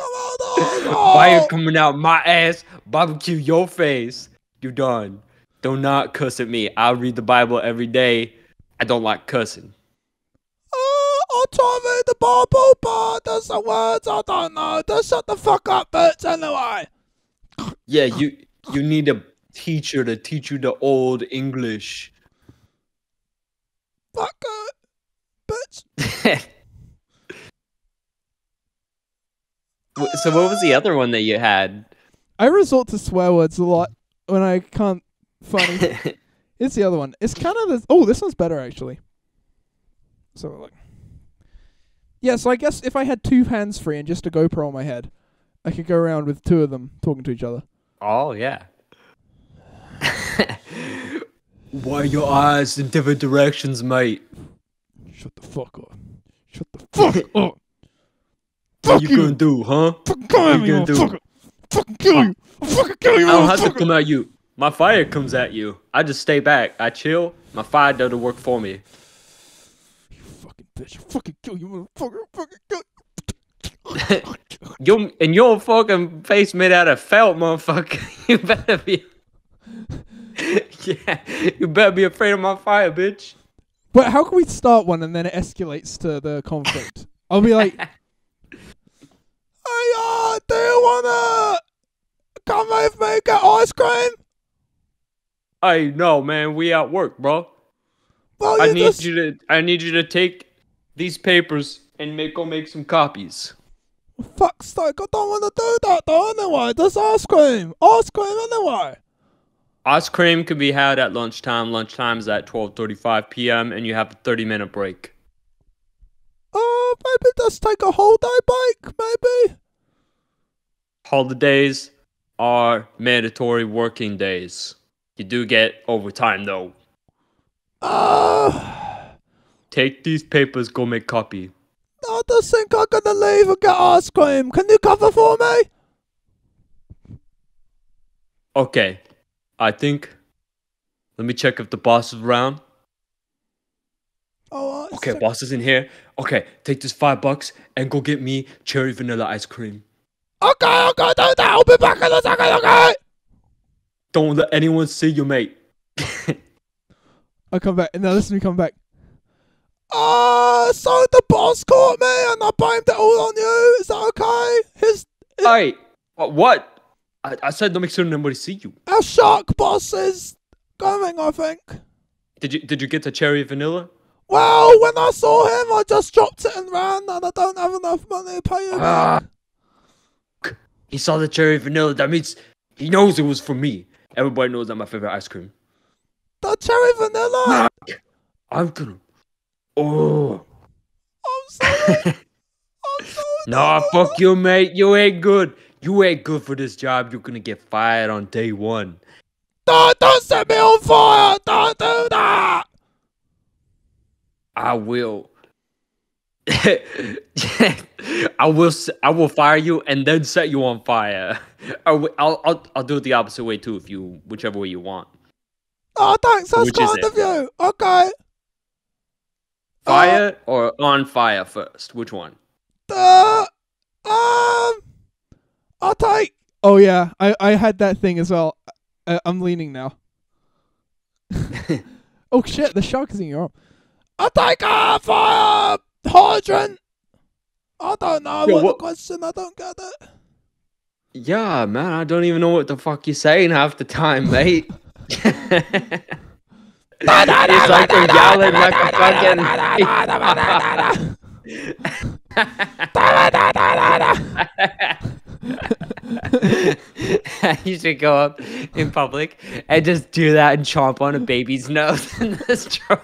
Fire coming out my ass. Barbecue your face. You done. Do not cuss at me. I read the Bible every day. I don't like cussing. I'll try to read the Bible, but there's some words I don't know. Just shut the fuck up, bitch, anyway. Yeah, you need a teacher to teach you the old English. Fuck it, bitch. So what was the other one that you had? I resort to swear words a lot when I can't find anything. It's the other one. It's kind of the... Oh, this one's better, actually. So, like... Yeah, so I guess if I had 2 hands free and just a GoPro on my head, I could go around with 2 of them talking to each other. Oh, yeah. Why your eyes in different directions, mate? Shut the fuck up. Shut the fuck up. What you gonna do, huh? Fucking kill What me, you gonna do? motherfucker. Fucking kill you. I'll fucking kill you, I don't have to motherfucker. come at you. My fire comes at you. I just stay back. I chill. My fire does the work for me. You fucking bitch. I'll fucking kill you, motherfucker. I'll fucking kill you. Your fucking face made out of felt, motherfucker. You better be. Yeah, you better be afraid of my fire, bitch. But how can we start one and then it escalates to the conflict? I'll be like, hey, do you wanna come with me get ice cream? Hey, no, man, we at work, bro. Well, I need you to take these papers and go make some copies. Fuck's sake, I don't want to do that though anyway. There's ice cream. Ice cream anyway. Ice cream can be had at lunchtime. Lunchtime is at 12:35 p.m. and you have a 30-minute break. Maybe just take a whole day break, maybe. Holidays are mandatory working days. You do get overtime though. Take these papers, go make copy. I just think I'm gonna leave and get ice cream. Can you cover for me? Okay, I think. Let me check if the boss is around. Alright. Okay, boss is in here. Okay, take this $5 and go get me cherry vanilla ice cream. Okay, I'm gonna do that. I'll be back in a second, okay? Don't let anyone see you, mate. I come back. Now listen to me come back. So the boss caught me and I blamed it all on you. Is that okay? Hey, what? I said don't make sure nobody see you. Our shark boss is coming, I think. Did you get the cherry vanilla? Well, when I saw him, I just dropped it and ran, and I don't have enough money to pay you back. He saw the cherry vanilla. That means he knows it was for me. Everybody knows that's my favorite ice cream. The cherry vanilla? I'm gonna. Oh. I'm sorry. I'm sorry. Nah, fuck you, mate. You ain't good. You ain't good for this job. You're gonna get fired on day one. Don't set me on fire. Don't do that. I will. I will fire you and then set you on fire. I'll do it the opposite way too, whichever way you want. Oh, thanks. That's Which is kind it? of you. Okay. Fire or on fire first? Which one? I'll take. Oh yeah, I had that thing as well. I'm leaning now. Oh shit, the shark is in your arm. I'll take a fire hydrant. I don't know Yo, what the what- question. I don't get it. Yeah, man. I don't even know what the fuck you're saying half the time, mate. It's like you're yelling like a fucking. You should go up in public and just do that and chomp on a baby's nose in the straw.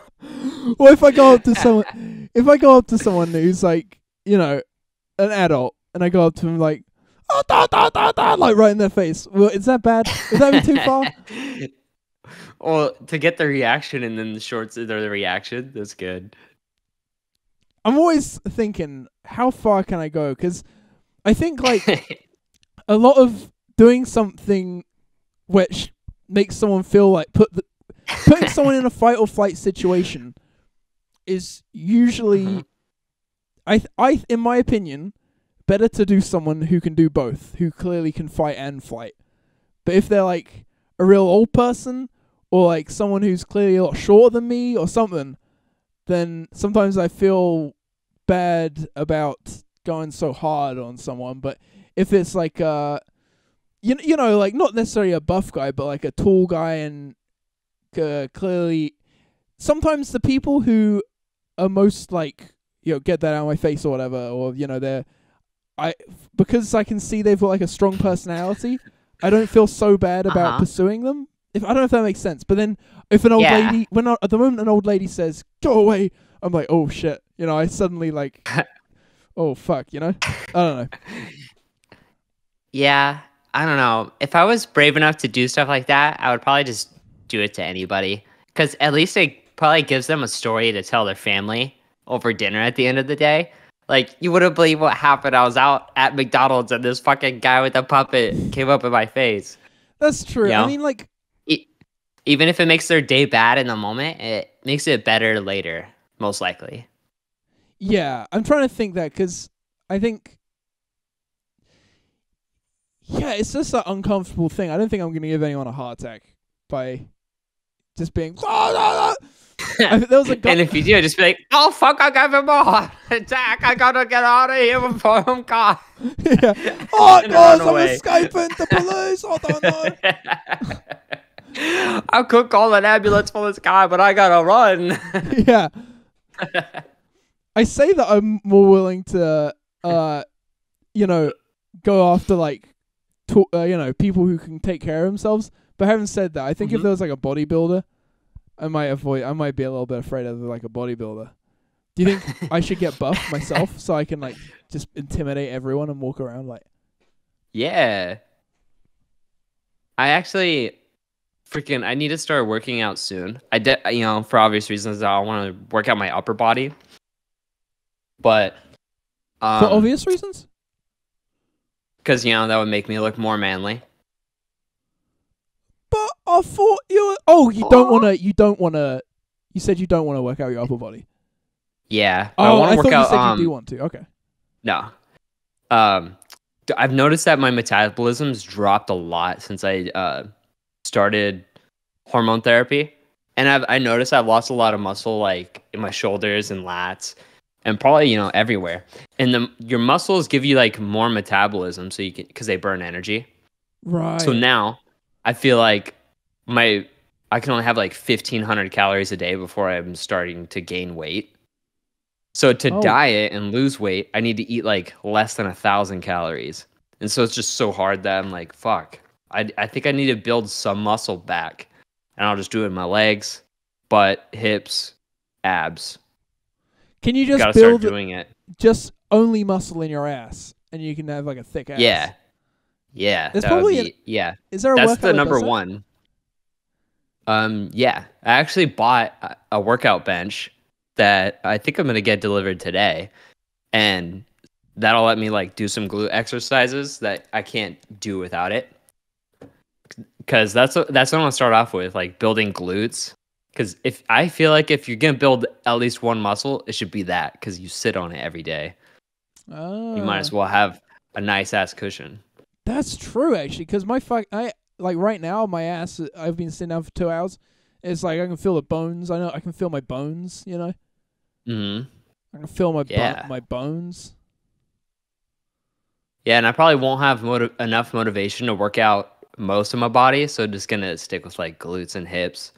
Well, if I go up to someone who's like, you know, an adult, and I go up to him like, oh, like right in their face. Well, is that bad? Is that too far? Well, to get the reaction and then the shorts are the reaction, that's good. I'm always thinking, how far can I go? Because I think like a lot of doing something which makes someone feel like putting someone in a fight or flight situation is usually, I in my opinion, better to do someone who can do both, who clearly can fight and flight. But if they're like a real old person or like someone who's clearly a lot shorter than me or something, then sometimes I feel bad about going so hard on someone. But if it's like you know, like not necessarily a buff guy, but like a tall guy and clearly, sometimes the people who are most like, you know, get that out of my face or whatever, or you know, because I can see they've got like a strong personality, I don't feel so bad about pursuing them. I don't know if that makes sense. But then if an old lady, at the moment an old lady says go away, I'm like, oh shit, you know, I suddenly like, oh fuck, you know, I don't know. Yeah, I don't know. If I was brave enough to do stuff like that, I would probably just do it to anybody. Because at least it probably gives them a story to tell their family over dinner at the end of the day. Like, you wouldn't believe what happened. I was out at McDonald's and this fucking guy with a puppet came up in my face. That's true. You know? I mean, like, even if it makes their day bad in the moment, it makes it better later, most likely. yeah, I'm trying to think that because I think, yeah, it's just an uncomfortable thing. I don't think I'm going to give anyone a heart attack by just being, there was a guy. And if you do, just be like, oh, fuck, I got him a heart attack. I gotta get out of here before I'm caught. Yeah. Oh, And guys, run I'm away. escaping the police. I don't know. I could call an ambulance for this guy, but I gotta run. Yeah. I say that I'm more willing to, you know, go after like, you know, people who can take care of themselves. But having said that, I think if there was like a bodybuilder, I might be a little bit afraid of like a bodybuilder. Do you think I should get buff myself so I can like just intimidate everyone and walk around like? Yeah. I actually freaking I need to start working out soon. I did, for obvious reasons. I want to work out my upper body, but For obvious reasons? because that would make me look more manly. But I thought you were... Oh, you don't want to... You said you don't want to work out your upper body. Yeah, but Oh, I want I to thought work out. you said you do want to. Okay. No. I've noticed that my metabolism's dropped a lot since I started hormone therapy, and I noticed I've lost a lot of muscle, like in my shoulders and lats, and probably everywhere. And your muscles give you like more metabolism, so you can because they burn energy. Right. So now I feel like I can only have like 1,500 calories a day before I'm starting to gain weight. So to diet and lose weight, I need to eat like less than 1,000 calories. And so it's just so hard that I'm like, fuck. I think I need to build some muscle back. And I'll just do it in my legs, butt, hips, abs. Can you just Gotta build start doing it. just only muscle in your ass, and you can have like a thick ass? Yeah. Yeah. There's that would probably be, yeah. Is there a That's workout the that number does that? one. Yeah. I actually bought a workout bench that I think I'm gonna get delivered today, and that'll let me like do some glute exercises that I can't do without it. Because that's what I want to start off with, like building glutes. Because if you're gonna build at least one muscle, it should be that. Because you sit on it every day, you might as well have a nice ass cushion. That's true, actually. Because I like right now, my ass. I've been sitting down for 2 hours. It's like I can feel the bones. I know I can feel my bones. Mm-hmm. I can feel my bones. Yeah, and I probably won't have enough motivation to work out most of my body, so just gonna stick with like glutes and hips,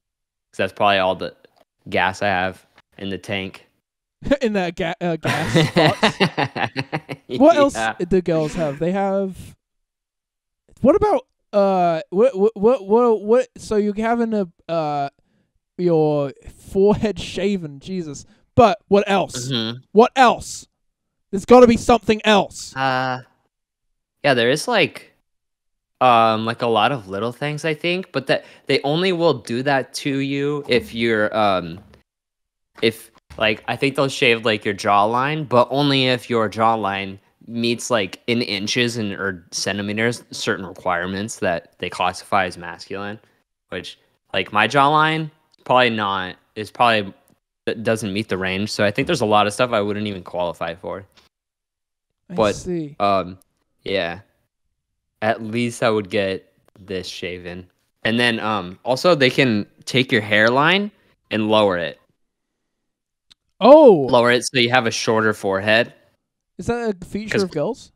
because that's probably all the gas I have in the tank. In that gas spots. What else do girls have? They have. What about what? So you're having your forehead shaven, Jesus. But what else? Mm-hmm. What else? There's got to be something else. Yeah, there is like a lot of little things, I think, but that they only will do that to you if you're if like I think they'll shave like your jawline, but only if your jawline meets like in inches or centimeters certain requirements that they classify as masculine, which like my jawline probably that doesn't meet the range. So I think there's a lot of stuff I wouldn't even qualify for. I see. Yeah. At least I would get this shaven. And then also they can take your hairline and lower it. Oh. Lower it so you have a shorter forehead. Is that a feature of girls?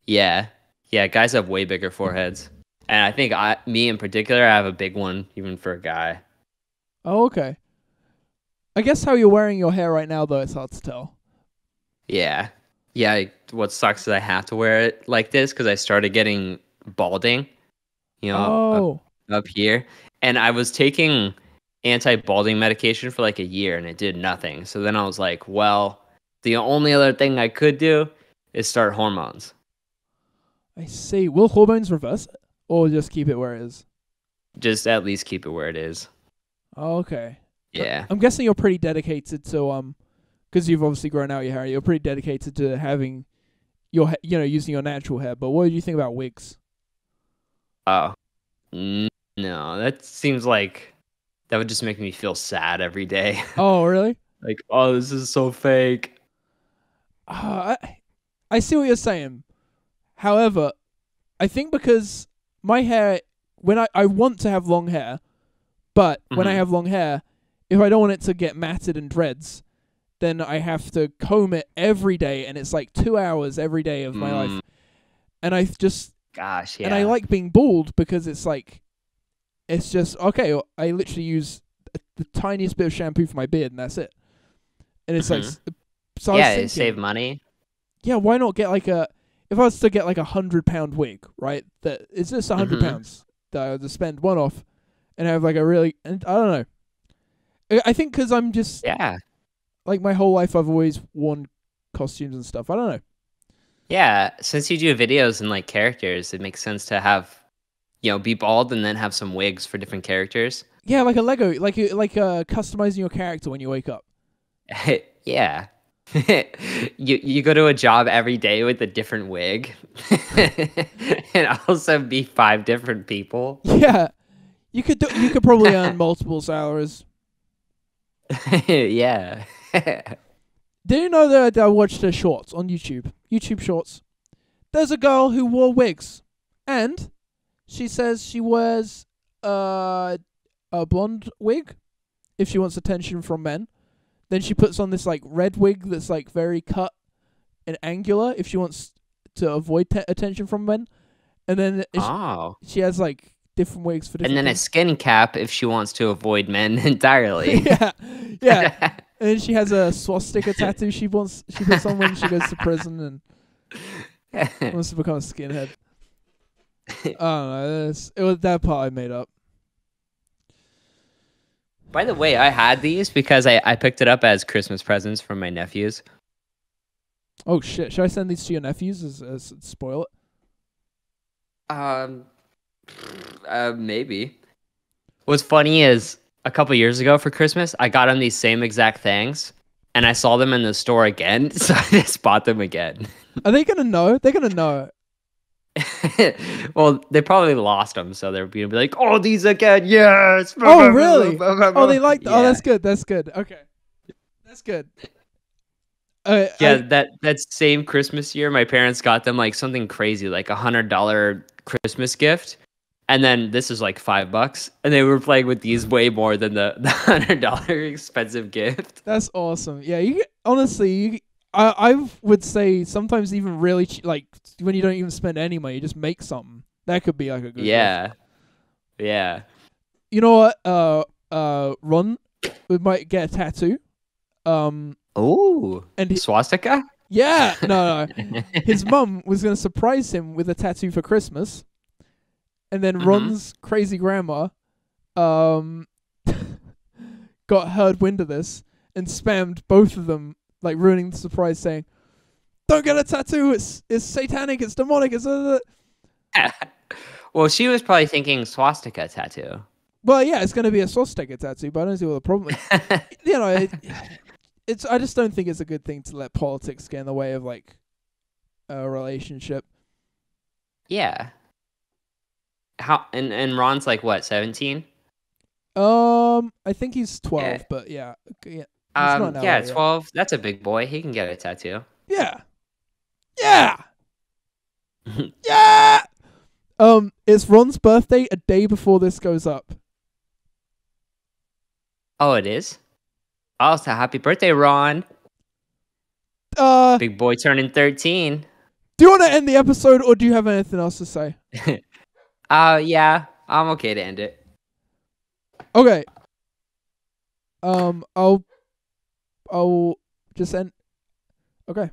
Yeah. Yeah, guys have way bigger foreheads. And I think me in particular, I have a big one even for a guy. Oh, okay. I guess how you're wearing your hair right now, though, it's hard to tell. Yeah. Yeah, what sucks is I have to wear it like this because I started getting balding, up here. And I was taking anti-balding medication for like a year and it did nothing. So then I was like, well, the only other thing I could do is start hormones. I see. Will hormones reverse it? Or just keep it where it is? Just at least keep it where it is. Oh, okay. Yeah. I'm guessing you're pretty dedicated to because you've obviously grown out your hair. You're pretty dedicated to having your using your natural hair. But what do you think about wigs? Oh, no, that seems like that would just make me feel sad every day. Oh, really? Like, oh, this is so fake. I see what you're saying. However, I think because my hair, when I want to have long hair, but when I have long hair, if I don't want it to get matted and dreads, then I have to comb it every day, and it's like 2 hours every day of my life. And I just... Gosh, yeah. And I like being bald because it's like... It's just, okay, I literally use the tiniest bit of shampoo for my beard, and that's it. And it's like... So yeah, I was thinking, save money. Yeah, why not get like a... If I was to get like £100 wig, right? That it's just £100 that I would just spend one off and have like a really... And I don't know. I think because I'm just... Yeah. Like my whole life I've always worn costumes and stuff. I don't know. Yeah, since you do videos and like characters, it makes sense to have, be bald and then have some wigs for different characters. Yeah, like a Lego, like customizing your character when you wake up. Yeah. you go to a job every day with a different wig and also be 5 different people. Yeah, you could probably earn multiple salaries. Yeah. Do you know that I watched her shorts on YouTube Shorts? There's a girl who wore wigs, and she says she wears a blonde wig if she wants attention from men. Then she puts on this like red wig that's like very cut and angular if she wants to avoid attention from men. And then she has like different wigs for different. And then a skin cap if she wants to avoid men entirely. yeah. And then she has a swastika tattoo she puts on when she goes to prison and wants to become a skinhead. I don't know. It was that part I made up. By the way, I had these because I picked it up as Christmas presents from my nephews. Oh shit! Should I send these to your nephews as spoil it? Maybe. What's funny is a couple years ago for Christmas, I got them these same exact things, and I saw them in the store again, so I just bought them again. Are they gonna know? They're gonna know. Well, they probably lost them, so they're gonna be like, "Oh, these again, yes!" Oh, really? Oh, they like. Yeah. Oh, that's good. That's good. Okay, that's good. That same Christmas year, my parents got them like something crazy, like $100 Christmas gift, and then this is like $5, and they were playing with these way more than the $100 expensive gift. That's awesome. Yeah, honestly, I would say sometimes even really like when you don't even spend any money, you just make something. That could be like a good gift. Yeah. You know what? Ron, we might get a tattoo. Oh, and swastika? Yeah, no. His mum was gonna surprise him with a tattoo for Christmas, and then Ron's crazy grandma, got heard wind of this and spammed both of them, like ruining the surprise, saying, "Don't get a tattoo. It's satanic. It's demonic. It's." Well, she was probably thinking swastika tattoo. Well, yeah, it's gonna be a swastika tattoo, but I don't see what the problem is. You know. It's. I just don't think it's a good thing to let politics get in the way of like a relationship. Yeah. How and Ron's like what, 17? I think he's 12, yeah. But yeah. Yeah, 12. Yet. That's a big boy. He can get a tattoo. Yeah. Yeah. Yeah. It's Ron's birthday a day before this goes up. Oh, it is? Oh, so happy birthday, Ron. Big boy turning 13. Do you want to end the episode, or do you have anything else to say? Yeah, I'm okay to end it. Okay. I'll just end. Okay.